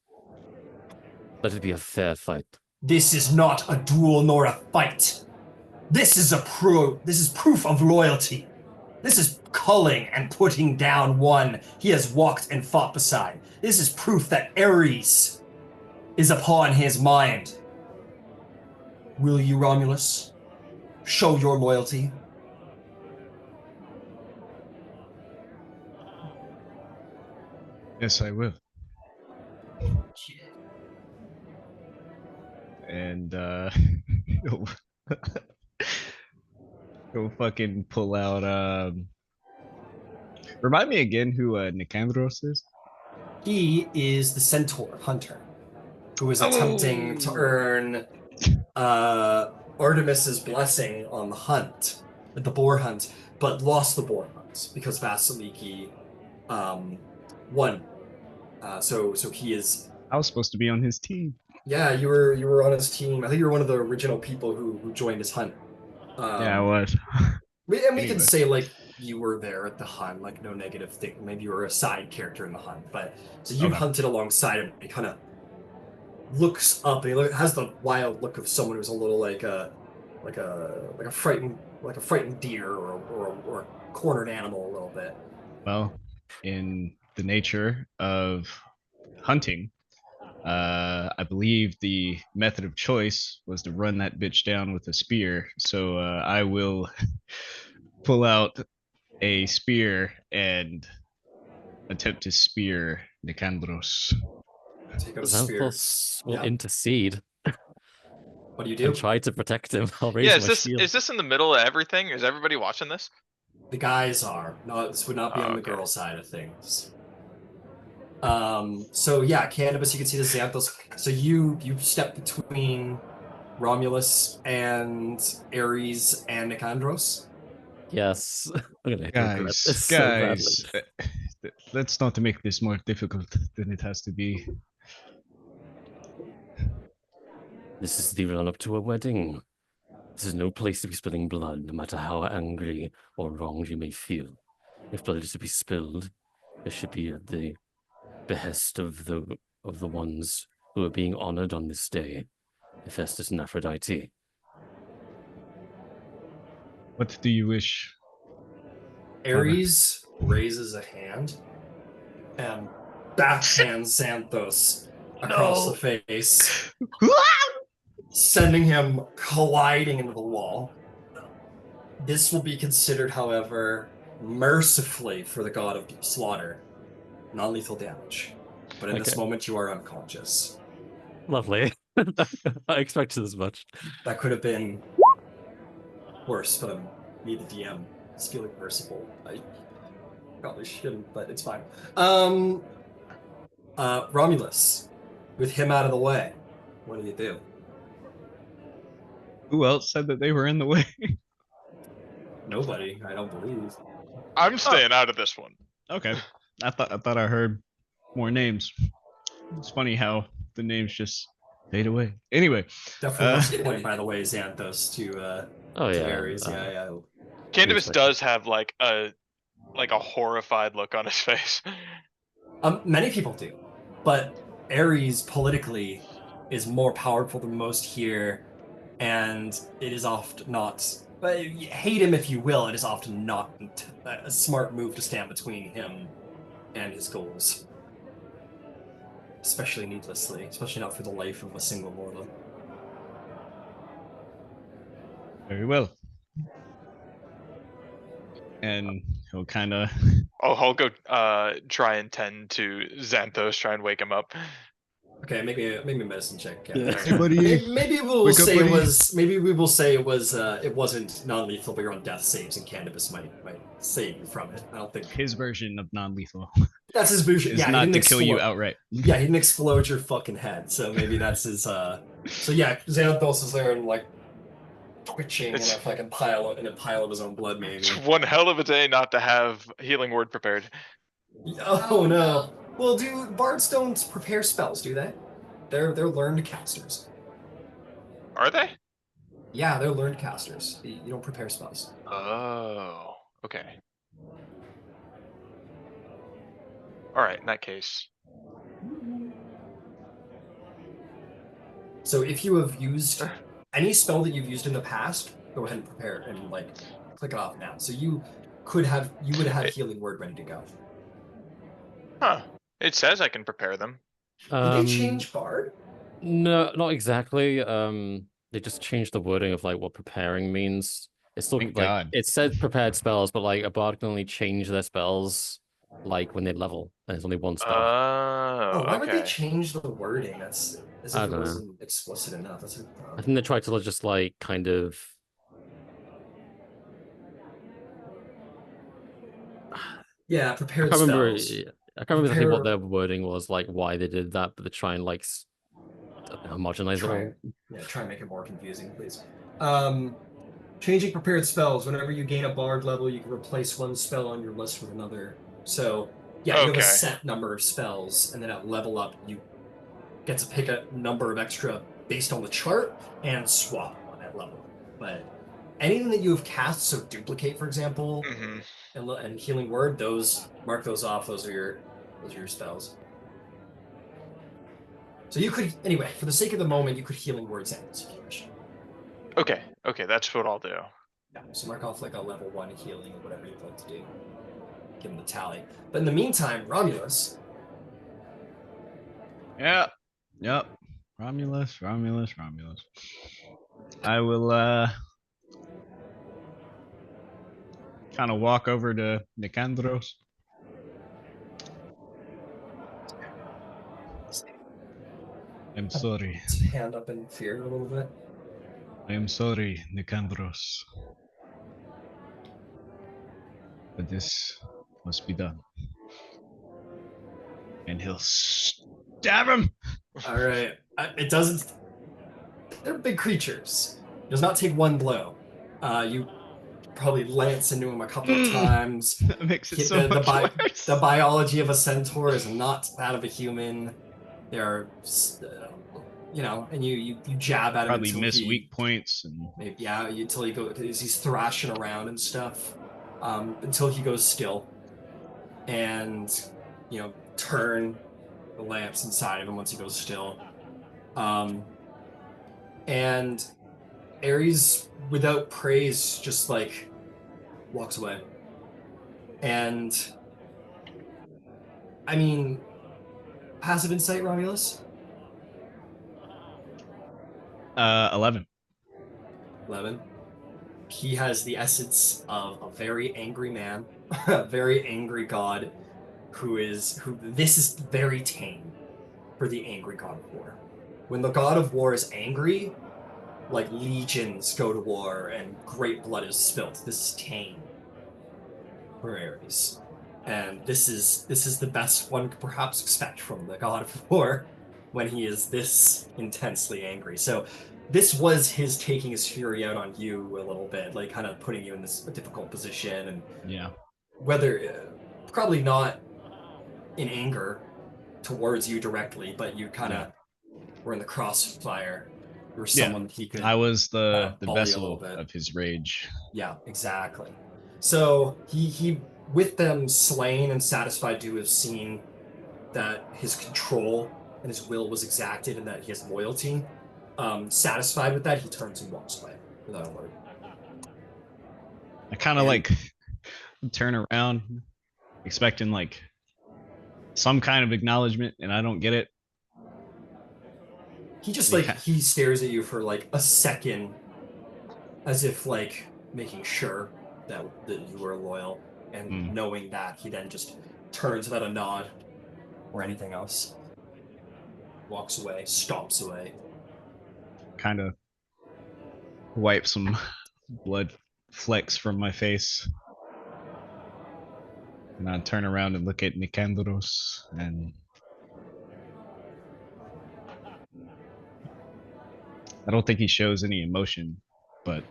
let it be a fair fight. This is not a duel nor a fight. This is proof of loyalty. This is culling and putting down one he has walked and fought beside. This is proof that Ares is upon his mind. Will you, Romulus, show your loyalty? Yes, I will. Shit. And he'll, he'll fucking pull out. Remind me again who Nicandros is. He is the centaur hunter who is attempting to Oh. earn Artemis's blessing on the hunt, the boar hunt, but lost the boar hunt because Vasaliki won. So he is. I was supposed to be on his team. Yeah, you were on his team. I think you were one of the original people who joined his hunt. Yeah, I was. We can Anyway. say like you were there at the hunt, like no negative thing. Maybe you were a side character in the hunt, but so you Okay. hunted alongside him. He kind of looks up and has the wild look of someone who's a little like a frightened deer or a cornered animal a little bit. Well, in the nature of hunting, I believe the method of choice was to run that bitch down with a spear. So I will pull out a spear and attempt to spear Nicandros. Take out a spear. Xanthos will Yeah. intercede What do you do? and try to protect him. I'll raise Yeah, my shield. is this in the middle of everything? Is everybody watching this? The guys are. No, this would not be Oh, on the okay. girl side of things. So yeah, Candybus, you can see the Xanthos. So you step between Romulus and Ares and Nicandros. Yes. I'm gonna regret this so Guys, badly. let's not make this more difficult than it has to be. This is the run up to a wedding. This is no place to be spilling blood, no matter how angry or wronged you may feel. If blood is to be spilled, it should be at the behest of the ones who are being honored on this day, Hephaestus and Aphrodite. What do you wish? Ares raises a hand and backhands Xanthos across the face, sending him colliding into the wall. This will be considered, however, mercifully for the god of slaughter, non-lethal damage. But in this moment, you are unconscious. Lovely. I expected as much. That could have been worse, but me, the DM, is feeling merciful. I probably shouldn't, but it's fine. Romulus, with him out of the way, what do you do? Who else said that they were in the way? Nobody, I don't believe. I'm staying out of this one. Okay. I thought I heard more names. It's funny how the names just fade away. Anyway. Definitely wants to point, by the way, Xanthos to Ares. Yeah. Candybus does have like a horrified look on his face. Many people do, but Ares politically is more powerful than most here, and it is often not. But hate him if you will. It is often not a smart move to stand between him and his goals, especially needlessly, especially not for the life of a single mortal. Very well. And he'll kind of. Oh, I'll go try and tend to Xanthos, try and wake him up. Okay, maybe a medicine check. Yeah. Hey, buddy. Maybe we will say it wasn't non-lethal, but you're on death saves, and Candybus might save you from it. I don't think His version of non-lethal that's his version. is Yeah, not to kill you outright. Yeah, he didn't explode your fucking head, so maybe that's his. So yeah, Xanthos is there and like twitching in a fucking pile of his own blood. Maybe. It's one hell of a day not to have healing word prepared. Oh no. Well, do bards don't prepare spells, do they? They're learned casters. Are they? Yeah, they're learned casters. You don't prepare spells. Oh, okay. All right, in that case. So if you have used any spell that you've used in the past, go ahead and prepare it and like click it off now. So you would have healing word ready to go. Huh. It says I can prepare them. Did they change bard? No, not exactly. They just changed the wording of like what preparing means. It's still Thank like God. it said prepared spells, but like a bard can only change their spells like when they level, and it's only one spell. Oh, why would they Okay. change the wording? That's as I if it don't know. wasn't explicit enough. That's a, I think they tried to just like kind of. yeah, I prepared can't remember. spells. I can't remember exactly what Prepare their wording was, like why they did that, but they try and like homogenize it try all. yeah, try and make it more confusing, please. Um Changing prepared spells. Whenever you gain a bard level, you can replace one spell on your list with another. So yeah, you have a Okay. set number of spells, and then at level up, you get to pick a number of extra based on the chart and swap one at level. But anything that you have cast, so duplicate, for example, Hmm. and healing word, those mark those off. Those are your spells. So you could anyway, for the sake of the moment, you could healing words and if you wish. Okay. Okay, that's what I'll do. Yeah, so mark off like a level 1 healing or whatever you'd like to do. Give him the tally. But in the meantime, Romulus. Yeah. Yep. Romulus. I will kind of walk over to Nicandros. I'm sorry. His hand up in fear a little bit. I am sorry, Nicandros. But this must be done. And he'll stab him. All right. It doesn't. They're big creatures. It does not take one blow. You probably lance into him a couple of times. That makes it so much worse. The biology of a centaur is not that of a human. They're, and you jab at him Probably until miss he weak points and maybe until he goes because he's thrashing around and stuff until he goes still, and turn the lamps inside of him once he goes still, and Ares without praise just like walks away. And I mean, passive insight, Romulus? 11. 11. He has the essence of a very angry man, a very angry god who this is very tame for the angry god of war. When the god of war is angry, like legions go to war and great blood is spilt. This is tame for Ares. And this is the best one could perhaps expect from the god of war when he is this intensely angry. So this was his taking his fury out on you a little bit, like kind of putting you in this difficult position, and Yeah. whether probably not in anger towards you directly, but you kind of were in the crossfire. You were someone he could. I was the bully a vessel little bit. of his rage. Yeah, exactly. So he with them slain and satisfied to have seen that his control and his will was exacted and that he has loyalty, satisfied with that, he turns and walks away without a word. I kind of like turn around expecting like some kind of acknowledgement, and I don't get it. He just he stares at you for like a second as if like making sure that you were loyal, and knowing that, he then just turns without a nod or anything else, walks away, stomps away. Kind of wipe some blood flecks from my face, and I turn around and look at Nicandros, and I don't think he shows any emotion, but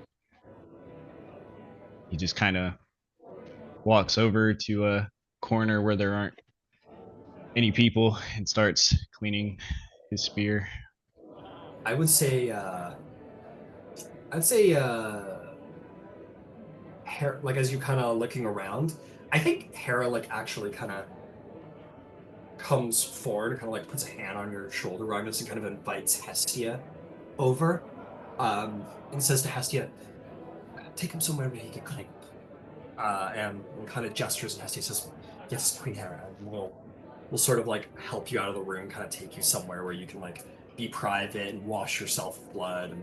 he just kind of walks over to a corner where there aren't any people and starts cleaning his spear. I would say, like as you kind of looking around, I think Hera like actually kind of comes forward, kind of like puts a hand on your shoulder, Romulus, and kind of invites Hestia over, and says to Hestia, "Take him somewhere where he can climb." And kind of gestures, and Hestia says, "Yes, Queen Hera, we'll sort of like help you out of the room, kind of take you somewhere where you can like be private and wash yourself with blood."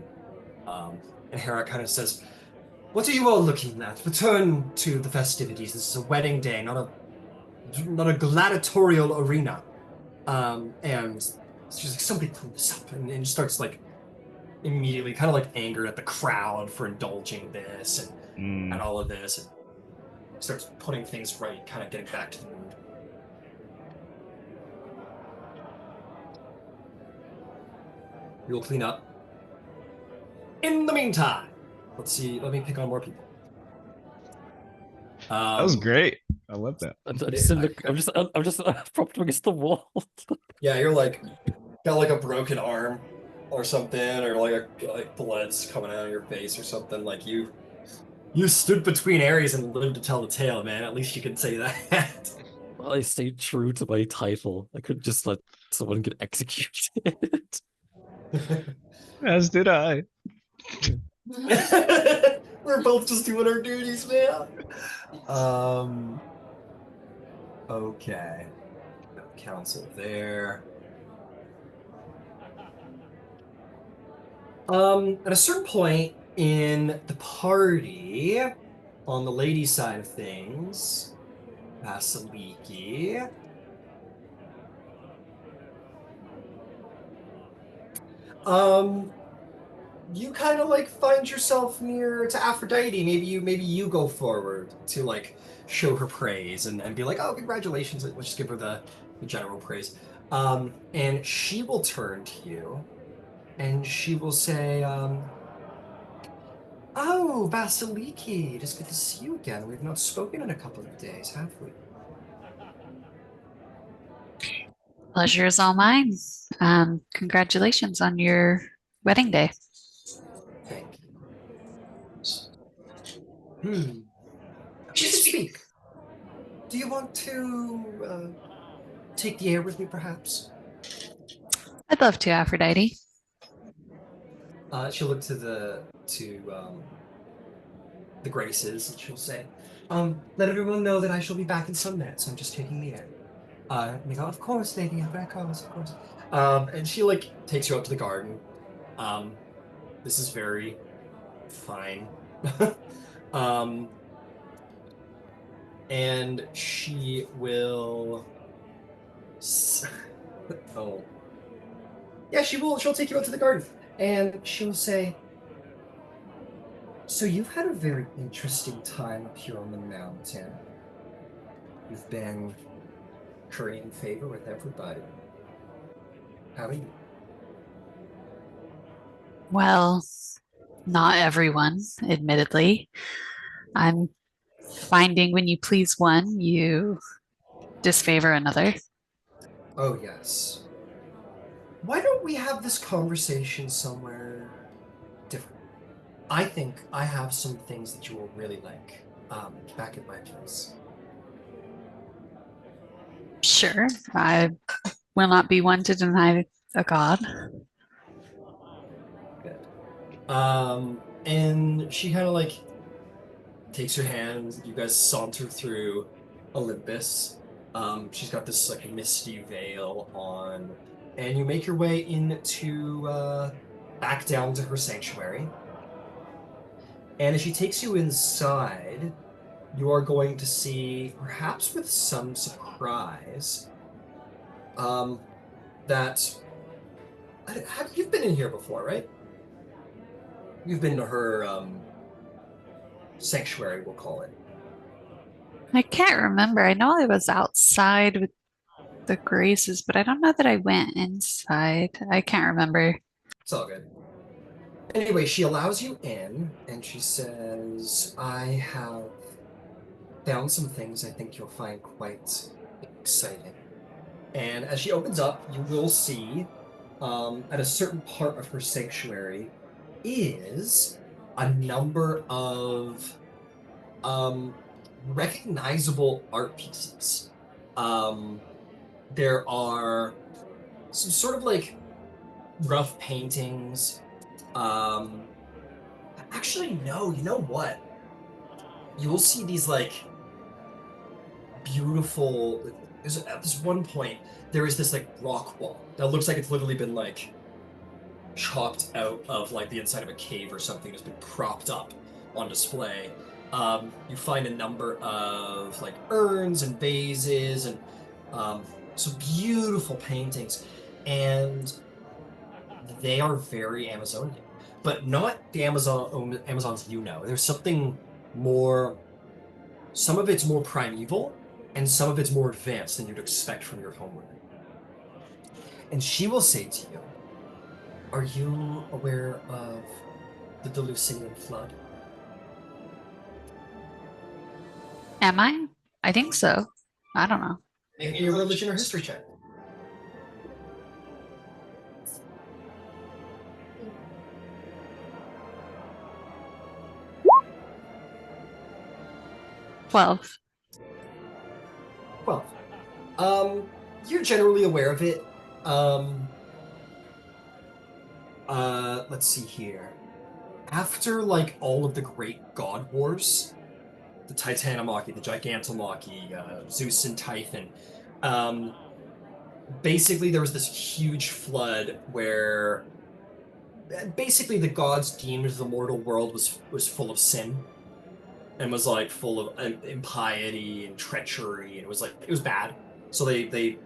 And Hera kind of says, "What are you all looking at? Return to the festivities. This is a wedding day, not a not a gladiatorial arena. And she's like, somebody clean this up, and starts like immediately kind of like angered at the crowd for indulging this and all of this, and starts putting things right, kind of getting back to the mood. You'll clean up. In the meantime, let's see. Let me pick on more people. That was great. I love that. I'm just propped against the wall. Yeah, you're like got like a broken arm or something, or like blood's coming out of your face or something. Like you stood between Ares and lived to tell the tale, man. At least you can say that. Well, I stayed true to my title. I couldn't just let someone get executed. As did I. We're both just doing our duties, man. Okay. Council there. At a certain point in the party, on the lady side of things, Vasaliki. You kind of like find yourself near to Aphrodite. Maybe you go forward to like show her praise and be like, oh, congratulations. Let's just give her the general praise. And she will turn to you and she will say, oh, Vasaliki, it is good to see you again. We've not spoken in a couple of days, have we? Pleasure is all mine. Congratulations on your wedding day. Thank you. We should speak. Do you want to take the air with me, perhaps? I'd love to, Aphrodite. She'll look to the Graces and she'll say, let everyone know that I shall be back in some minutes. I'm just taking the air. And they go, of course, lady, of course. And she like takes you up to the garden. This is very fine. And she will. Oh. Yeah, she will. She'll take you out to the garden, and she'll say, "So you've had a very interesting time up here on the mountain. You've been currying favor with everybody. How are you?" Well, not everyone, admittedly. I'm finding when you please one, you disfavor another. Oh, yes. Why don't we have this conversation somewhere different? I think I have some things that you will really like back at my place. Sure, I will not be one to deny a god. Good. And she kind of like takes your hand. You guys saunter through Olympus. She's got this like misty veil on, and you make your way into back down to her sanctuary. And as she takes you inside, you are going to see, perhaps with some surprise, that you've been in here before, right? You've been to her sanctuary, we'll call it. I can't remember. I know I was outside with the Graces, but I don't know that I went inside. I can't remember. It's all good. Anyway, she allows you in, and she says, I have found some things I think you'll find quite exciting. And as she opens up, you will see at a certain part of her sanctuary is a number of recognizable art pieces. There are some sort of like rough paintings. Actually, no, you know what? You'll see these like beautiful. At this one point, there is this like rock wall that looks like it's literally been like chopped out of like the inside of a cave or something. It's been propped up on display, You find a number of like urns and vases and some beautiful paintings, and they are very Amazonian, but not the Amazons you know. There's something more. Some of it's more primeval, and some of it's more advanced than you'd expect from your homeworld. And she will say to you, "Are you aware of the Delusian flood?" Am I? I think so. I don't know. Make me a religion or history check. 12. Well, you're generally aware of it. Um, let's see here. After like all of the great god wars, the Titanomachy, the Gigantomachy, Zeus and Typhon, um, basically there was this huge flood where basically the gods deemed the mortal world was full of sin and was like full of impiety and treachery, and it was bad. So they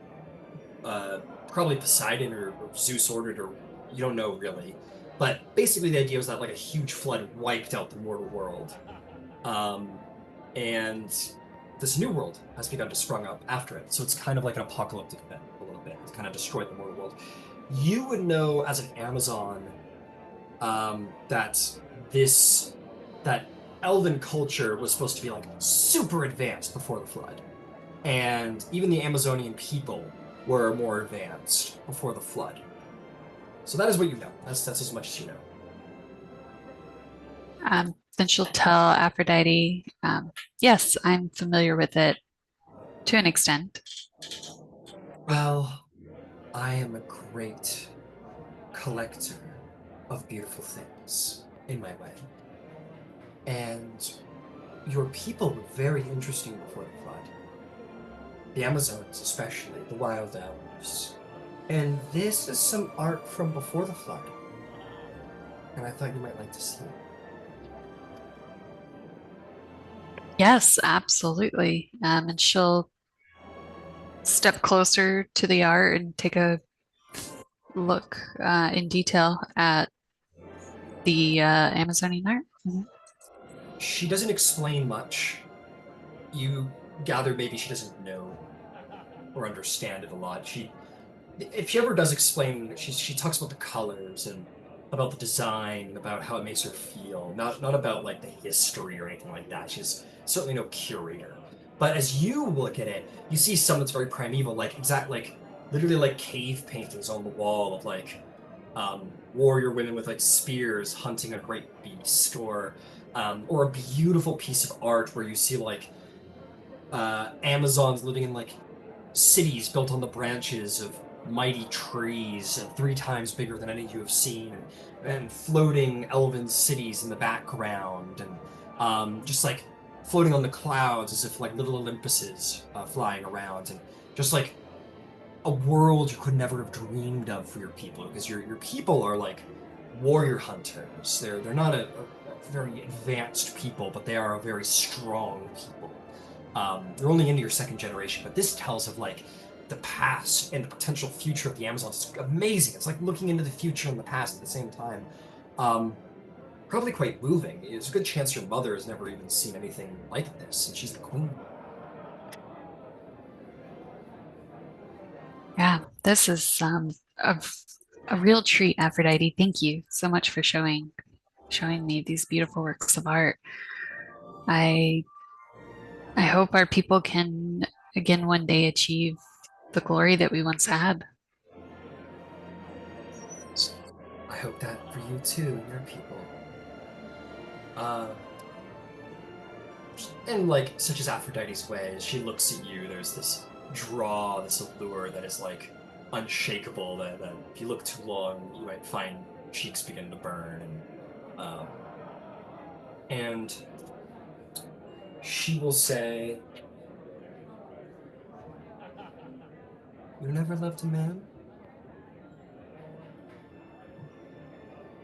probably Poseidon or Zeus ordered, or you don't know really, but basically the idea was that like a huge flood wiped out the mortal world, um, and this new world has begun to sprung up after it. So it's kind of like an apocalyptic event a little bit. It's kind of destroyed the mortal world. You would know as an Amazon that this that elven culture was supposed to be like super advanced before the flood, and even the Amazonian people were more advanced before the flood. So that is what you know. That's as much as you know. Then she'll tell Aphrodite, yes, I'm familiar with it to an extent. Well, I am a great collector of beautiful things in my way. And your people were very interesting before the flood. The Amazons, especially, the wild elves. And this is some art from before the flood. And I thought you might like to see it. Yes, absolutely. And she'll step closer to the art and take a look in detail at the Amazonian art. Mm-hmm. She doesn't explain much. You gather maybe she doesn't know or understand it a lot. If she ever does explain, she talks about the colors and about the design, about how it makes her feel. Not about like the history or anything like that. She's certainly no curator. But as you look at it, you see some that's very primeval, like literally like cave paintings on the wall of like warrior women with like spears hunting a great beast, or a beautiful piece of art where you see like Amazons living in like cities built on the branches of mighty trees, 3 times bigger than any you have seen, and floating elven cities in the background, and just like floating on the clouds as if like little Olympuses flying around, and just like a world you could never have dreamed of for your people, because your people are like warrior hunters. They're not a very advanced people, but they are a very strong people. They're only into your second generation, but this tells of like the past and the potential future of the Amazons. It's amazing. It's like looking into the future and the past at the same time. Probably quite moving. There's a good chance your mother has never even seen anything like this, and she's the queen. Yeah, this is a real treat, Aphrodite. Thank you so much for showing me these beautiful works of art. I hope our people can again one day achieve the glory that we once had. I hope that for you too and your people. Uh, and like such as Aphrodite's way, as she looks at you, there's this draw, this allure that is like unshakable. That if you look too long, you might find cheeks begin to burn, and she will say, "You never loved a man?"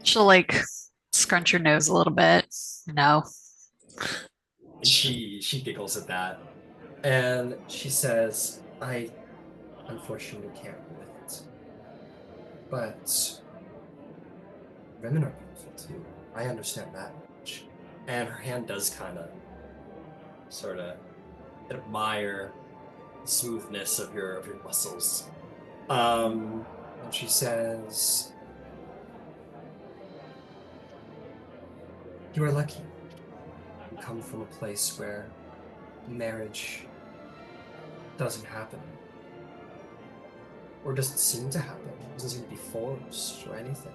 She'll like scrunch her nose a little bit. No. And she giggles at that. And she says, I unfortunately can't with it. But women are beautiful too. I understand that much. And her hand does kind of sort of admire the smoothness of your muscles. And she says, you are lucky. You come from a place where marriage doesn't happen. Or doesn't seem to happen. It doesn't seem to be forced or anything.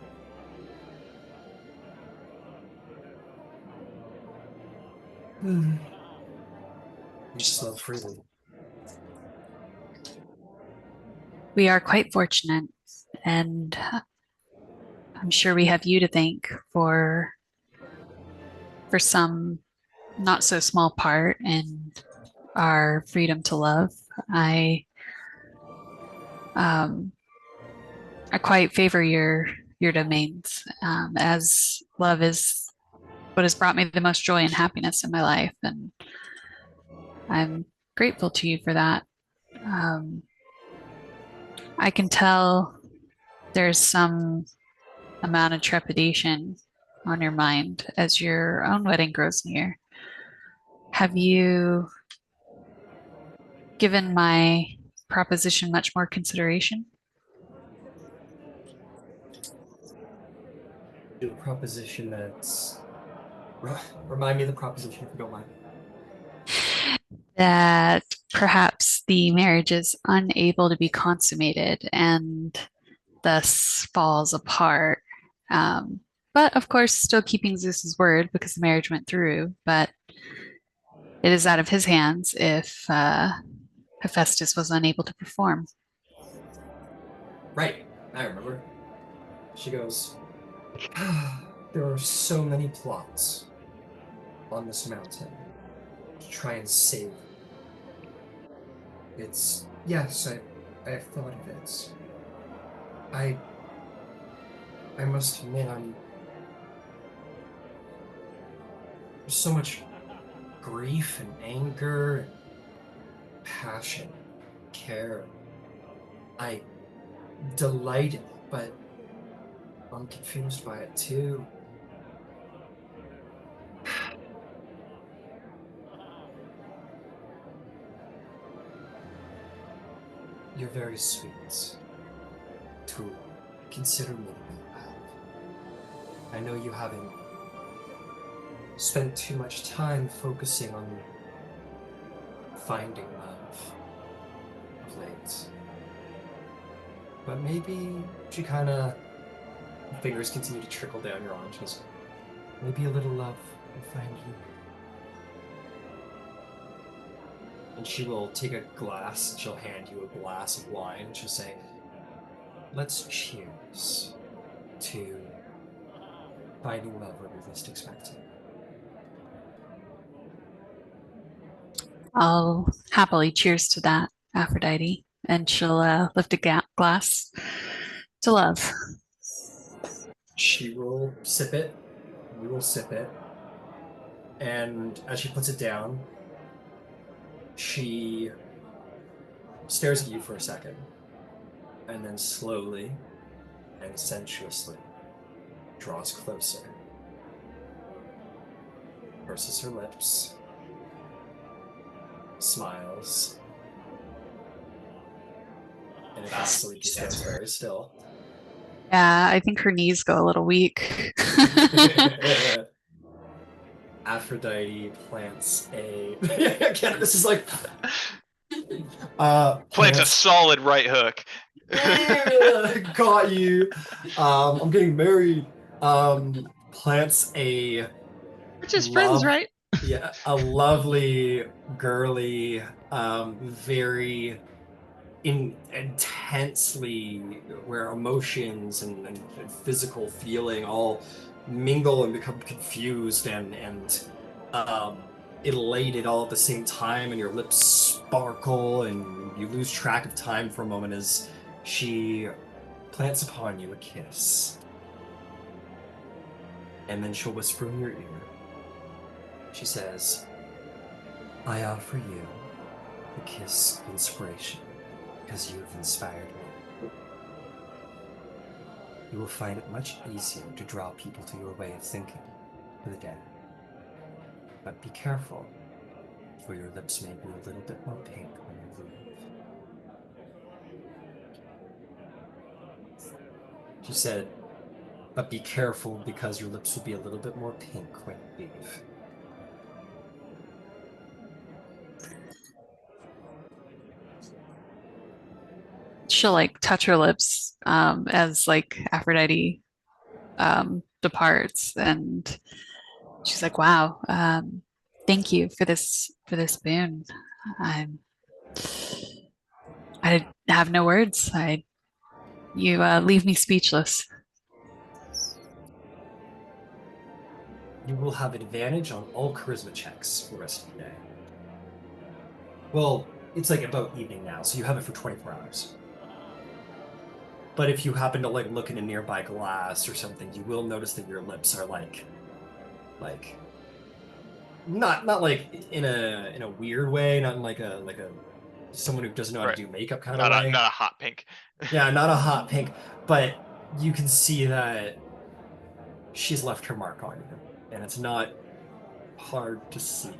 You just love freely. We are quite fortunate, and I'm sure we have you to thank for some not so small part in our freedom to love. I quite favor your domains, as love is what has brought me the most joy and happiness in my life, and I'm grateful to you for that. I can tell there's some amount of trepidation on your mind as your own wedding grows near. Have you given my proposition much more consideration? Do a proposition that's... Remind me of the proposition if you don't mind. That perhaps the marriage is unable to be consummated and thus falls apart. But of course, still keeping Zeus's word because the marriage went through. But it is out of his hands if Hephaestus was unable to perform. Right, I remember. She goes, there are so many plots on this mountain to try and save. It's, yes, I've thought of it. I must admit, there's so much grief and anger and passion, care. I delight in it, but I'm confused by it too. You're very sweet to consider me that. I know you haven't spent too much time focusing on finding love of late. But maybe she kind of, fingers continue to trickle down your arm. She goes, maybe a little love will find you. And she will take a glass and she'll hand you a glass of wine. And she'll say, let's cheers to finding love where we least expect it. I'll happily cheers to that, Aphrodite, and she'll lift a glass to love. She will sip it. We will sip it. And as she puts it down, she stares at you for a second, and then slowly and sensuously draws closer, purses her lips, smiles, and if Vasaliki stands very still. Yeah, I think her knees go a little weak. Aphrodite plants a... Candybus is like... Plants a solid right hook. Got you. I'm getting married. Plants a... We're just friends, right? Yeah, a lovely, girly, very intensely where emotions and physical feeling all mingle and become confused and elated all at the same time, and your lips sparkle and you lose track of time for a moment as she plants upon you a kiss. And then she'll whisper in your ear. She says, I offer you the kiss of inspiration because you have inspired me. You will find it much easier to draw people to your way of thinking for the day. But be careful, for your lips may be a little bit more pink when you leave. She said, but be careful because your lips will be a little bit more pink when you leave. She'll like touch her lips as like Aphrodite departs, and she's like, "Wow, thank you for this boon. I'm I have no words. You leave me speechless." You will have advantage on all charisma checks for the rest of the day. Well, it's like about evening now, so you have it for 24 hours. But if you happen to like look in a nearby glass or something, you will notice that your lips are like not like in a weird way, not in like a someone who doesn't know how to do makeup kind of way. Not a hot pink. Yeah, not a hot pink, but you can see that she's left her mark on you, and it's not hard to see.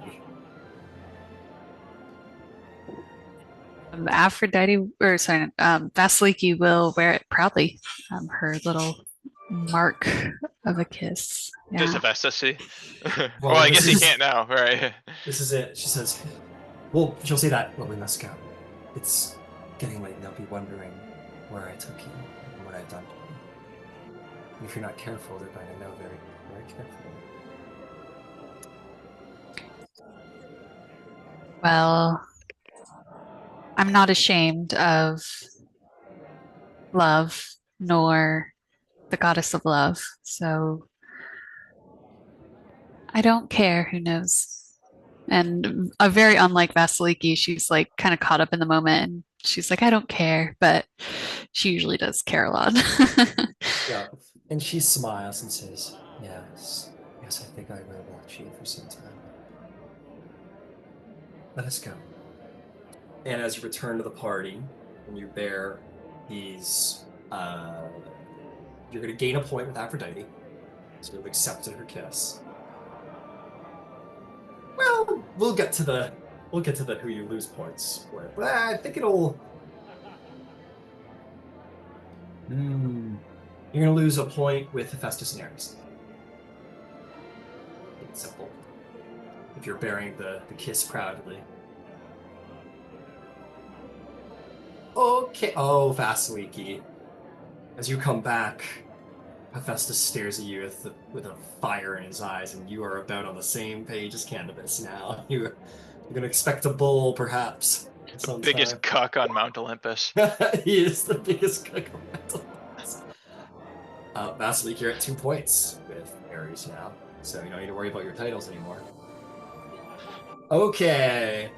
Aphrodite, or sorry, Vasaliki will wear it proudly. Her little mark of a kiss. Does Yeah. Hephaestus see? Well, I guess this he is- can't now, right? This is it. She says, well, she'll say that, well, we must go. It's getting late and they'll be wondering where I took you and what I've done to you. And if you're not careful, they're going to know very, very carefully. Well, I'm not ashamed of love, nor the goddess of love. So I don't care who knows. And very unlike Vasiliki, she's like kind of caught up in the moment, and she's like, I don't care, but she usually does care a lot. Yeah. And she smiles and says, yes, I think I will watch you for some time. Let us go. And as you return to the party, and you bear these, you're going to gain a point with Aphrodite. So you've accepted her kiss. Well, we'll get to the who you lose points with. But I think it'll. You're gonna lose a point with Hephaestus and Ares. It's simple. If you're bearing the kiss proudly. Okay. Oh, Vasaliki. As you come back, Hephaestus stares at you with a fire in his eyes, and you are about on the same page as Candybus now. You're gonna expect a bull, perhaps. The biggest cuck on Mount Olympus. He is the biggest cuck on Mount Olympus. Vasaliki, you're at 2 points with Ares now, so you don't need to worry about your titles anymore. Okay,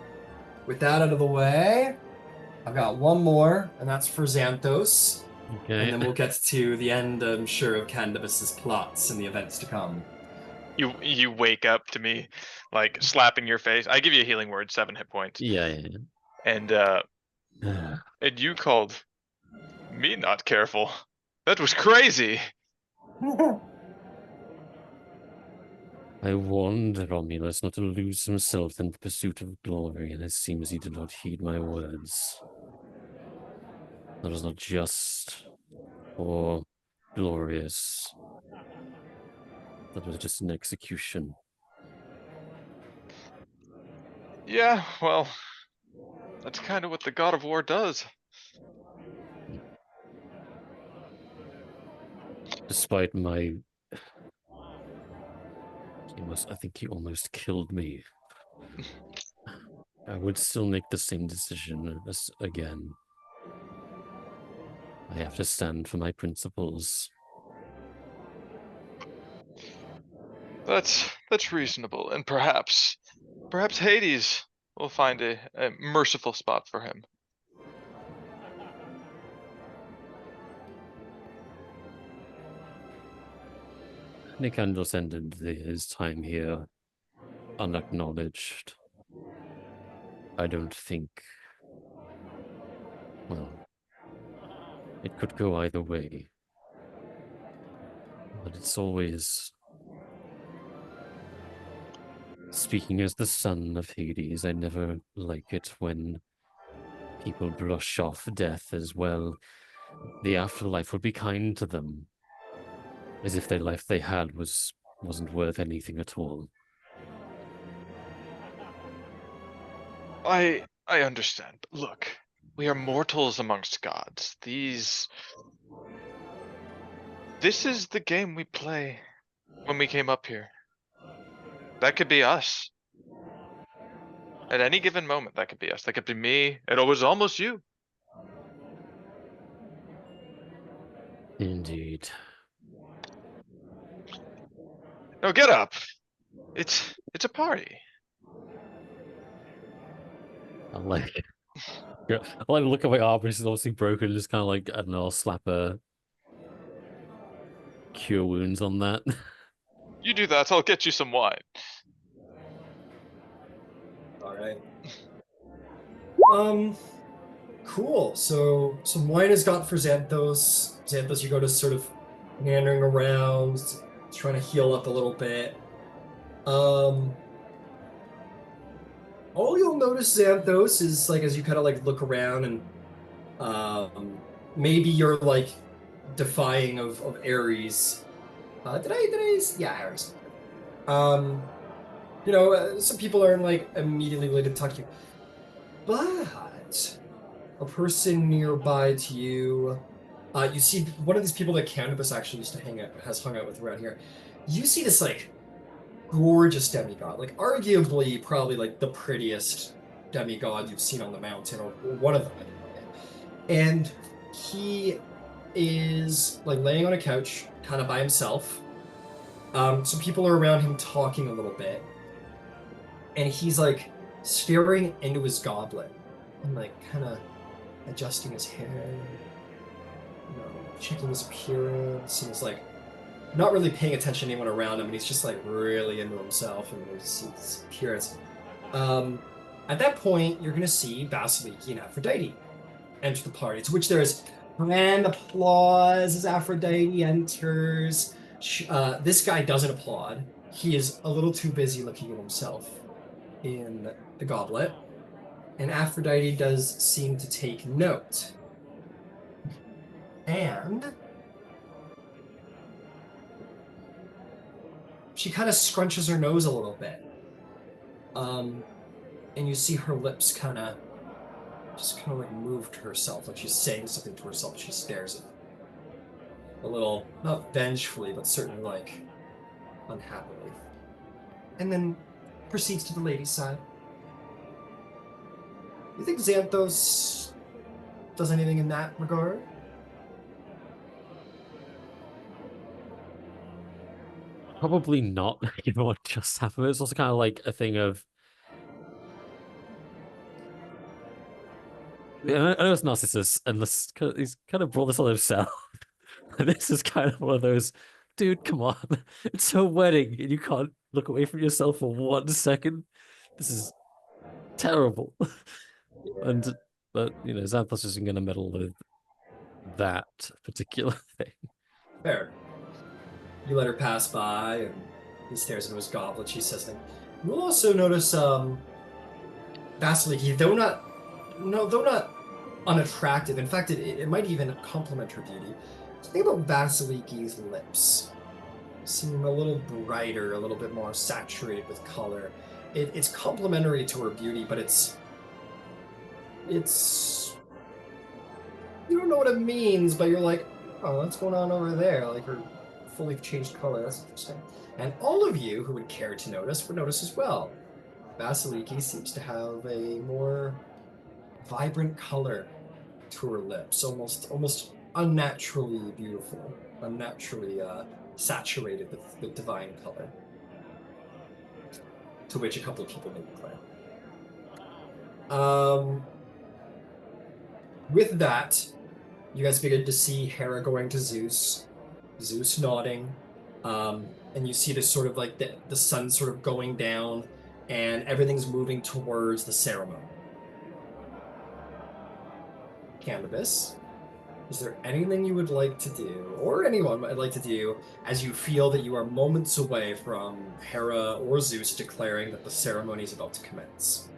with that out of the way, I've got one more, and that's for Xanthos. Okay. And then we'll get to the end, I'm sure, of Candybus's plots and the events to come. You wake up to me, like slapping your face. I give you a healing word, 7 hit points. Yeah. And and you called me not careful. That was crazy. I warned Romulus not to lose himself in the pursuit of glory, and it seems he did not heed my words. That was not just or glorious. That was just an execution. Yeah, well, that's kind of what the God of War does. Despite my... I think he almost killed me. I would still make the same decision again. I have to stand for my principles. That's reasonable, and perhaps Hades will find a merciful spot for him. Nikandos ended his time here unacknowledged. I don't think. Well, it could go either way. But it's always. Speaking as the son of Hades, I never like it when people brush off death as well. The afterlife would be kind to them, as if the life they had wasn't worth anything at all. I understand, but look, we are mortals amongst gods. This is the game we play when we came up here. That could be us. At any given moment, that could be us. That could be me. It was almost you. Indeed. No, get up. It's a party. I'm like, yeah, I like look at my arm, which is obviously broken. Just kind of like, I don't know, I'll slap a cure wounds on that. You do that, I'll get you some wine. All right. Cool. So some wine is got for Xanthos. Xanthos, you go to sort of meandering around, trying to heal up a little bit. All you'll notice, Xanthos, is like as you kind of like look around and maybe you're like defying of Ares. Yeah, Ares. Some people aren't like immediately related to talk to you, but a person nearby to you, you see one of these people that Candybus actually used to has hung out with around here. You see this like gorgeous demigod, like arguably probably like the prettiest demigod you've seen on the mountain, or one of them anyway. And he is like laying on a couch, kind of by himself. Some people are around him talking a little bit, and he's like staring into his goblet and like kind of adjusting his hair, checking his appearance, and he's like not really paying attention to anyone around him, and he's just like really into himself and his appearance. At that point, you're gonna see Vasaliki and Aphrodite enter the party, to which there is grand applause as Aphrodite enters. This guy doesn't applaud. He is a little too busy looking at himself in the goblet. And Aphrodite does seem to take note. And she kind of scrunches her nose a little bit. And you see her lips kind of like move to herself, like she's saying something to herself. She stares at it. A little, not vengefully, but certainly like unhappily. And then proceeds to the lady's side. You think Xanthos does anything in that regard? Probably not. You know what just happened? It's also kind of like a thing of. Yeah, I know it's Narcissus, and he's kind of brought this on himself. This is kind of one of those, dude, come on. It's a wedding, and you can't look away from yourself for 1 second. This is terrible. Yeah. But Xanthos isn't going to meddle with that particular thing. Fair. You let her pass by, and he stares into his goblet. She says things. You'll also notice Vasaliki, though not unattractive. In fact, it might even complement her beauty. Think about Vasaliki's lips. Seem a little brighter, a little bit more saturated with color. It's complementary to her beauty, but it's you don't know what it means, but you're like, oh, what's going on over there? Like her fully changed color. That's interesting. And all of you who would care to notice would notice as well. Vasaliki seems to have a more vibrant color to her lips, almost unnaturally beautiful, unnaturally saturated with divine color. To which a couple of people may declare. With that, you guys begin to see Hera going to Zeus nodding, and you see this sort of like the sun sort of going down, and everything's moving towards the ceremony. Candybus, is there anything you would like to do, or anyone might like to do, as you feel that you are moments away from Hera or Zeus declaring that the ceremony is about to commence?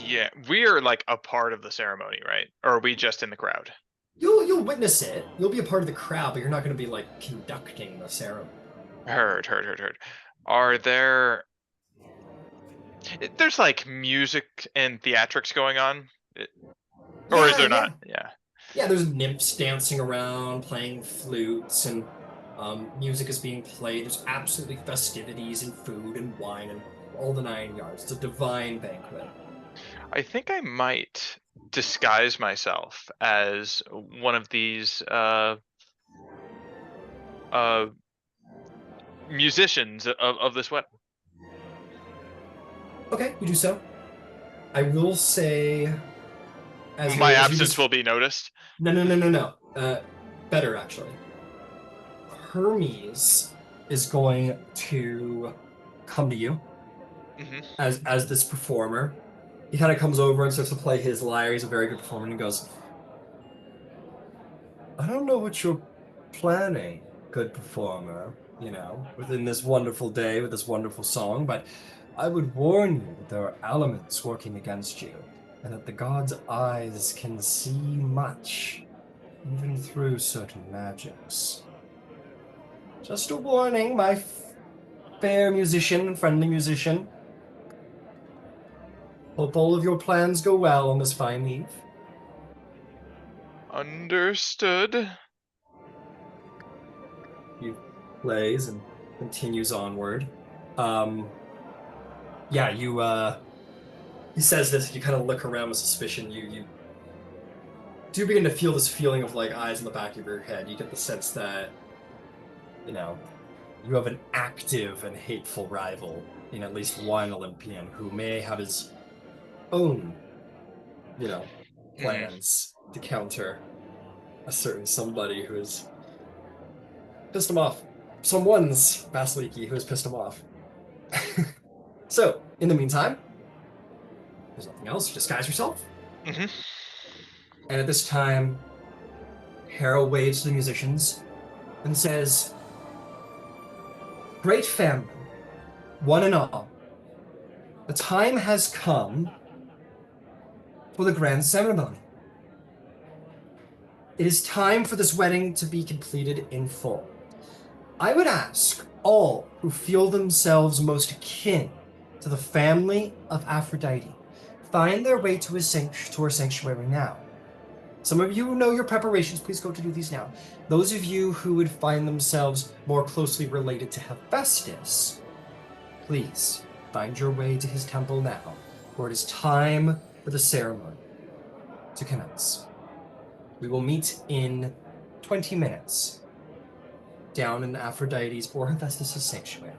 Yeah, we are like a part of the ceremony, right? Or are we just in the crowd? You'll witness it. You'll be a part of the crowd, but you're not going to be like conducting the ceremony. Heard. Are there... There's like music and theatrics going on? Or is there not? Yeah. Yeah, there's nymphs dancing around, playing flutes, and music is being played. There's absolutely festivities and food and wine and all the 9 yards. It's a divine banquet. I think I might disguise myself as one of these musicians of this wedding. Okay, you do so. I will say, My absence will be noticed. No. Better actually. Hermes is going to come to you as this performer. He kind of comes over and starts to play his lyre. He's a very good performer, and he goes, "I don't know what you're planning, good performer, within this wonderful day with this wonderful song, but I would warn you that there are elements working against you, and that the god's eyes can see much, even through certain magics. Just a warning, my fair musician, friendly musician. Hope all of your plans go well on this fine eve." Understood. He plays and continues onward. He says this, you kind of look around with suspicion. You do begin to feel this feeling of like eyes in the back of your head. You get the sense that, you have an active and hateful rival in at least one Olympian who may have his own, plans to counter a certain somebody who has pissed him off. Someone's Vasaliki who has pissed him off. So, in the meantime, there's nothing else. Disguise yourself. And at this time, Hera waves to the musicians and says, "Great family, one and all, the time has come for the grand ceremony. It is time for this wedding to be completed in full. I would ask all who feel themselves most akin to the family of Aphrodite find their way to our sanctuary now. Some of you who know your preparations, please go to do these now. Those of you who would find themselves more closely related to Hephaestus, please find your way to his temple now, for it is time for the ceremony to commence. We will meet in 20 minutes down in Aphrodite's or Hephaestus' sanctuary."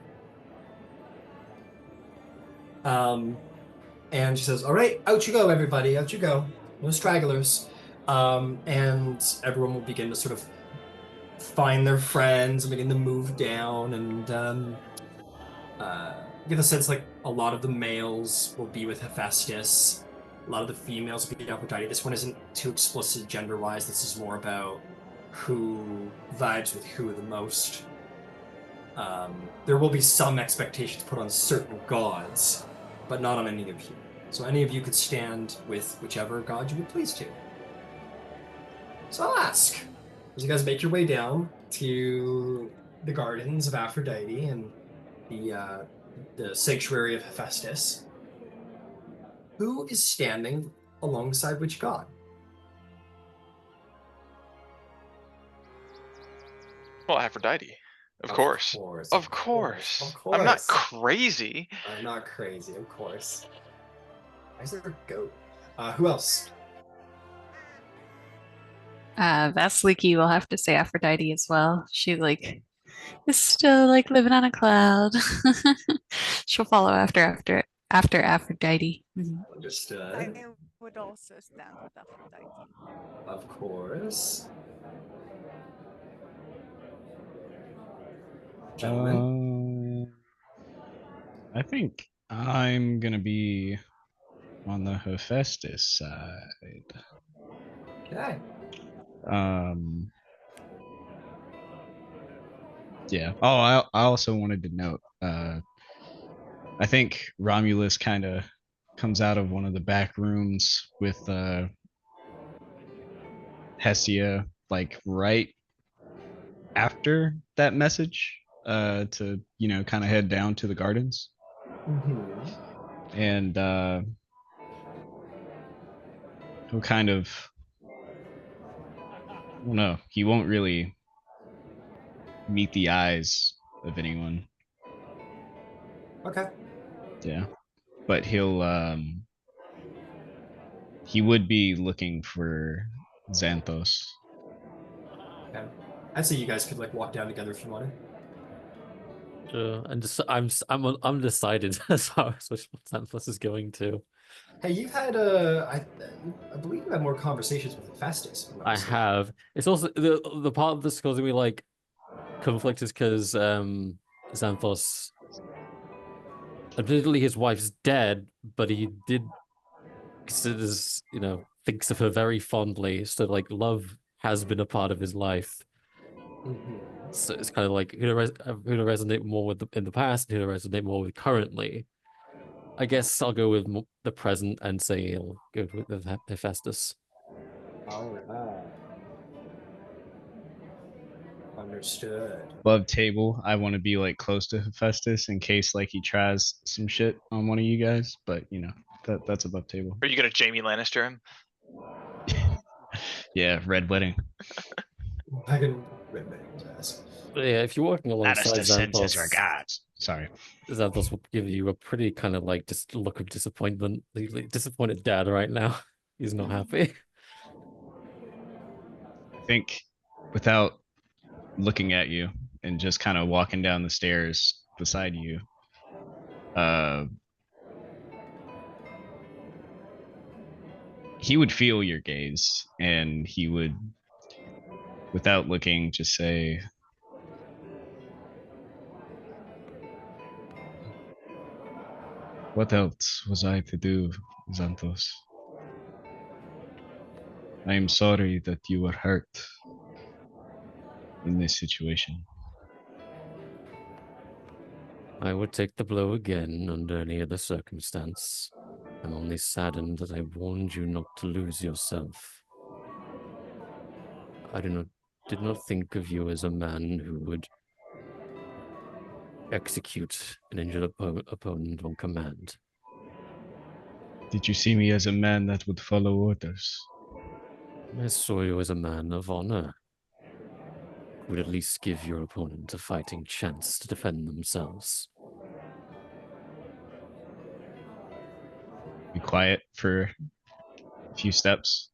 And she says, "All right, out you go, everybody, out you go. No stragglers." And everyone will begin to sort of find their friends and begin to move down, and get the sense like a lot of the males will be with Hephaestus, a lot of the females will be with Aphrodite. This one isn't too explicit gender-wise. This is more about who vibes with who the most. There will be some expectations put on certain gods, but not on any of you. So any of you could stand with whichever god you would please to. So I'll ask, as you guys make your way down to the gardens of Aphrodite and the sanctuary of Hephaestus, who is standing alongside which god? Well, Aphrodite. Of course. Of course. I'm not crazy. I'm not crazy, of course. Why is there a goat? Who else? Vasaliki will have to say Aphrodite as well. She is still living on a cloud. She'll follow after Aphrodite. Understood. I would also stand with Aphrodite. Of course. Gentlemen. I think I'm gonna be on the Hephaestus side. Okay. Yeah. Oh, I also wanted to note. I think Romulus kind of comes out of one of the back rooms with Hestia, like right after that message, to kind of head down to the gardens, Mm-hmm. and he'll kind of, well, no, he won't really meet the eyes of anyone. Okay. Yeah, but he would be looking for Xanthos. Okay. I'd say you guys could like walk down together if you wanted. Sure. And just I'm undecided as far as which Xanthos is going to. Hey, you've had I believe you had more conversations with Festus, if I'm not I mistaken. have. It's also the part of this causing me like conflict is because Xanthos, admittedly his wife's dead, but he did considers, thinks of her very fondly. So like love has been a part of his life. Mm-hmm. So it's kind of like who to resonate more with in the past, and who to resonate more with currently. I guess I'll go with the present and say I'll go with the Hephaestus. All right. Understood. Above table, I want to be like close to Hephaestus in case like he tries some shit on one of you guys, but that's above table. Are you gonna Jamie Lannister him? Yeah, red wedding. I can remember his ass. But yeah, if you're working alongside Xanthos, gods. Sorry. Xanthos will give you a pretty kind of like just look of disappointment. He's like disappointed dad right now. He's not happy. I think without looking at you and just kind of walking down the stairs beside you, he would feel your gaze and he would, without looking, just say, "What else was I to do, Xanthos? I am sorry that you were hurt in this situation." I would take the blow again under any other circumstance. I'm only saddened that I warned you not to lose yourself. I did not think of you as a man who would execute an injured opponent on command. Did you see me as a man that would follow orders? I saw you as a man of honor, who would at least give your opponent a fighting chance to defend themselves. Be quiet for a few steps.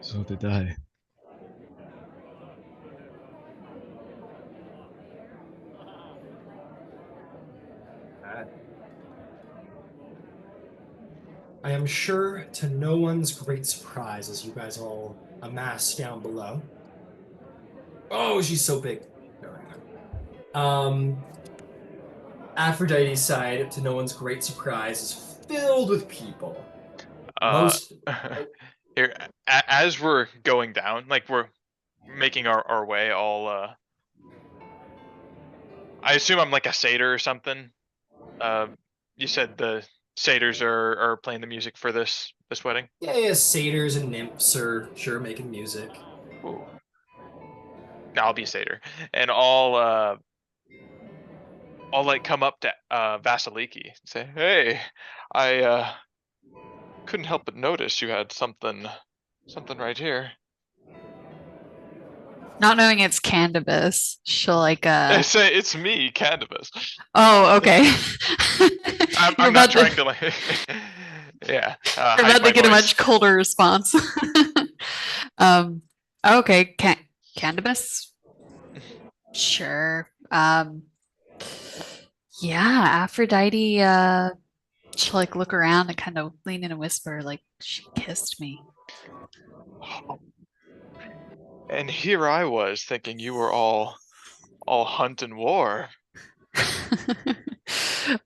So did I. I am sure to no one's great surprise as you guys all amass down below. Oh, she's so big. Um, Aphrodite's side, to no one's great surprise, is filled with people. Most Here, as we're going down, like we're making our way, all I assume I'm like a satyr or something. You said the satyrs are playing the music for this wedding. yeah, satyrs and nymphs are sure making music. Ooh. I'll be a satyr, and I'll like come up to Vasaliki and say, "Hey, I couldn't help but notice you had something right here." Not knowing it's Candybus, she'll like I say, "It's me, Candybus." Oh, okay. I'm not trying to like yeah. You're about to get a much colder response. Okay, Candybus? Sure. Yeah, Aphrodite she'll like look around and kind of lean in and whisper like she kissed me. And here I was thinking you were all hunt and war.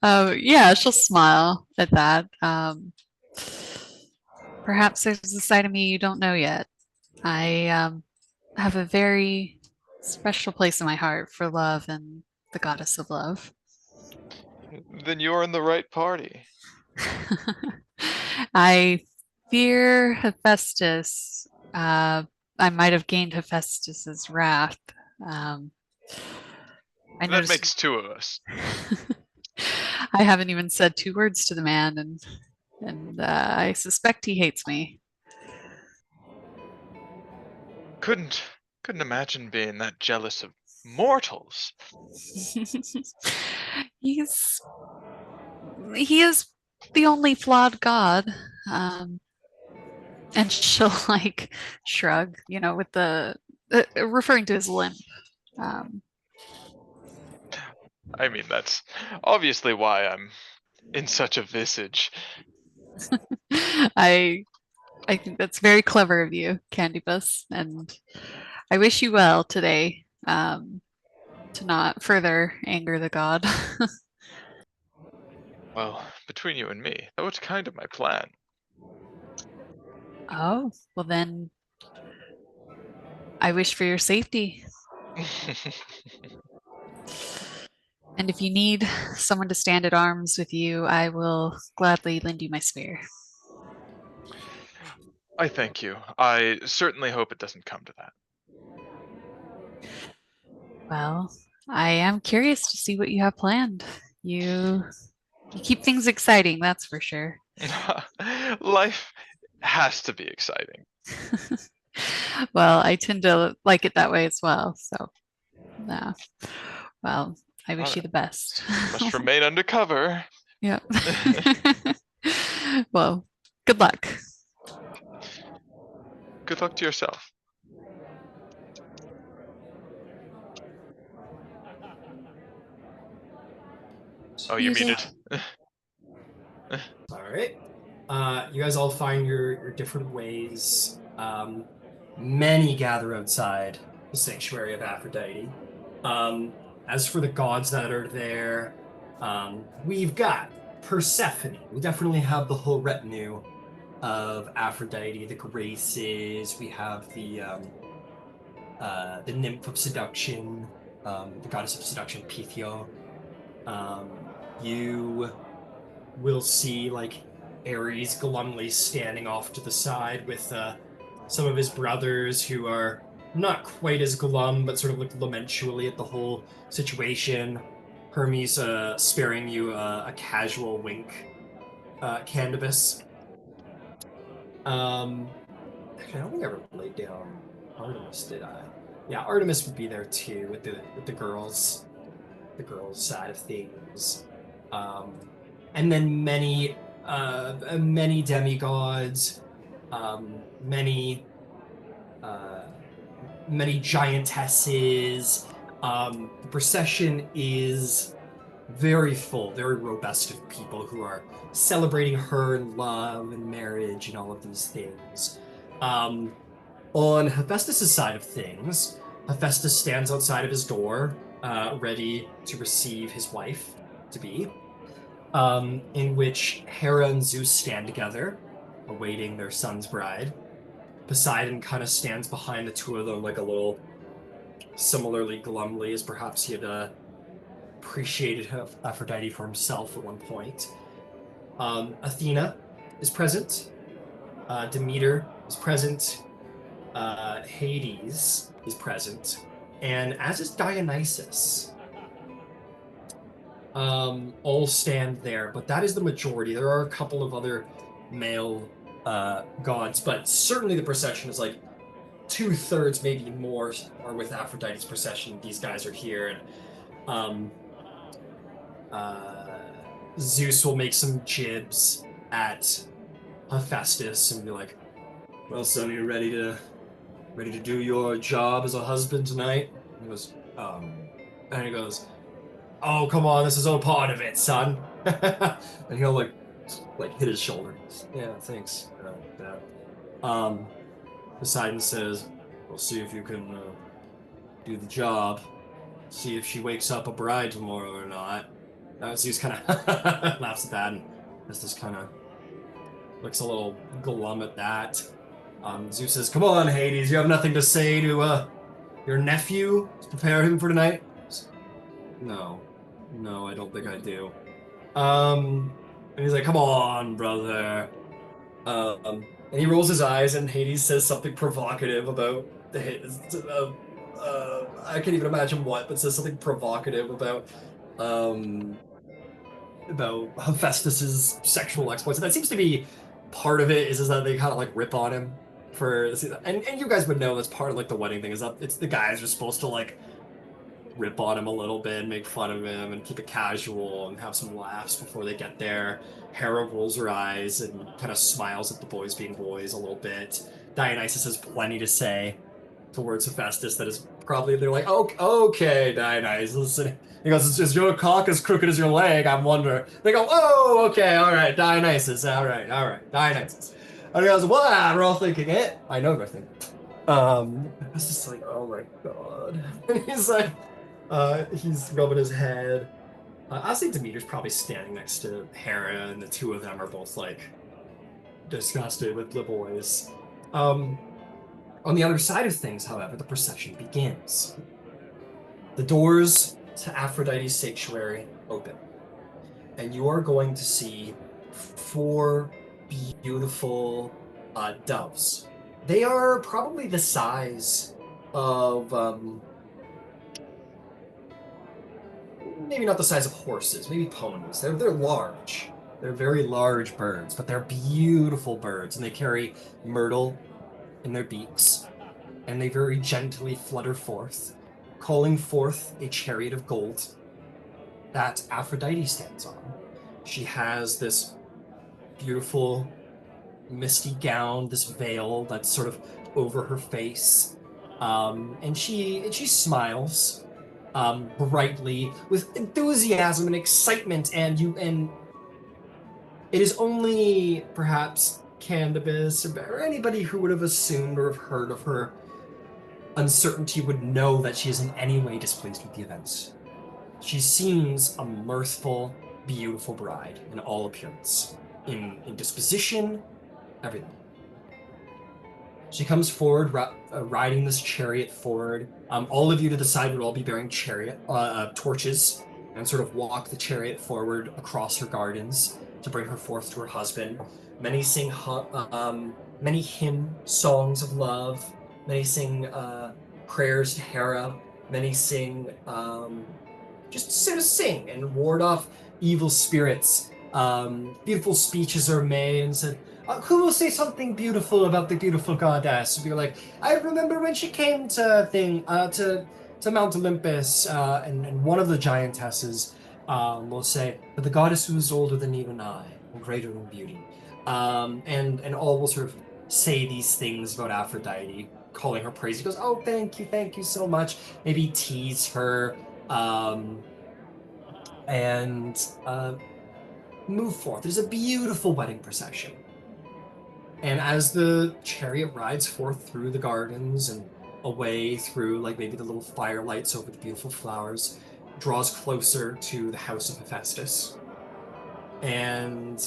Yeah, she'll smile at that. Perhaps there's a side of me you don't know yet. I have a very special place in my heart for love and the goddess of love. Then you're in the right party. I fear Hephaestus. I might have gained Hephaestus's wrath. Um, I That noticed makes two of us. I haven't even said 2 words to the man, and I suspect he hates me. Couldn't imagine being that jealous of mortals. He's he is the only flawed god. Um, and she'll like shrug, with the referring to his limp. Um, I mean, that's obviously why I'm in such a visage. I I think that's very clever of you, Candybus, and I wish you well today. To not further anger the god. Well, between you and me, that was kind of my plan. Oh, well then, I wish for your safety. And if you need someone to stand at arms with you, I will gladly lend you my spear. I thank you. I certainly hope it doesn't come to that. Well, I am curious to see what you have planned. You keep things exciting, that's for sure. Life has to be exciting. Well, I tend to like it that way as well. So, yeah. Well, I wish you the best. Must remain undercover. Yeah. Well, good luck. Good luck to yourself. Oh, you're muted. All right. You guys all find your different ways. Many gather outside the sanctuary of Aphrodite. As for the gods that are there, we've got Persephone. We definitely have the whole retinue of Aphrodite, the Graces. We have the nymph of seduction, the goddess of seduction, Pythia. You will see like Ares glumly standing off to the side with some of his brothers who are not quite as glum, but sort of look lamentually at the whole situation. Hermes sparing you a casual wink. Candybus. Actually, I don't think I ever laid down Artemis, did I? Yeah, Artemis would be there too with the girls side of things. And then many demigods, many giantesses. The procession is very full, very robust of people who are celebrating her and love and marriage and all of these things. On Hephaestus' side of things, Hephaestus stands outside of his door, ready to receive his wife to be, in which Hera and Zeus stand together, awaiting their son's bride. Poseidon kind of stands behind the two of them, like a little similarly glumly as perhaps he had appreciated Aphrodite for himself at one point. Athena is present. Demeter is present. Hades is present, and as is Dionysus. All stand there, but that is the majority. There are a couple of other male gods, but certainly the procession is like 2/3, maybe more, are with Aphrodite's procession. These guys are here, and Zeus will make some jibs at Hephaestus and be like, "Well, son, you ready to do your job as a husband tonight?" And he goes, and he goes, "Oh, come on, this is all part of it, son." And he'll like hit his shoulder. Yeah, thanks. Poseidon says, We'll see if you can do the job. See if she wakes up a bride tomorrow or not. Zeus kind of laughs at that, and Festus kind of looks a little glum at that. Zeus says, "Come on, Hades, you have nothing to say to your nephew to prepare him for tonight?" No, I don't think I do. And he's like, "Come on, brother." And he rolls his eyes, and Hades says something provocative about I can't even imagine what, but says something provocative about Hephaestus's sexual exploits. And that seems to be part of it, is that they kind of like rip on him for, and you guys would know that's part of like the wedding thing, is that it's the guys are supposed to like rip on him a little bit, make fun of him, and keep it casual and have some laughs before they get there. Hera rolls her eyes and kind of smiles at the boys being boys a little bit. Dionysus has plenty to say towards Hephaestus that is probably, they're like, "Oh, okay, Dionysus." And he goes, "Is your cock as crooked as your leg? I'm wondering." They go, "Oh, okay, all right, Dionysus, all right, Dionysus." And he goes, "Well, we're all thinking it. I know they're thinking." It's just like, oh my god. And he's like, he's rubbing his head. I think Demeter's probably standing next to Hera, and the two of them are both like disgusted with the boys. On the other side of things, however, the procession begins. The doors to Aphrodite's sanctuary open, and you are going to see 4 beautiful doves. They are probably the size of maybe not the size of horses, maybe ponies. They're large. They're very large birds, but they're beautiful birds, and they carry myrtle in their beaks, and they very gently flutter forth, calling forth a chariot of gold that Aphrodite stands on. She has this beautiful misty gown, this veil that's sort of over her face, and she smiles brightly with enthusiasm and excitement, and it is only perhaps Candybus or anybody who would have assumed or have heard of her uncertainty would know that she is in any way displeased with the events. She seems a mirthful, beautiful bride in all appearance, in disposition, everything. She comes forward, riding this chariot forward. All of you to the side would all be bearing torches, and sort of walk the chariot forward across her gardens to bring her forth to her husband. Many sing many hymn songs of love. Many sing prayers to Hera. Many sing just sort of sing and ward off evil spirits. Beautiful speeches are made and said, "Who will say something beautiful about the beautiful goddess?" We'll be like, "I remember when she came to Mount Olympus," and one of the giantesses will say, "But the goddess who is older than even I, and greater in beauty." And all will sort of say these things about Aphrodite, calling her praise. He goes, "Oh, thank you so much." Maybe tease her, and move forth. There's a beautiful wedding procession. And as the chariot rides forth through the gardens and away through, like, maybe the little firelights over the beautiful flowers, draws closer to the house of Hephaestus. And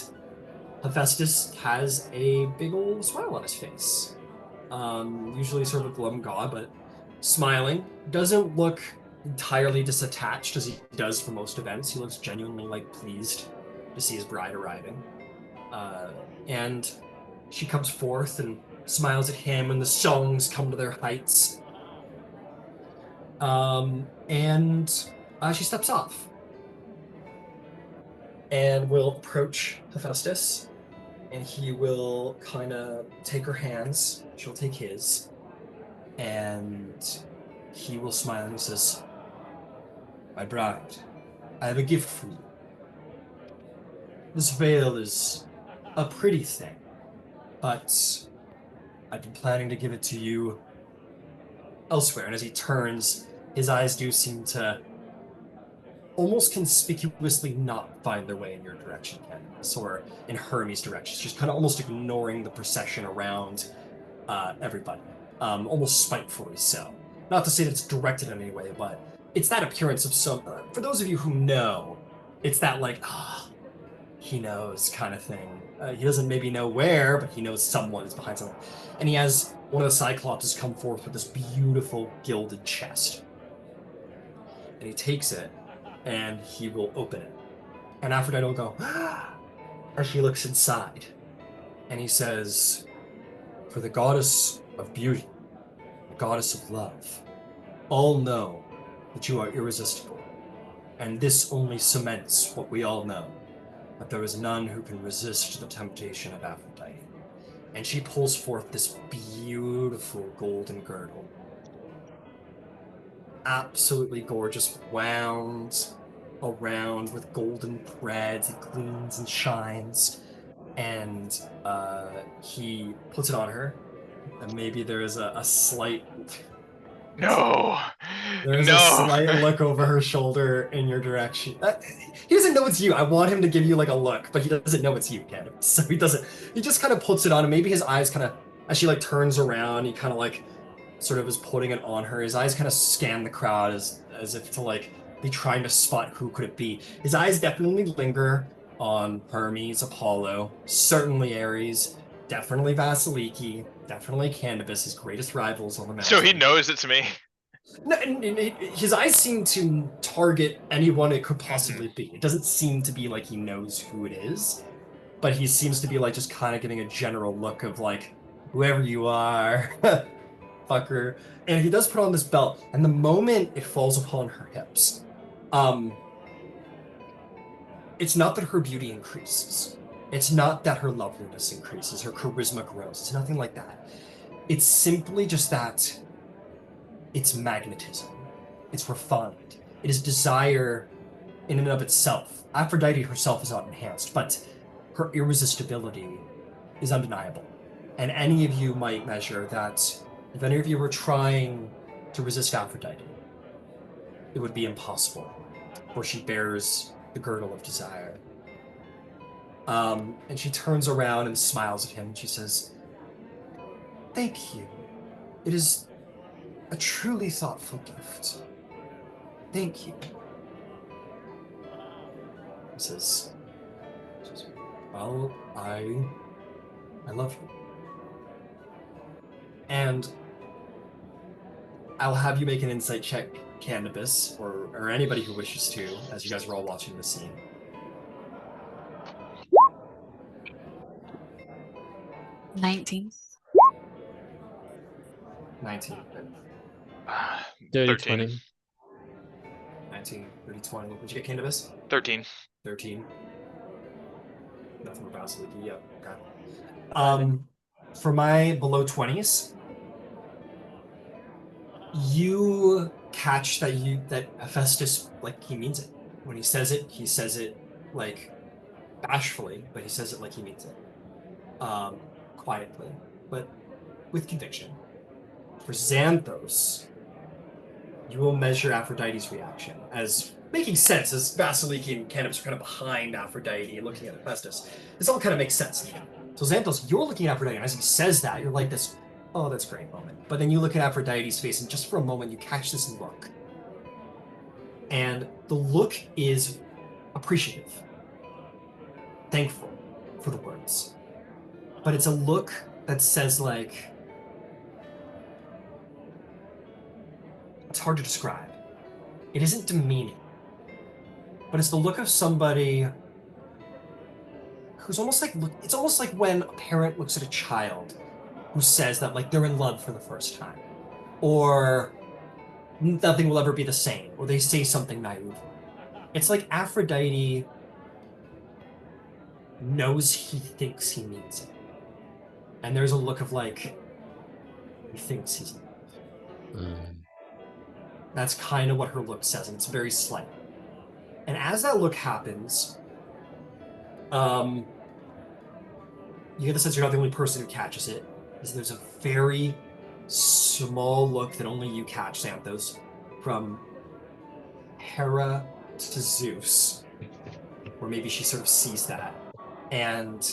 Hephaestus has a big old smile on his face. Usually sort of a glum god, but smiling. Doesn't look entirely disattached as he does for most events. He looks genuinely, like, pleased to see his bride arriving. And she comes forth and smiles at him, and the songs come to their heights. And she steps off and will approach Hephaestus, and he will kind of take her hands. She'll take his, and he will smile and he says, "My bride, I have a gift for you. This veil is a pretty thing, but I've been planning to give it to you elsewhere." And as he turns, his eyes do seem to almost conspicuously not find their way in your direction, Candybus, or in Hermes' direction. She's kind of almost ignoring the procession around everybody. almost spitefully so. Not to say that it's directed in any way, but it's that appearance of some. For those of you who know, it's that like, he knows kind of thing. He doesn't maybe know where, but he knows someone is behind something. And he has one of the Cyclops come forth with this beautiful gilded chest. And he takes it, and he will open it. And Aphrodite will go, as she looks inside. And he says, for the goddess of beauty, the goddess of love, all know that you are irresistible. And this only cements what we all know, that there is none who can resist the temptation of Aphrodite. And she pulls forth this beautiful golden girdle. Absolutely gorgeous, wound around with golden threads. It gleams and shines. And he puts it on her. And maybe there is a slight... No. There's a slight look over her shoulder in your direction. He doesn't know it's you. I want him to give you like a look, but he doesn't know it's you, Candybus. So he doesn't. He just kind of puts it on, and maybe his eyes kind of, as she like turns around, he kind of like, sort of is putting it on her. His eyes kind of scan the crowd as if to like be trying to spot who could it be. His eyes definitely linger on Hermes, Apollo, certainly Ares, definitely Vasaliki, definitely Candybus, his greatest rivals on the mountain. So he knows it's me. No, his eyes seem to target anyone it could possibly be. It doesn't seem to be like he knows who it is, but he seems to be like just kind of giving a general look of like, whoever you are, fucker. And he does put on this belt, and the moment it falls upon her hips, it's not that her beauty increases. It's not that her loveliness increases, her charisma grows. It's nothing like that. It's simply just that it's magnetism. It's refined. It is desire in and of itself. Aphrodite herself is not enhanced, but her irresistibility is undeniable. And any of you might measure that if any of you were trying to resist Aphrodite, it would be impossible, for she bears the girdle of desire. And she turns around and smiles at him, and she says, "Thank you. It is a truly thoughtful gift. Thank you." He says, "Well, I love you. And I'll have you make an insight check, Candybus, or anybody who wishes to, as you guys are all watching the scene." 19. 19. Dirty 13. 20. 19, 30, 20. What'd you get, Candybus? 13. 13. Nothing more Vasaliki. Yep. Okay. For my below 20s, you catch that Hephaestus, like, he means it. When he says it like bashfully, but he says it like he means it. Quietly, but with conviction. For Xanthos, you will measure Aphrodite's reaction as making sense, as Vasaliki and Candybus are kind of behind Aphrodite and looking at Hephaestus. This all kind of makes sense. So Xanthos, you're looking at Aphrodite, and as he says that, you're like this, oh, that's a great moment. But then you look at Aphrodite's face, and just for a moment, you catch this look. And the look is appreciative, thankful for the words. But it's a look that says, like, it's hard to describe. It isn't demeaning, but it's the look of somebody who's almost like, it's almost like when a parent looks at a child who says that, like, they're in love for the first time, or nothing will ever be the same, or they say something naive. It's like Aphrodite knows he thinks he means it. And there's a look of, like, he thinks he's in love. That's kind of what her look says, and it's very slight. And as that look happens, you get the sense you're not the only person who catches it. There's a very small look that only you catch, Xanthos, from Hera to Zeus, or maybe she sort of sees that. And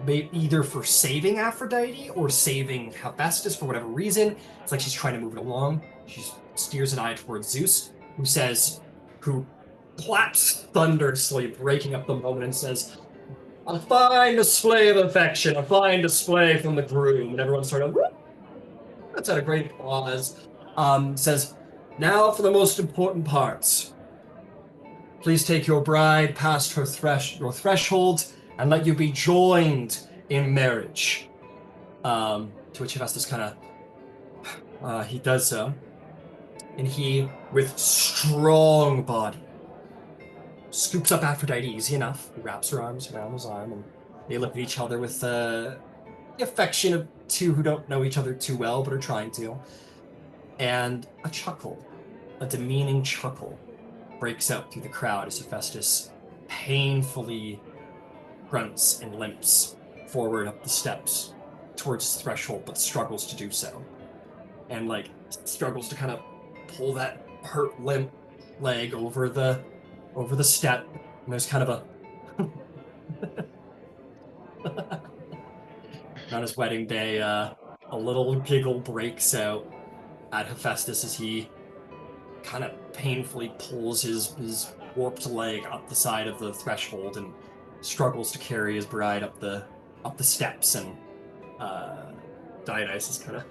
either for saving Aphrodite or saving Hephaestus for whatever reason. It's like she's trying to move it along. She steers an eye towards Zeus, who claps thunderously, breaking up the moment, and says, "A fine display of affection, a fine display from the groom." And everyone sort of, "Whoop." That's at a great applause. Says, "Now for the most important parts. Please take your bride past your threshold and let you be joined in marriage." To which Hephaestus kind of, he does so. And he, with strong body, scoops up Aphrodite easy enough. He wraps her arms around his arm, and they look at each other with the affection of two who don't know each other too well, but are trying to. And a chuckle, a demeaning chuckle, breaks out through the crowd as Hephaestus painfully grunts and limps forward up the steps towards his threshold, but struggles to do so. And like struggles to kind of pull that hurt limp leg over the step. And there's kind of a on his wedding day, a little giggle breaks out at Hephaestus as he kind of painfully pulls his warped leg up the side of the threshold and struggles to carry his bride up the steps. And Dionysus kind of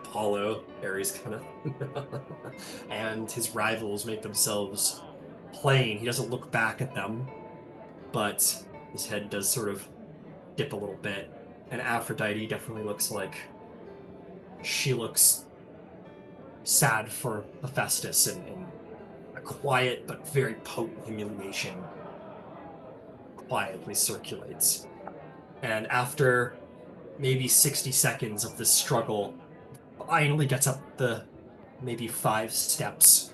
Apollo, Ares kind of and his rivals make themselves plain. He doesn't look back at them, but his head does sort of dip a little bit. And Aphrodite definitely looks like she looks sad for Hephaestus, and a quiet but very potent humiliation quietly circulates. And after maybe 60 seconds of this struggle, finally gets up the maybe 5 steps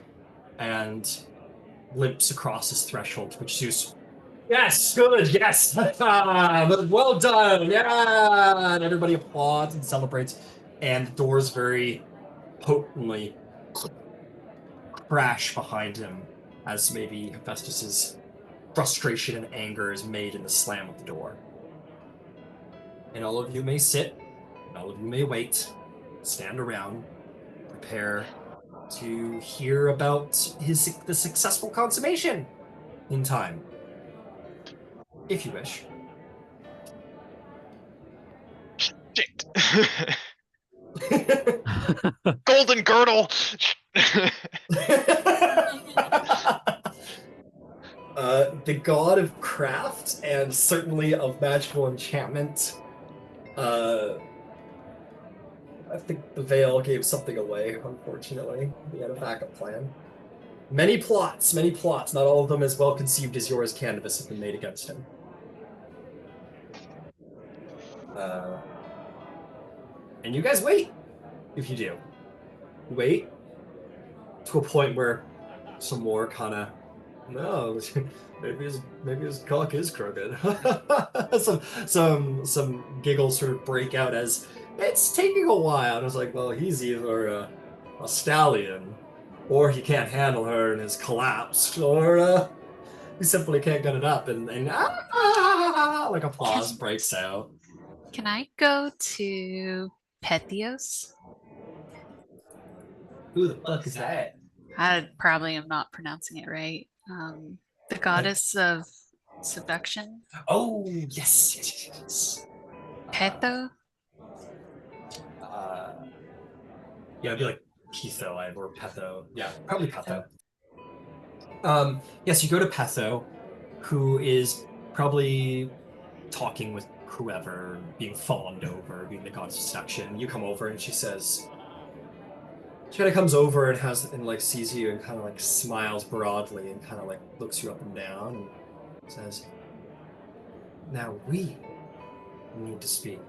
and limps across his threshold, which Zeus, "Yes, good, yes, well done, yeah," and everybody applauds and celebrates, and the doors very potently crash behind him as maybe Hephaestus's frustration and anger is made in the slam of the door. And all of you may sit, and all of you may wait, stand around, prepare to hear about the successful consummation in time, if you wish. Shit. Golden girdle. The god of craft and certainly of magical enchantment. I think the veil gave something away, unfortunately. We had a backup plan. Many plots, not all of them as well conceived as yours, Candybus, have been made against him. And you guys wait, if you do. Wait to a point where some more kind of, no, maybe his cock is crooked. some giggles sort of break out as it's taking a while. And I was like, well, he's either a stallion, or he can't handle her and has collapsed, or he simply can't get it up. And like applause breaks out. Can I go to Pethios? Who the fuck is that? I probably am not pronouncing it right. The goddess of seduction. Oh, yes. Petho? Yeah, it'd be like Petho or Petho. Yeah, probably Petho. Yes, you go to Petho, who is probably talking with whoever, being fawned over, being the goddess of seduction. You come over and she kind of comes over and like sees you and kind of like smiles broadly and kind of like looks you up and down and says, "Now we need to speak.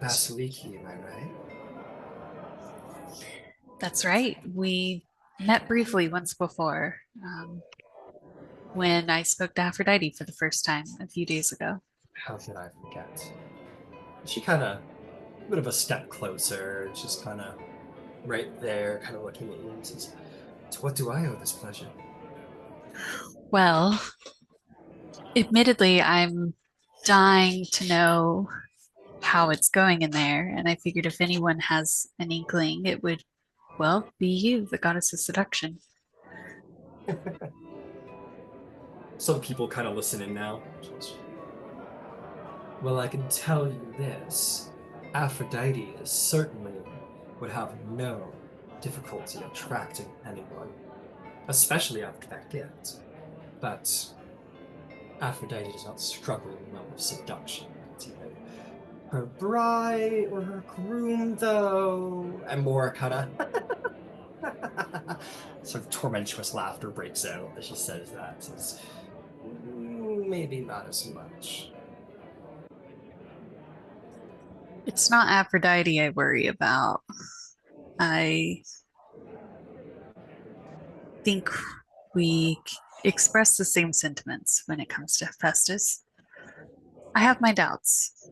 Vasaliki, am I right?" That's right. We met briefly once before, when I spoke to Aphrodite for the first time a few days ago. How could I forget? She kind of, a bit of a step closer, just kind of right there, kind of looking at you and says, "To what do I owe this pleasure?" Well, admittedly, I'm dying to know how it's going in there, and I figured if anyone has an inkling, it would, well, be you, the goddess of seduction. Some people kind of listen in now. Well, I can tell you this. Aphrodite is certainly would have no difficulty attracting anyone, especially after that gift. But Aphrodite does not struggle in the realm of seduction. It's either her bride or her groom, though. And more kind of sort of tormentuous laughter breaks out as she says that. Says, maybe not as much. It's not Aphrodite I worry about. I think we express the same sentiments when it comes to Festus. I have my doubts.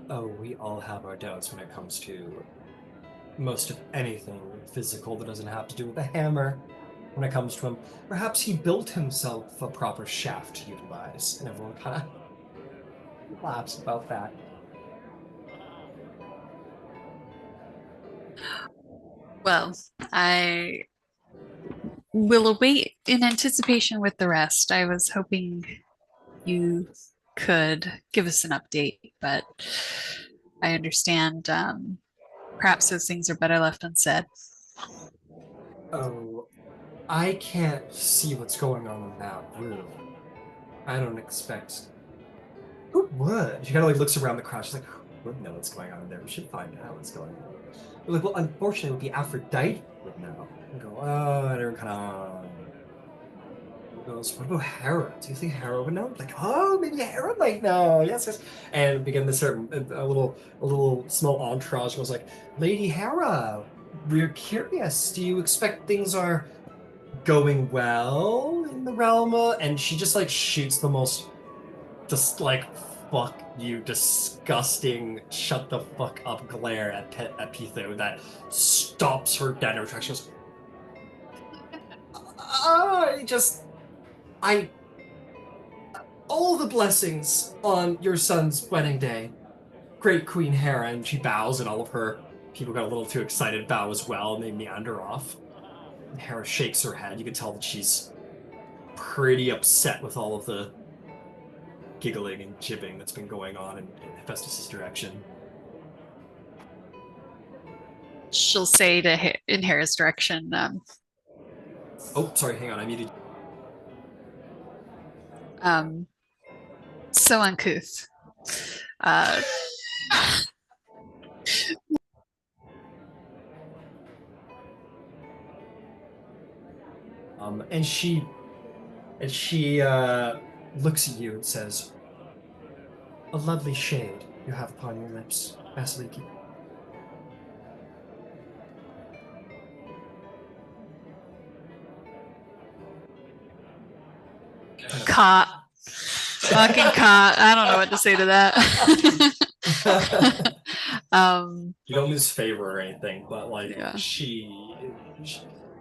Oh, we all have our doubts when it comes to most of anything physical that doesn't have to do with a hammer. When it comes to him, perhaps he built himself a proper shaft to utilize, and everyone kind of laughs about that. Well, I will await in anticipation with the rest. I was hoping you could give us an update, but I understand perhaps those things are better left unsaid. Oh, I can't see what's going on in that room. I don't expect. Who would? She kind of like looks around the crowd. She's like, who would know what's going on in there? We should find out what's going on. We're like, well, unfortunately, it would be Aphrodite would know. And go, oh, and everyone kind of goes, what about Hera? Do you think Hera would know? Like, oh, maybe Hera might know. Yes, yes. And begin to start a little small entourage goes like, Lady Hera, we're curious. Do you expect things are going well in the realm of, and she just like shoots the most just like fuck you disgusting shut the fuck up glare at Pitho that stops her dead in her tracks. She goes, I just I all the blessings on your son's wedding day, great Queen Hera. And she bows, and all of her people got a little too excited, bow as well, and they meander off. And Hera shakes her head. You can tell that she's pretty upset with all of the giggling and jibbing that's been going on in Hephaestus's direction. She'll say to in Hera's direction, Oh, sorry, hang on, I muted. so uncouth. Uh, And she looks at you and says, "A lovely shade you have upon your lips, Vasaliki." caught. Fucking caught. I don't know what to say to that. You don't lose favor or anything, but like Yeah. she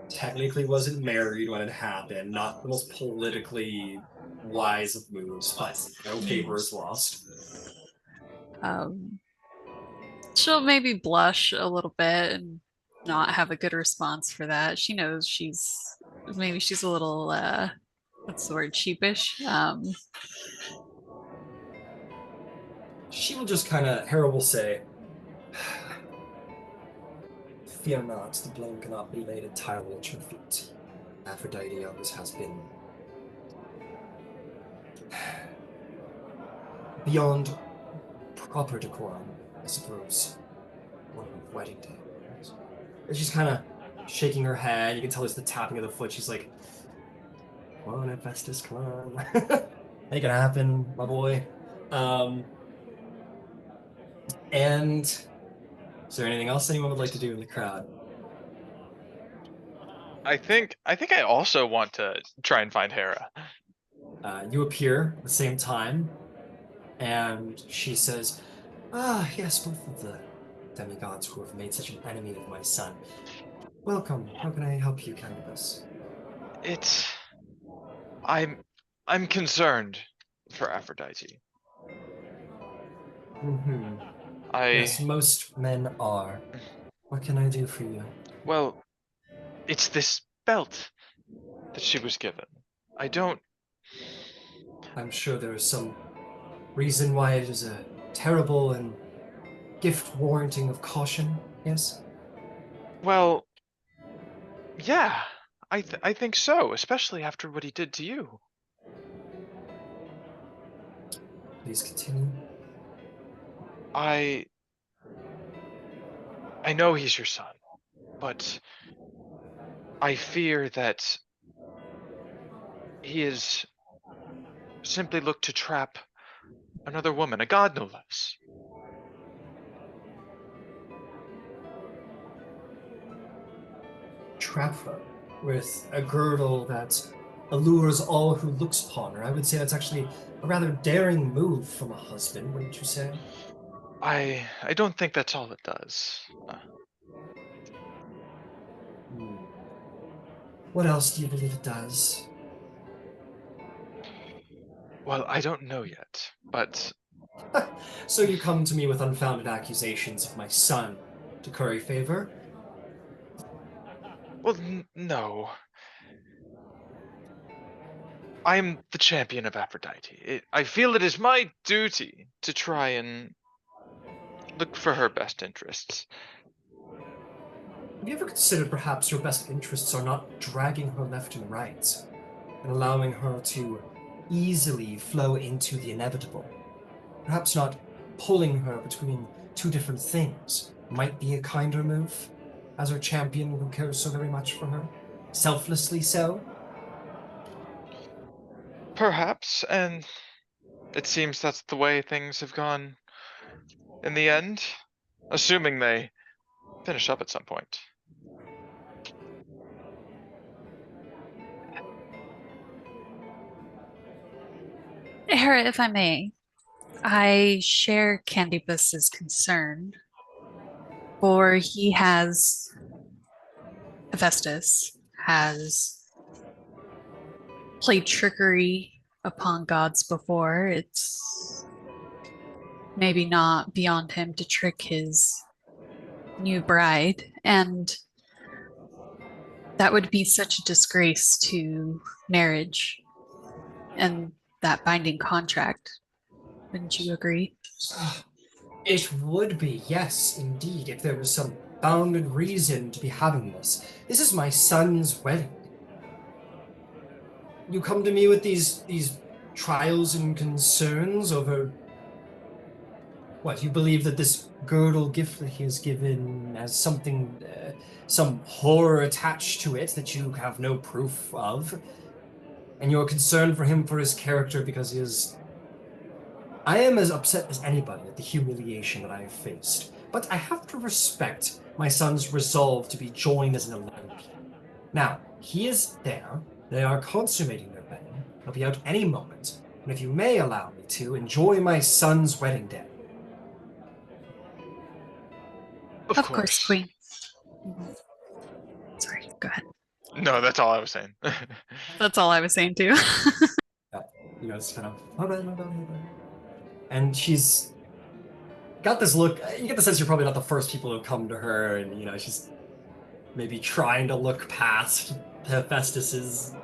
technically wasn't married when it happened. Not the most politically wise of moves, but no favor is lost. She'll maybe blush a little bit and not have a good response for that. She knows maybe she's a little what's the word, sheepish. She will just kind of, Hera will say, "Fear not, the blame cannot be laid entirely at your feet. Aphrodite always has been beyond proper decorum, I suppose, on a wedding day." And she's kind of shaking her head. You can tell there's the tapping of the foot. She's like, "Come on, Hephaestus, come on. Make it happen, my boy." And is there anything else anyone would like to do in the crowd? I think I also want to try and find Hera. You appear at the same time, and she says, "Ah, yes, both of the demigods who have made such an enemy of my son. Welcome. How can I help you, Candybus?" It's I'm concerned for Aphrodite. Mm-hmm. I Yes, most men are. What can I do for you? well, it's this belt that she was given. I don't. I'm sure there is some reason why it is a terrible and gift warranting of caution, yes? Well, yeah, I think so, especially after what he did to you. Please continue. I know he's your son, but I fear that he is simply looked to trap another woman, a god no less. Trap her with a girdle that allures all who looks upon her. I would say that's actually a rather daring move from a husband, wouldn't you say? I don't think that's all it does. Hmm. What else do you believe it does? Well, I don't know yet, but So you come to me with unfounded accusations of my son to curry favor? well, no. I am the champion of Aphrodite. I feel it is my duty to try and look for her best interests. Have you ever considered perhaps your best interests are not dragging her left and right and allowing her to easily flow into the inevitable? Perhaps not pulling her between two different things might be a kinder move, as her champion who cares so very much for her. Selflessly so. Perhaps, and it seems that's the way things have gone in the end, assuming they finish up at some point. Hera, if I may, I share Candybus's concern, for he has Hephaestus has played trickery upon gods before. It's maybe not beyond him to trick his new bride, and that would be such a disgrace to marriage and that binding contract. Wouldn't you agree? It would be, yes, indeed, if there was some bounded reason to be having this. This is my son's wedding. You come to me with these trials and concerns over what you believe that this girdle gift that he has given has something, some horror attached to it that you have no proof of, and you're concerned for him for his character because he is. I am as upset as anybody at the humiliation that I have faced, but I have to respect my son's resolve to be joined as an Olympian. Now, he is there. They are consummating their wedding. He'll be out any moment. And if you may allow me to enjoy my son's wedding day. Of course, Queen. Sorry, go ahead. No, that's all I was saying. That's all I was saying too. You know, it's kind of. And she's got this look. You get the sense you're probably not the first people who come to her, and, you know, she's maybe trying to look past Hephaestus's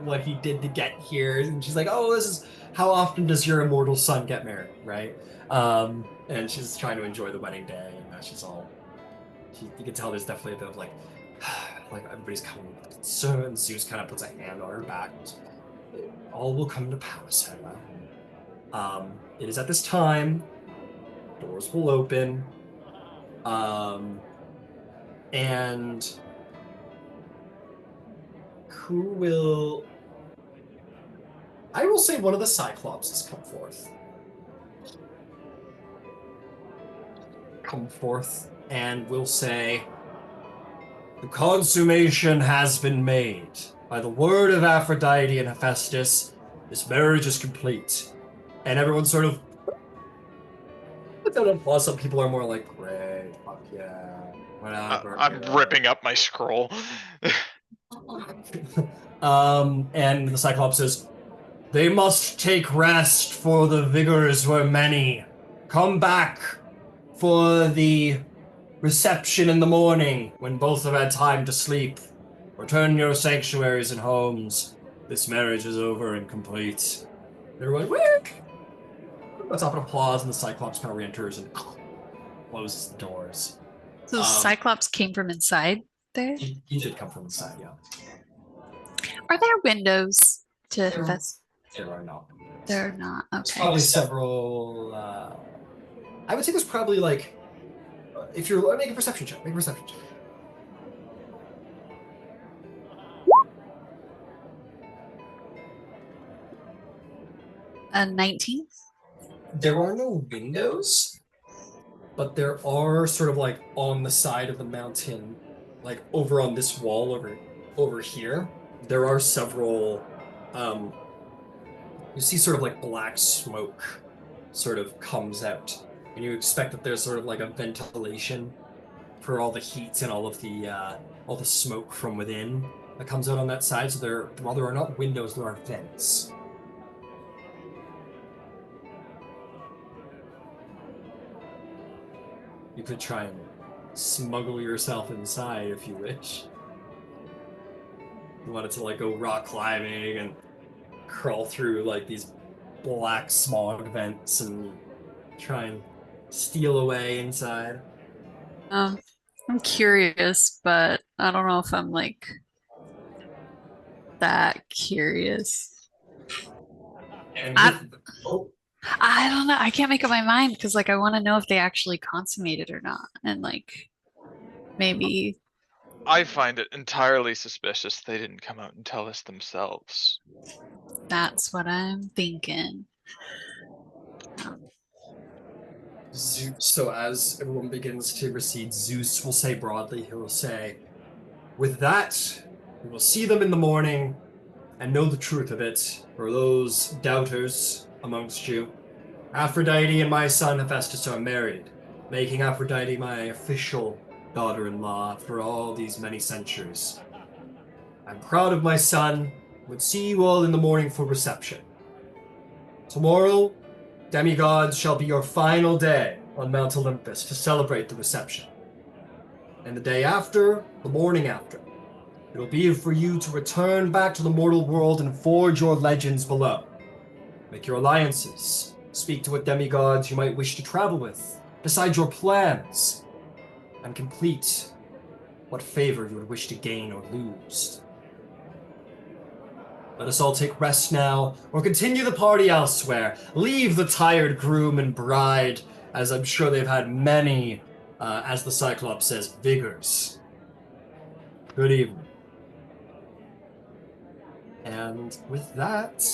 what he did to get here, and she's like, "Oh, this is how often does your immortal son get married, right?" And she's trying to enjoy the wedding day, and she's all. You can tell there's definitely a bit of like everybody's coming with concerns. Zeus kind of puts a hand on her back. All will come to pass, Hera. It is at this time. Doors will open. And who will... I will say one of the Cyclopses come forth. And will say, "The consummation has been made. By the word of Aphrodite and Hephaestus, this marriage is complete." And everyone sort of... Plus, some people are more like, "Great, fuck yeah, whatever." I'm ripping up my scroll. And the Cyclops says, They must take rest, for the vigors were many. Come back for the reception in the morning, when both have had time to sleep. Return your sanctuaries and homes. This marriage is over and complete. Everyone, wick! Let's up an applause, and the Cyclops kind of re-enters and closes the doors. So Cyclops came from inside there? He did come from inside, yeah. Are there windows to There, Ves? there are not. There are not. There's Okay. probably several. I would say there's probably like, if you're make a perception check, make a perception check. A 19? There are no windows, but there are sort of like on the side of the mountain, like over on this wall over here. There are several. You see sort of like black smoke, sort of comes out, and you expect that there's sort of like a ventilation for all the heat and all the smoke from within that comes out on that side. So while there are not windows, there are vents. You could try and smuggle yourself inside if you wish. You wanted to like go rock climbing and crawl through like these black smog vents and try and steal away inside. I'm curious, but I don't know if I'm like that curious. And I don't know. I can't make up my mind because like I want to know if they actually consummated or not. And like maybe I find it entirely suspicious they didn't come out and tell us themselves. that's what I'm thinking. So as everyone begins to recede, Zeus will say broadly, he will say, with that, we will see them in the morning and know the truth of it. For those doubters amongst you, Aphrodite and my son Hephaestus are married, making Aphrodite my official daughter-in-law for all these many centuries. I'm proud of my son, would see you all in the morning for reception. Tomorrow, demigods shall be your final day on Mount Olympus to celebrate the reception. And the day after, the morning after, it will be for you to return back to the mortal world and forge your legends below. Make your alliances, speak to what demigods you might wish to travel with, decide your plans, and complete what favor you would wish to gain or lose. Let us all take rest now, or continue the party elsewhere. Leave the tired groom and bride, as I'm sure they've had many, as the Cyclops says, vigors. Good evening. And with that,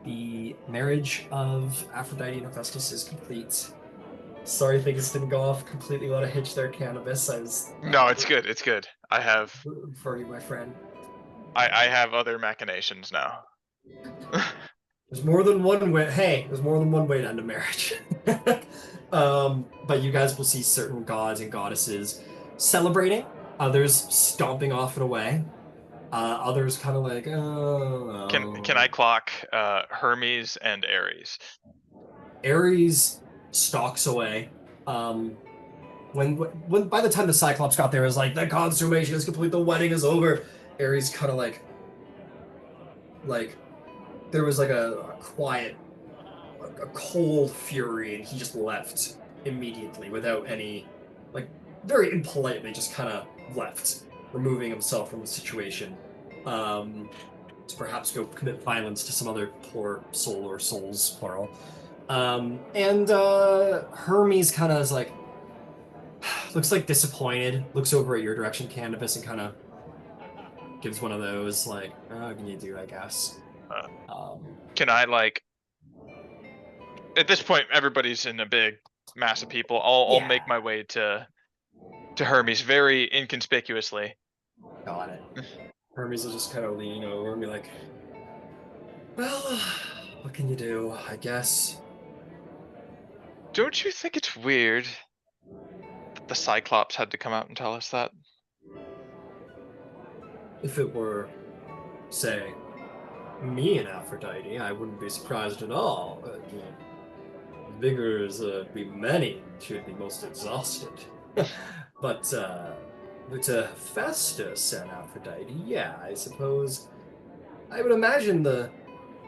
the marriage of Aphrodite and Hephaestus is complete. Sorry things didn't go off completely without a hitch there, Candybus. I was... No, it's good. It's good. I have... For you, my friend. I have other machinations now. There's more than one way. Hey, there's more than one way to end a marriage. But you guys will see certain gods and goddesses celebrating, others stomping off and away, others kind of like, oh. Can I clock Hermes and Ares? Ares stalks away. When by the time the Cyclops got there, it was like the consummation is complete, the wedding is over. Ares kind of like there was like a quiet, a cold fury, and he just left immediately without any, like, very impolitely just kind of left, removing himself from the situation, to perhaps go commit violence to some other poor soul or souls, plural. And Hermes kind of is like, looks like disappointed, looks over at your direction, Candybus, and kind of gives one of those, like, oh, what can you do, I guess. Can I, like, at this point, everybody's in a big mass of people. I'll make my way to Hermes very inconspicuously. Got it. Hermes will just kind of lean over and be like, well, what can you do, I guess. Don't you think it's weird that the Cyclops had to come out and tell us that? If it were, say, Me and Aphrodite, I wouldn't be surprised at all. Vigors be many, should be most exhausted. But Festus and Aphrodite, yeah, I suppose. I would imagine the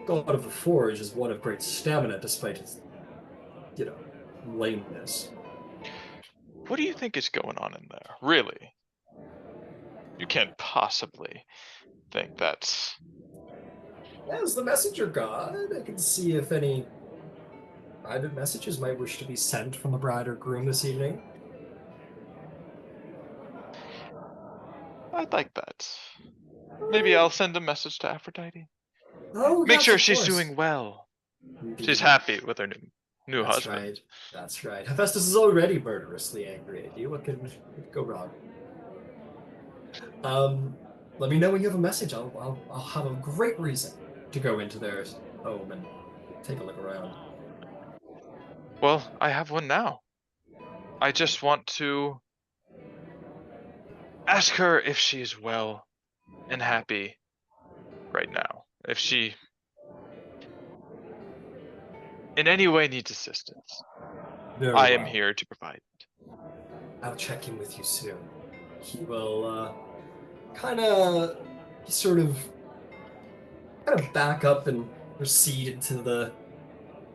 god of the forge is one of great stamina, despite his, lameness. What do you think is going on in there? Really? You can't possibly think that's... As the messenger god, I can see if any private messages might wish to be sent from the bride or groom this evening. I'd like that. Maybe I'll send a message to Aphrodite. Oh, Make yes, sure of she's course. doing well. Indeed. She's happy with her new That's husband. right. That's right. Hephaestus is already murderously angry at you. What could go wrong? Let me know when you have a message. I'll have a great reason to go into their home and take a look around. Well, I have one now. I just want to ask her if she's well and happy right now. If she in any way needs assistance, Very I am well. here to provide. I'll check in with you soon. He will sort of back up and recede into the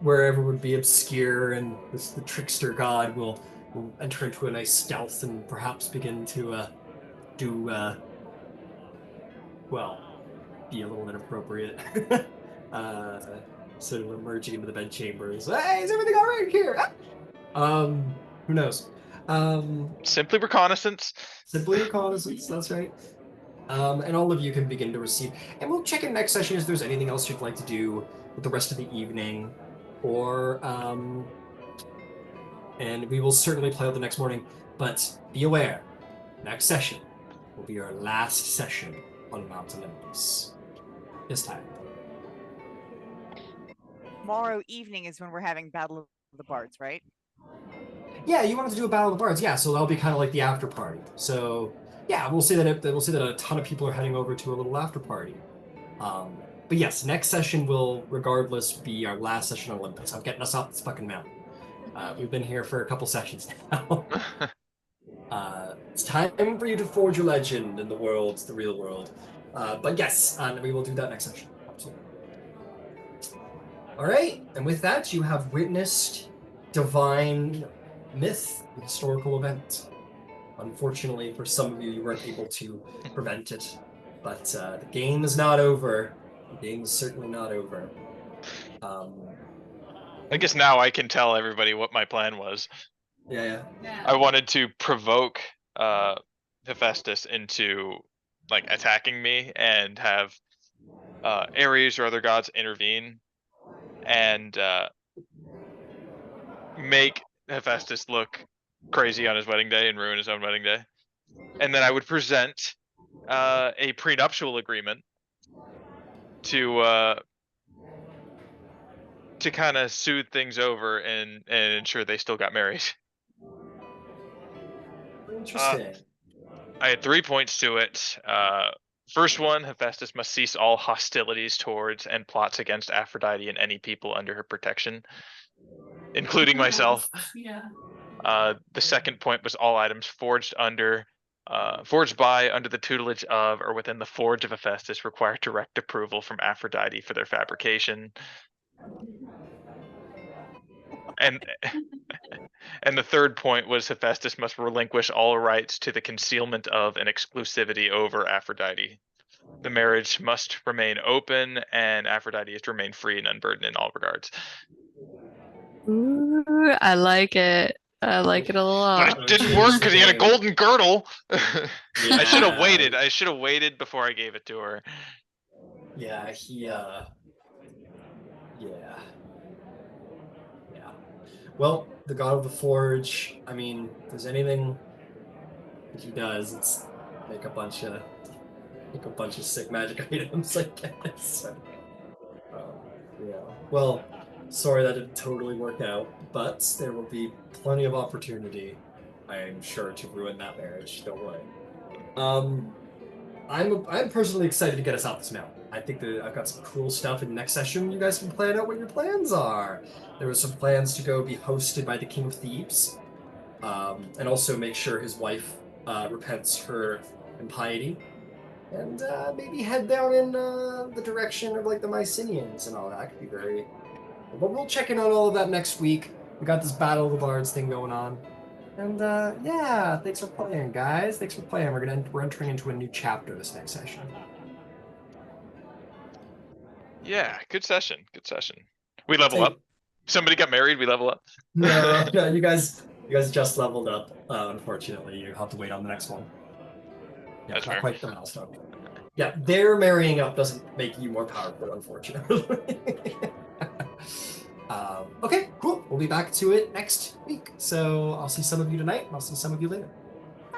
wherever would be obscure, and the trickster god will enter into a nice stealth and perhaps begin to do well, be a little inappropriate. uh, Sort of emerging into the bedchambers. Hey, is everything all right here? Who knows? Simply reconnaissance. Simply reconnaissance. That's right. And all of you can begin to receive. And we'll check in next session if there's anything else you'd like to do with the rest of the evening, or and we will certainly play out the next morning. But be aware, next session will be our last session on Mount Olympus. This time. Tomorrow evening is when we're having Battle of the Bards, right? Yeah, you wanted to do a Battle of the Bards. Yeah, so that'll be kind of like the after party. So yeah, we'll say that a ton of people are heading over to a little after party. But yes, next session will regardless be our last session on Olympus. I'm getting us off this fucking mountain. We've been here for a couple sessions now. It's time for you to forge your legend in the world, the real world. But yes, we will do that next session. Absolutely. All right, and with that, you have witnessed divine myth, historical event. Unfortunately, for some of you, you weren't able to prevent it. But the game is not over. The game is certainly not over. I guess now I can tell everybody what my plan was. Yeah. I wanted to provoke Hephaestus into like attacking me and have Ares or other gods intervene and make Hephaestus look crazy on his wedding day and ruin his own wedding day. And then I would present a prenuptial agreement to kind of soothe things over and ensure they still got married. Interesting. I had 3 points to it. First one, Hephaestus must cease all hostilities towards and plots against Aphrodite and any people under her protection, including myself. Yeah. The second point was all items forged by, under the tutelage of, or within the forge of Hephaestus require direct approval from Aphrodite for their fabrication. And the third point was Hephaestus must relinquish all rights to the concealment of and exclusivity over Aphrodite. The marriage must remain open, and Aphrodite is to remain free and unburdened in all regards. Ooh, I like it. I like it a lot. But it didn't work because he had a golden girdle. Yeah. I should have waited. I should have waited before I gave it to her. Yeah, Well, the God of the Forge, I mean, if there's anything that he does, it's make a bunch of sick magic items, I guess. Yeah. Well, sorry that didn't totally work out, but there will be plenty of opportunity, I'm sure, to ruin that marriage. Don't worry. I'm personally excited to get us out this mountain. I think that I've got some cool stuff in the next session. You guys can plan out what your plans are. There was some plans to go be hosted by the King of Thebes, and also make sure his wife repents her impiety, and maybe head down in the direction of like the Mycenaeans and all that. Could be very. But we'll check in on all of that next week. We got this Battle of the Bards thing going on. And yeah, thanks for playing, guys. Thanks for playing. We're entering into a new chapter this next session. Yeah, good session. Good session. We level Hey. up. Somebody got married. We level up. No, you guys just leveled up. Unfortunately, you have to wait on the next one. Yeah, That's not fair. quite the milestone. Yeah, their marrying up doesn't make you more powerful, unfortunately. Okay, cool. We'll be back to it next week. So I'll see some of you tonight, and I'll see some of you later.